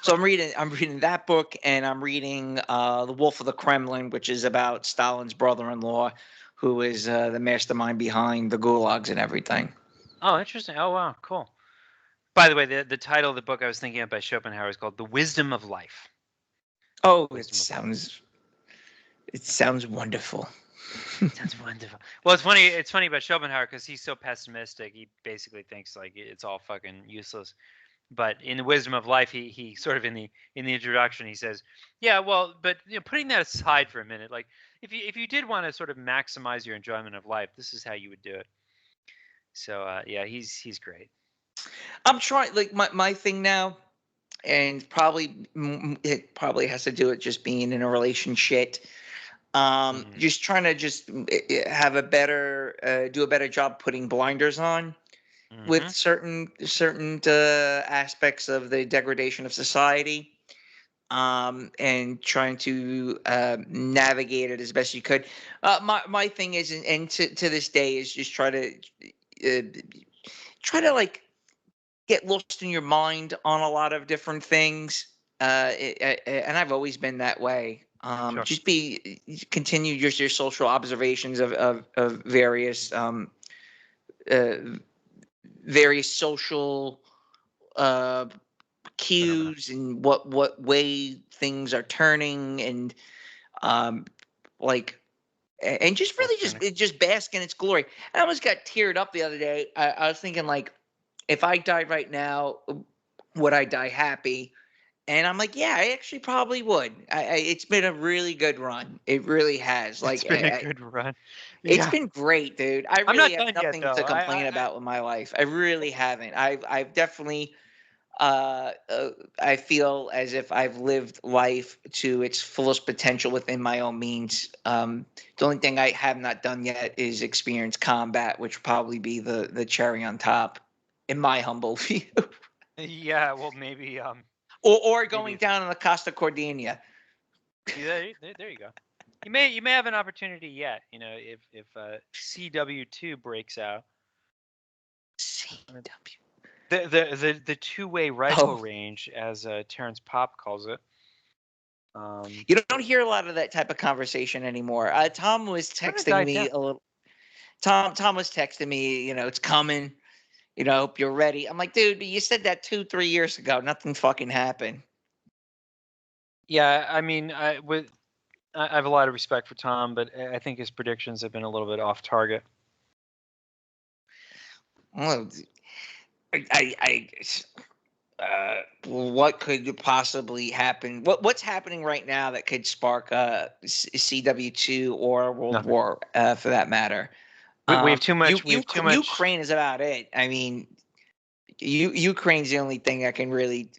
So I'm reading that book, and I'm reading The Wolf of the Kremlin, which is about Stalin's brother-in-law, who is the mastermind behind the gulags and everything. Oh, interesting. Oh, wow. Cool. By the way, the title of the book I was thinking of by Schopenhauer is called The Wisdom of Life. Oh, it sounds wonderful. Sounds wonderful. Well, it's funny about Schopenhauer because he's so pessimistic. He basically thinks like it's all fucking useless. But in The Wisdom of Life, he sort of in the introduction he says, yeah, well, but putting that aside for a minute, like if you did want to sort of maximize your enjoyment of life, this is how you would do it. So yeah, he's great. I'm trying, like, my thing now, and it probably has to do with just being in a relationship. Just trying to just have a better do a better job putting blinders on with certain aspects of the degradation of society, and trying to navigate it as best you could. My thing is, and to this day, is just try to like get lost in your mind on a lot of different things, and I've always been that way. Sure. Just continue just your social observations of various various social cues and what way things are turning, and and just really just bask in its glory. I almost got teared up the other day. I was thinking, like, if I died right now, would I die happy? And I'm like, yeah, I actually probably would. It's been a really good run. It really has. Like, it's been a good run. It's been great, dude. I really have nothing to complain about with my life. I really haven't. I've definitely I feel as if I've lived life to its fullest potential within my own means. The only thing I have not done yet is experience combat, which would probably be the cherry on top, in my humble view. Yeah, well, maybe Or maybe going down on the Costa Cordinia. there you go. You may have an opportunity yet. You know, if CW2 breaks out. CW. The two-way rifle range, as Terrence Popp calls it. You don't hear a lot of that type of conversation anymore. Tom was texting me a little. Tom was texting me. You know, it's coming. You know, hope you're ready. I'm like, dude, you said that 2-3 years ago. Nothing fucking happened. Yeah, I mean, I have a lot of respect for Tom, but I think his predictions have been a little bit off target. Well, what could possibly happen? What's happening right now that could spark CW2 or World Nothing. War for that matter? We have too much. We have too much. Ukraine is about it. I mean, Ukraine's the only thing that can really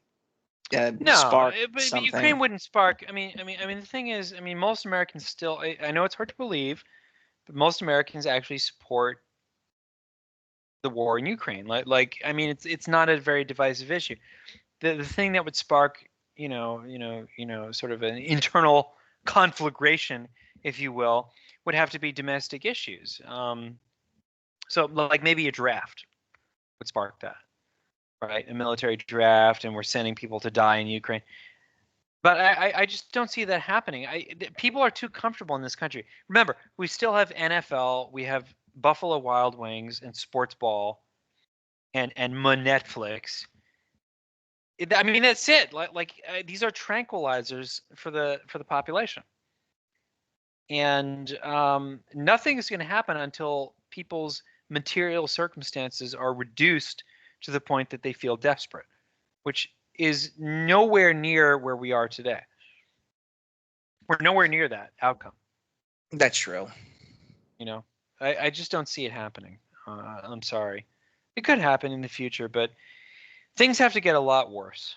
spark but something. Ukraine wouldn't spark. I mean, the thing is, I mean, most Americans still. I know it's hard to believe, but most Americans actually support the war in Ukraine. I mean, it's not a very divisive issue. The thing that would spark, sort of an internal conflagration, if you will, would have to be domestic issues. So like maybe a draft would spark that, right? A military draft, and we're sending people to die in Ukraine. But I just don't see that happening. People are too comfortable in this country. Remember, we still have NFL, we have Buffalo Wild Wings and sports ball, and Netflix. I mean, that's it. These are tranquilizers for the population, and nothing is going to happen until people's material circumstances are reduced to the point that they feel desperate, which is nowhere near where we are today. We're nowhere near that outcome. That's true. You know, I just don't see it happening. I'm sorry. It could happen in the future, but things have to get a lot worse.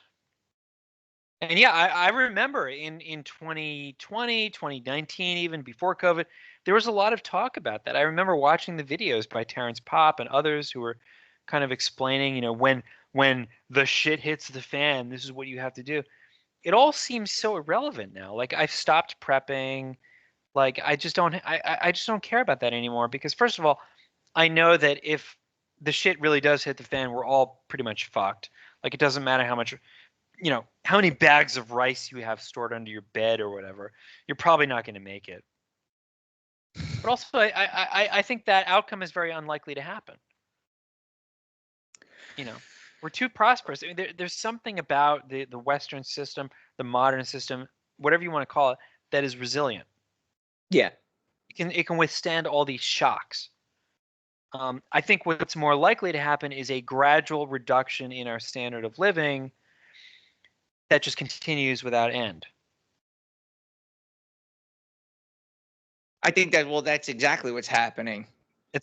And yeah, I remember in 2020, 2019, even before COVID, there was a lot of talk about that. I remember watching the videos by Terrence Popp and others who were kind of explaining, when the shit hits the fan, this is what you have to do. It all seems so irrelevant now. Like, I've stopped prepping. Like, I just don't care about that anymore, because first of all, I know that if the shit really does hit the fan, we're all pretty much fucked. Like, it doesn't matter how much, how many bags of rice you have stored under your bed or whatever, you're probably not going to make it. But also, I think that outcome is very unlikely to happen. We're too prosperous. I mean, there's something about the Western system, the modern system, whatever you want to call it, that is resilient. Yeah. It can withstand all these shocks. I think what's more likely to happen is a gradual reduction in our standard of living that just continues without end. I think that's exactly what's happening.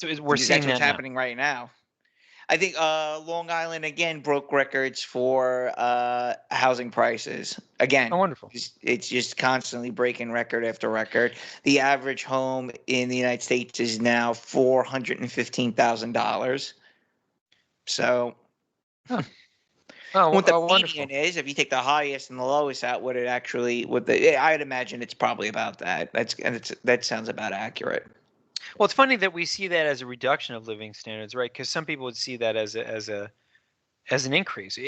We're seeing that's what's happening right now. I think Long Island again broke records for housing prices. Again, oh, wonderful! It's just constantly breaking record after record. The average home in the United States is now $415,000. So, what the wonderful. median is, if you take the highest and the lowest out, I'd imagine it's probably about that. That sounds about accurate. Well, it's funny that we see that as a reduction of living standards, right? Because some people would see that as an increase.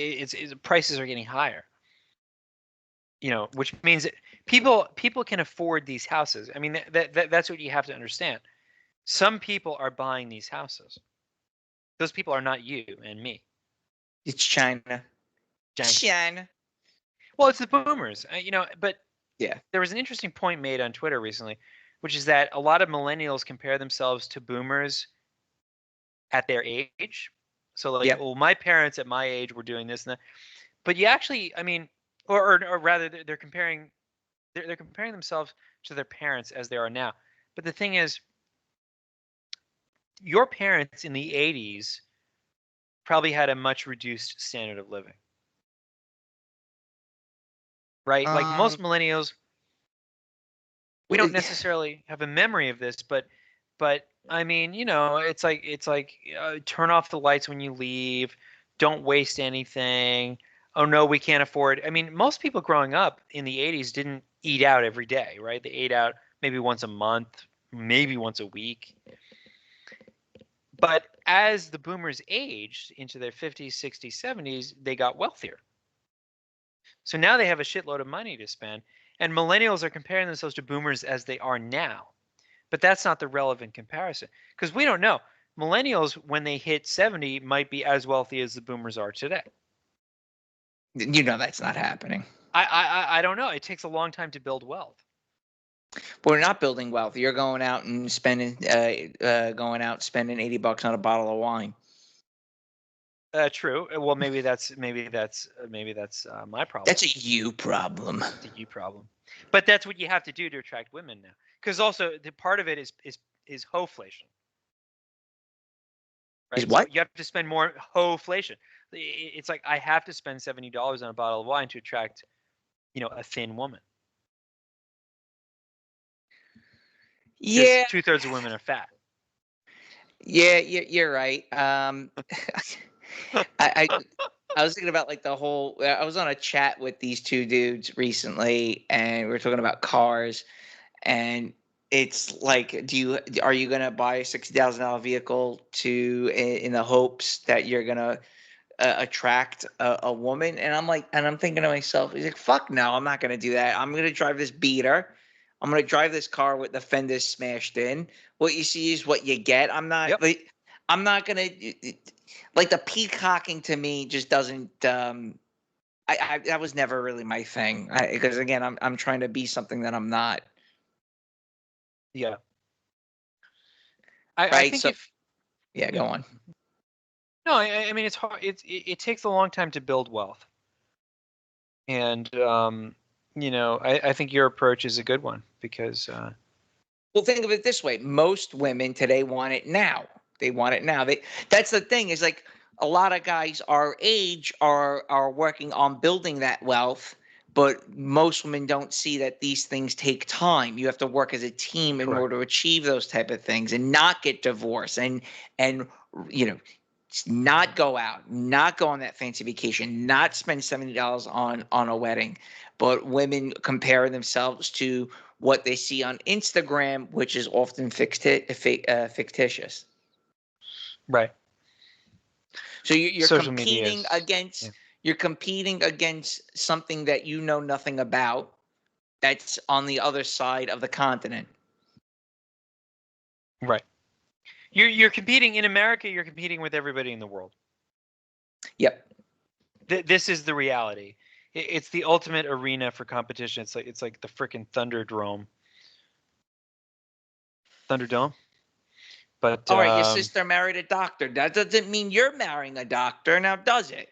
Prices are getting higher. Which means that people can afford these houses. I mean, that's what you have to understand. Some people are buying these houses. Those people are not you and me. It's China. China. Well, it's the boomers, but yeah, there was an interesting point made on Twitter recently, which is that a lot of millennials compare themselves to boomers at their age. So well, my parents at my age were doing this and that. But you actually, I mean, or rather, they're comparing themselves to their parents as they are now. But the thing is, your parents in the 80s probably had a much reduced standard of living. right? Like most millennials, we don't necessarily have a memory of this, but I mean, it's like turn off the lights when you leave, don't waste anything. Oh no, we can't afford. I mean, most people growing up in the 80s didn't eat out every day, right? They ate out maybe once a month, maybe once a week. But as the boomers aged into their 50s, 60s, 70s, they got wealthier. So now they have a shitload of money to spend. And millennials are comparing themselves to boomers as they are now. But that's not the relevant comparison because we don't know. Millennials, when they hit 70, might be as wealthy as the boomers are today. That's not happening. I don't know. It takes a long time to build wealth. But we're not building wealth. You're going out and spending $80 on a bottle of wine. True. Well, maybe that's my problem. That's a you problem. It's a you problem. But that's what you have to do to attract women now. Because also the part of it is hoflation. Right? Is what? So you have to spend more hoflation. It's like I have to spend $70 on a bottle of wine to attract, a thin woman. Yeah. 2/3 of women are fat. Yeah, you're right. I was thinking about like I was on a chat with these two dudes recently, and we were talking about cars, and it's like, are you gonna buy a $60,000 vehicle in the hopes that you're gonna attract a woman? And I'm thinking to myself, he's like, fuck no, I'm not gonna do that. I'm gonna drive this beater. I'm gonna drive this car with the fenders smashed in. What you see is what you get. I'm not I'm not gonna like the peacocking to me just doesn't. That was never really my thing. Because again, I'm trying to be something that I'm not. Yeah. Right? I think so, go on. No, I mean it's hard. It takes a long time to build wealth, and I think your approach is a good one because. Well, think of it this way: most women today want it now. They want it now. That's the thing. Is like a lot of guys our age are working on building that wealth, but most women don't see that these things take time. You have to work as a team in order to achieve those type of things and not get divorced and not go out, not go on that fancy vacation, not spend $70 on a wedding. But women compare themselves to what they see on Instagram, which is often fictitious. Right. So you're Social competing media against you're competing against something that you know nothing about. That's on the other side of the continent. Right. You're competing in America. You're competing with everybody in the world. Yep. This is the reality. It's the ultimate arena for competition. It's like the freaking Thunderdome. But all right, your sister married a doctor. That doesn't mean you're marrying a doctor, now does it?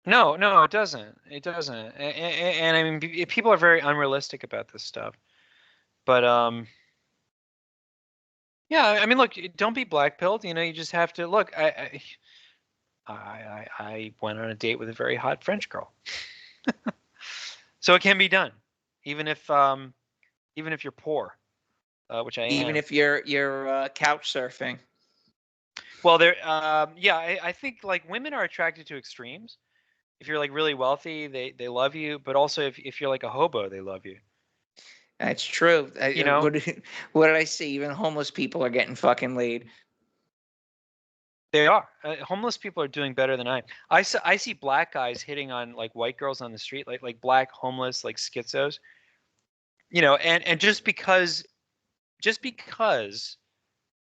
No, it doesn't. It doesn't. And I mean, people are very unrealistic about this stuff. But yeah. I mean, look, don't be black-pilled. You just have to look. I went on a date with a very hot French girl. So it can be done, even if you're poor, which I am. Even if you're couch surfing. Well, I think like women are attracted to extremes. If you're like really wealthy, they love you, but also if you're like a hobo, they love you. That's true. What did I see? Even homeless people are getting fucking laid. They are. Homeless people are doing better than I see black guys hitting on like white girls on the street, like black homeless, like schizos. And just because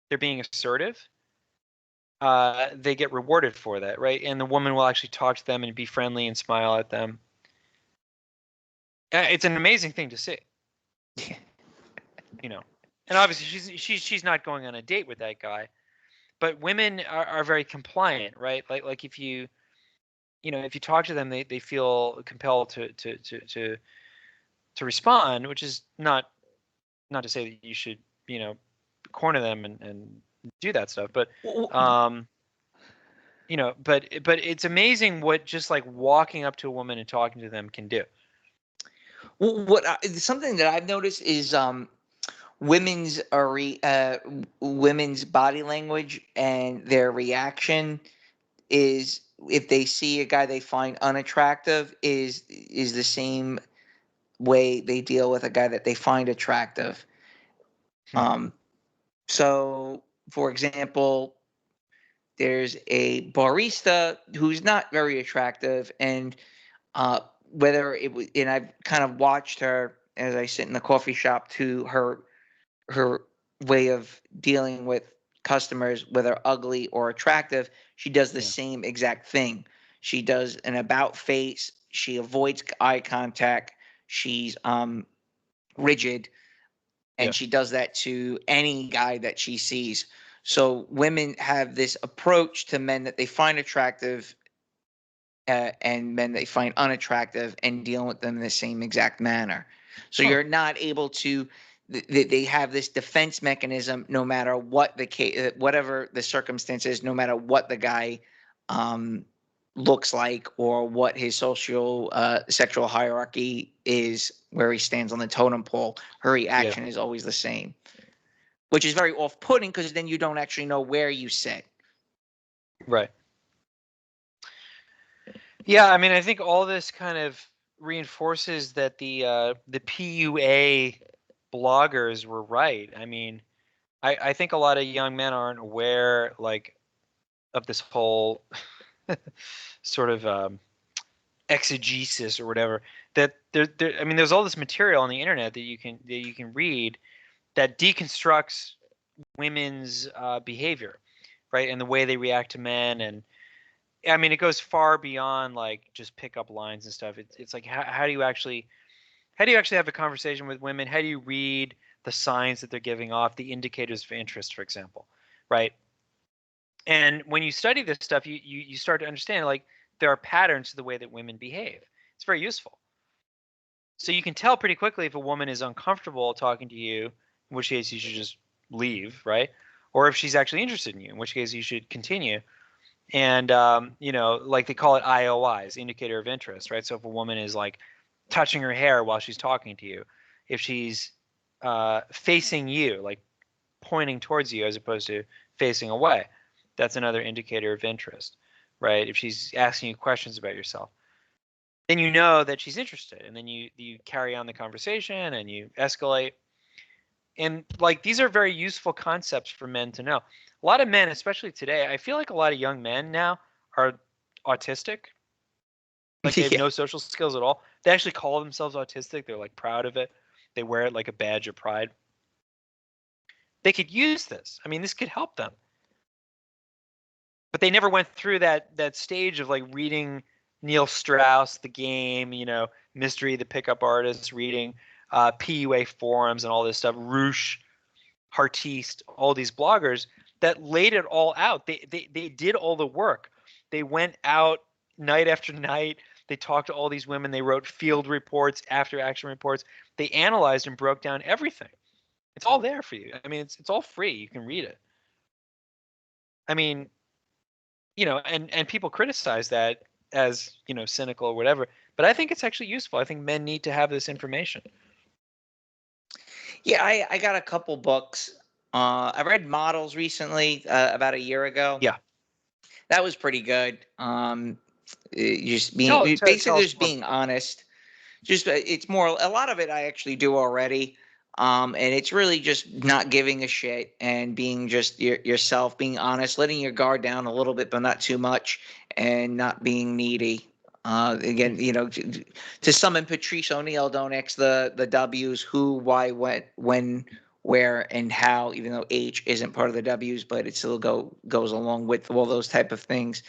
they're being assertive, they get rewarded for that, right? And the woman will actually talk to them and be friendly and smile at them. It's an amazing thing to see. And obviously she's not going on a date with that guy. But women are very compliant, right? Like if you talk to them, they feel compelled to respond, which is not to say that you should corner them and do that stuff, but but it's amazing what just like walking up to a woman and talking to them can do. Something that I've noticed is women's women's body language and their reaction is, if they see a guy they find unattractive, is the same way they deal with a guy that they find attractive. So, for example, there's a barista who's not very attractive, and whether it was, and I've kind of watched her as I sit in the coffee shop, to her way of dealing with customers, whether ugly or attractive. She does the same exact thing. She does an about face. She avoids eye contact. She's rigid, and she does that to any guy that she sees. So women have this approach to men that they find attractive, and men they find unattractive, and dealing with them in the same exact manner. So you're not able to. They have this defense mechanism, no matter what the case, whatever the circumstances, no matter what the guy looks like, or what his social sexual hierarchy is, where he stands on the totem pole. Her reaction is always the same, which is very off-putting, because then you don't actually know where you sit. Right. Yeah, I mean, I think all this kind of reinforces that the PUA bloggers were right. I mean, I think a lot of young men aren't aware, like, of this whole sort of exegesis or whatever. That I mean, there's all this material on the internet that you can read that deconstructs women's behavior, right, and the way they react to men. And I mean, it goes far beyond like just pickup lines and stuff. It's like, how do you actually have a conversation with women? How do you read the signs that they're giving off, the indicators of interest, for example, right? And when you study this stuff, you start to understand, like, there are patterns to the way that women behave. It's very useful. So you can tell pretty quickly if a woman is uncomfortable talking to you, in which case you should just leave, right? Or if she's actually interested in you, in which case you should continue. And like they call it IOIs, indicator of interest, right? So if a woman is like touching her hair while she's talking to you, if she's facing you, like pointing towards you as opposed to facing away, that's another indicator of interest, right? If she's asking you questions about yourself, then you know that she's interested, and then you carry on the conversation and you escalate. And like, these are very useful concepts for men to know. A lot of men, especially today, I feel like a lot of young men now are autistic. Like, they have no social skills at all. They actually call themselves autistic. They're like proud of it. They wear it like a badge of pride. They could use this. I mean, this could help them. But they never went through that stage of like reading Neil Strauss, The Game, Mystery, the Pickup Artist, reading PUA forums and all this stuff, Roosh, Heartiste, all these bloggers that laid it all out. They did all the work. They went out night after night. They talked to all these women. They wrote field reports, after action reports. They analyzed and broke down everything. It's all there for you. I mean, it's all free. You can read it. I mean, and people criticize that as, cynical or whatever, but I think it's actually useful. I think men need to have this information. Yeah, I got a couple books. I read Models recently, about a year ago. Yeah. That was pretty good. Just being basically just being honest. Just it's more, a lot of it I actually do already. And it's really just not giving a shit and being just yourself, being honest, letting your guard down a little bit, but not too much, and not being needy. Again, to summon Patrice O'Neill, don't X the W's, who, why, what, when, where, and how, even though H isn't part of the W's, but it still goes along with all those type of things.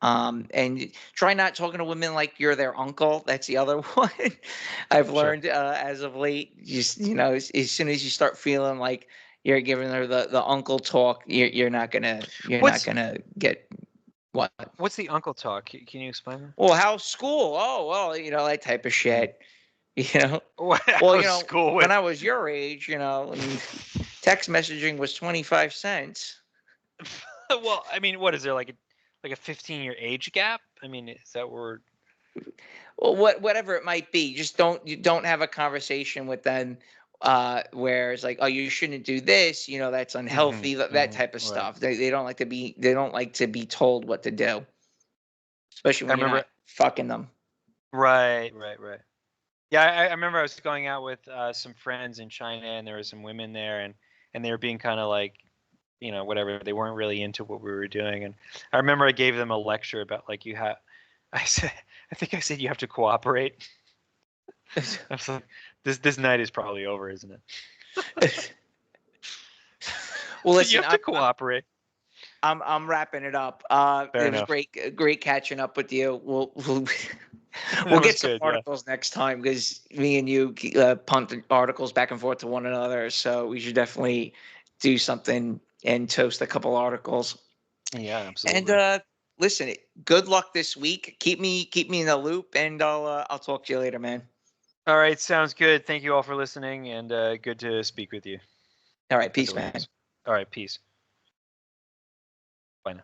And try not talking to women like you're their uncle. That's the other one I've learned as of late. Just, as soon as you start feeling like you're giving her the uncle talk, you're not gonna get what? What's the uncle talk? Can you explain that? Well, how's school? Oh, well, that type of shit. School when I was your age, and text messaging was 25 cents. Well, I mean, what is there, like a 15-year age gap? I mean, is that word? Well, whatever it might be, just you don't have a conversation with them where it's like, oh, you shouldn't do this, that's unhealthy, that type of Right. stuff. They don't like to be told what to do, especially I when you're remember. not fucking them. Right. Yeah, I remember I was going out with some friends in China, and there were some women there, and they were being kind of like, whatever. They weren't really into what we were doing, and I remember I gave them a lecture about like I think I said you have to cooperate. I was like, this night is probably over, isn't it? Well, listen, you have to cooperate. I'm wrapping it up. Fair It was enough. great catching up with you. We'll That get was some good, articles next time because me and you punt the articles back and forth to one another. So we should definitely do something and toast a couple articles. Yeah, absolutely. And listen, good luck this week. Keep me in the loop, and I'll talk to you later, man. All right, sounds good. Thank you all for listening, and good to speak with you. All right, peace, man. All right, peace. Bye now.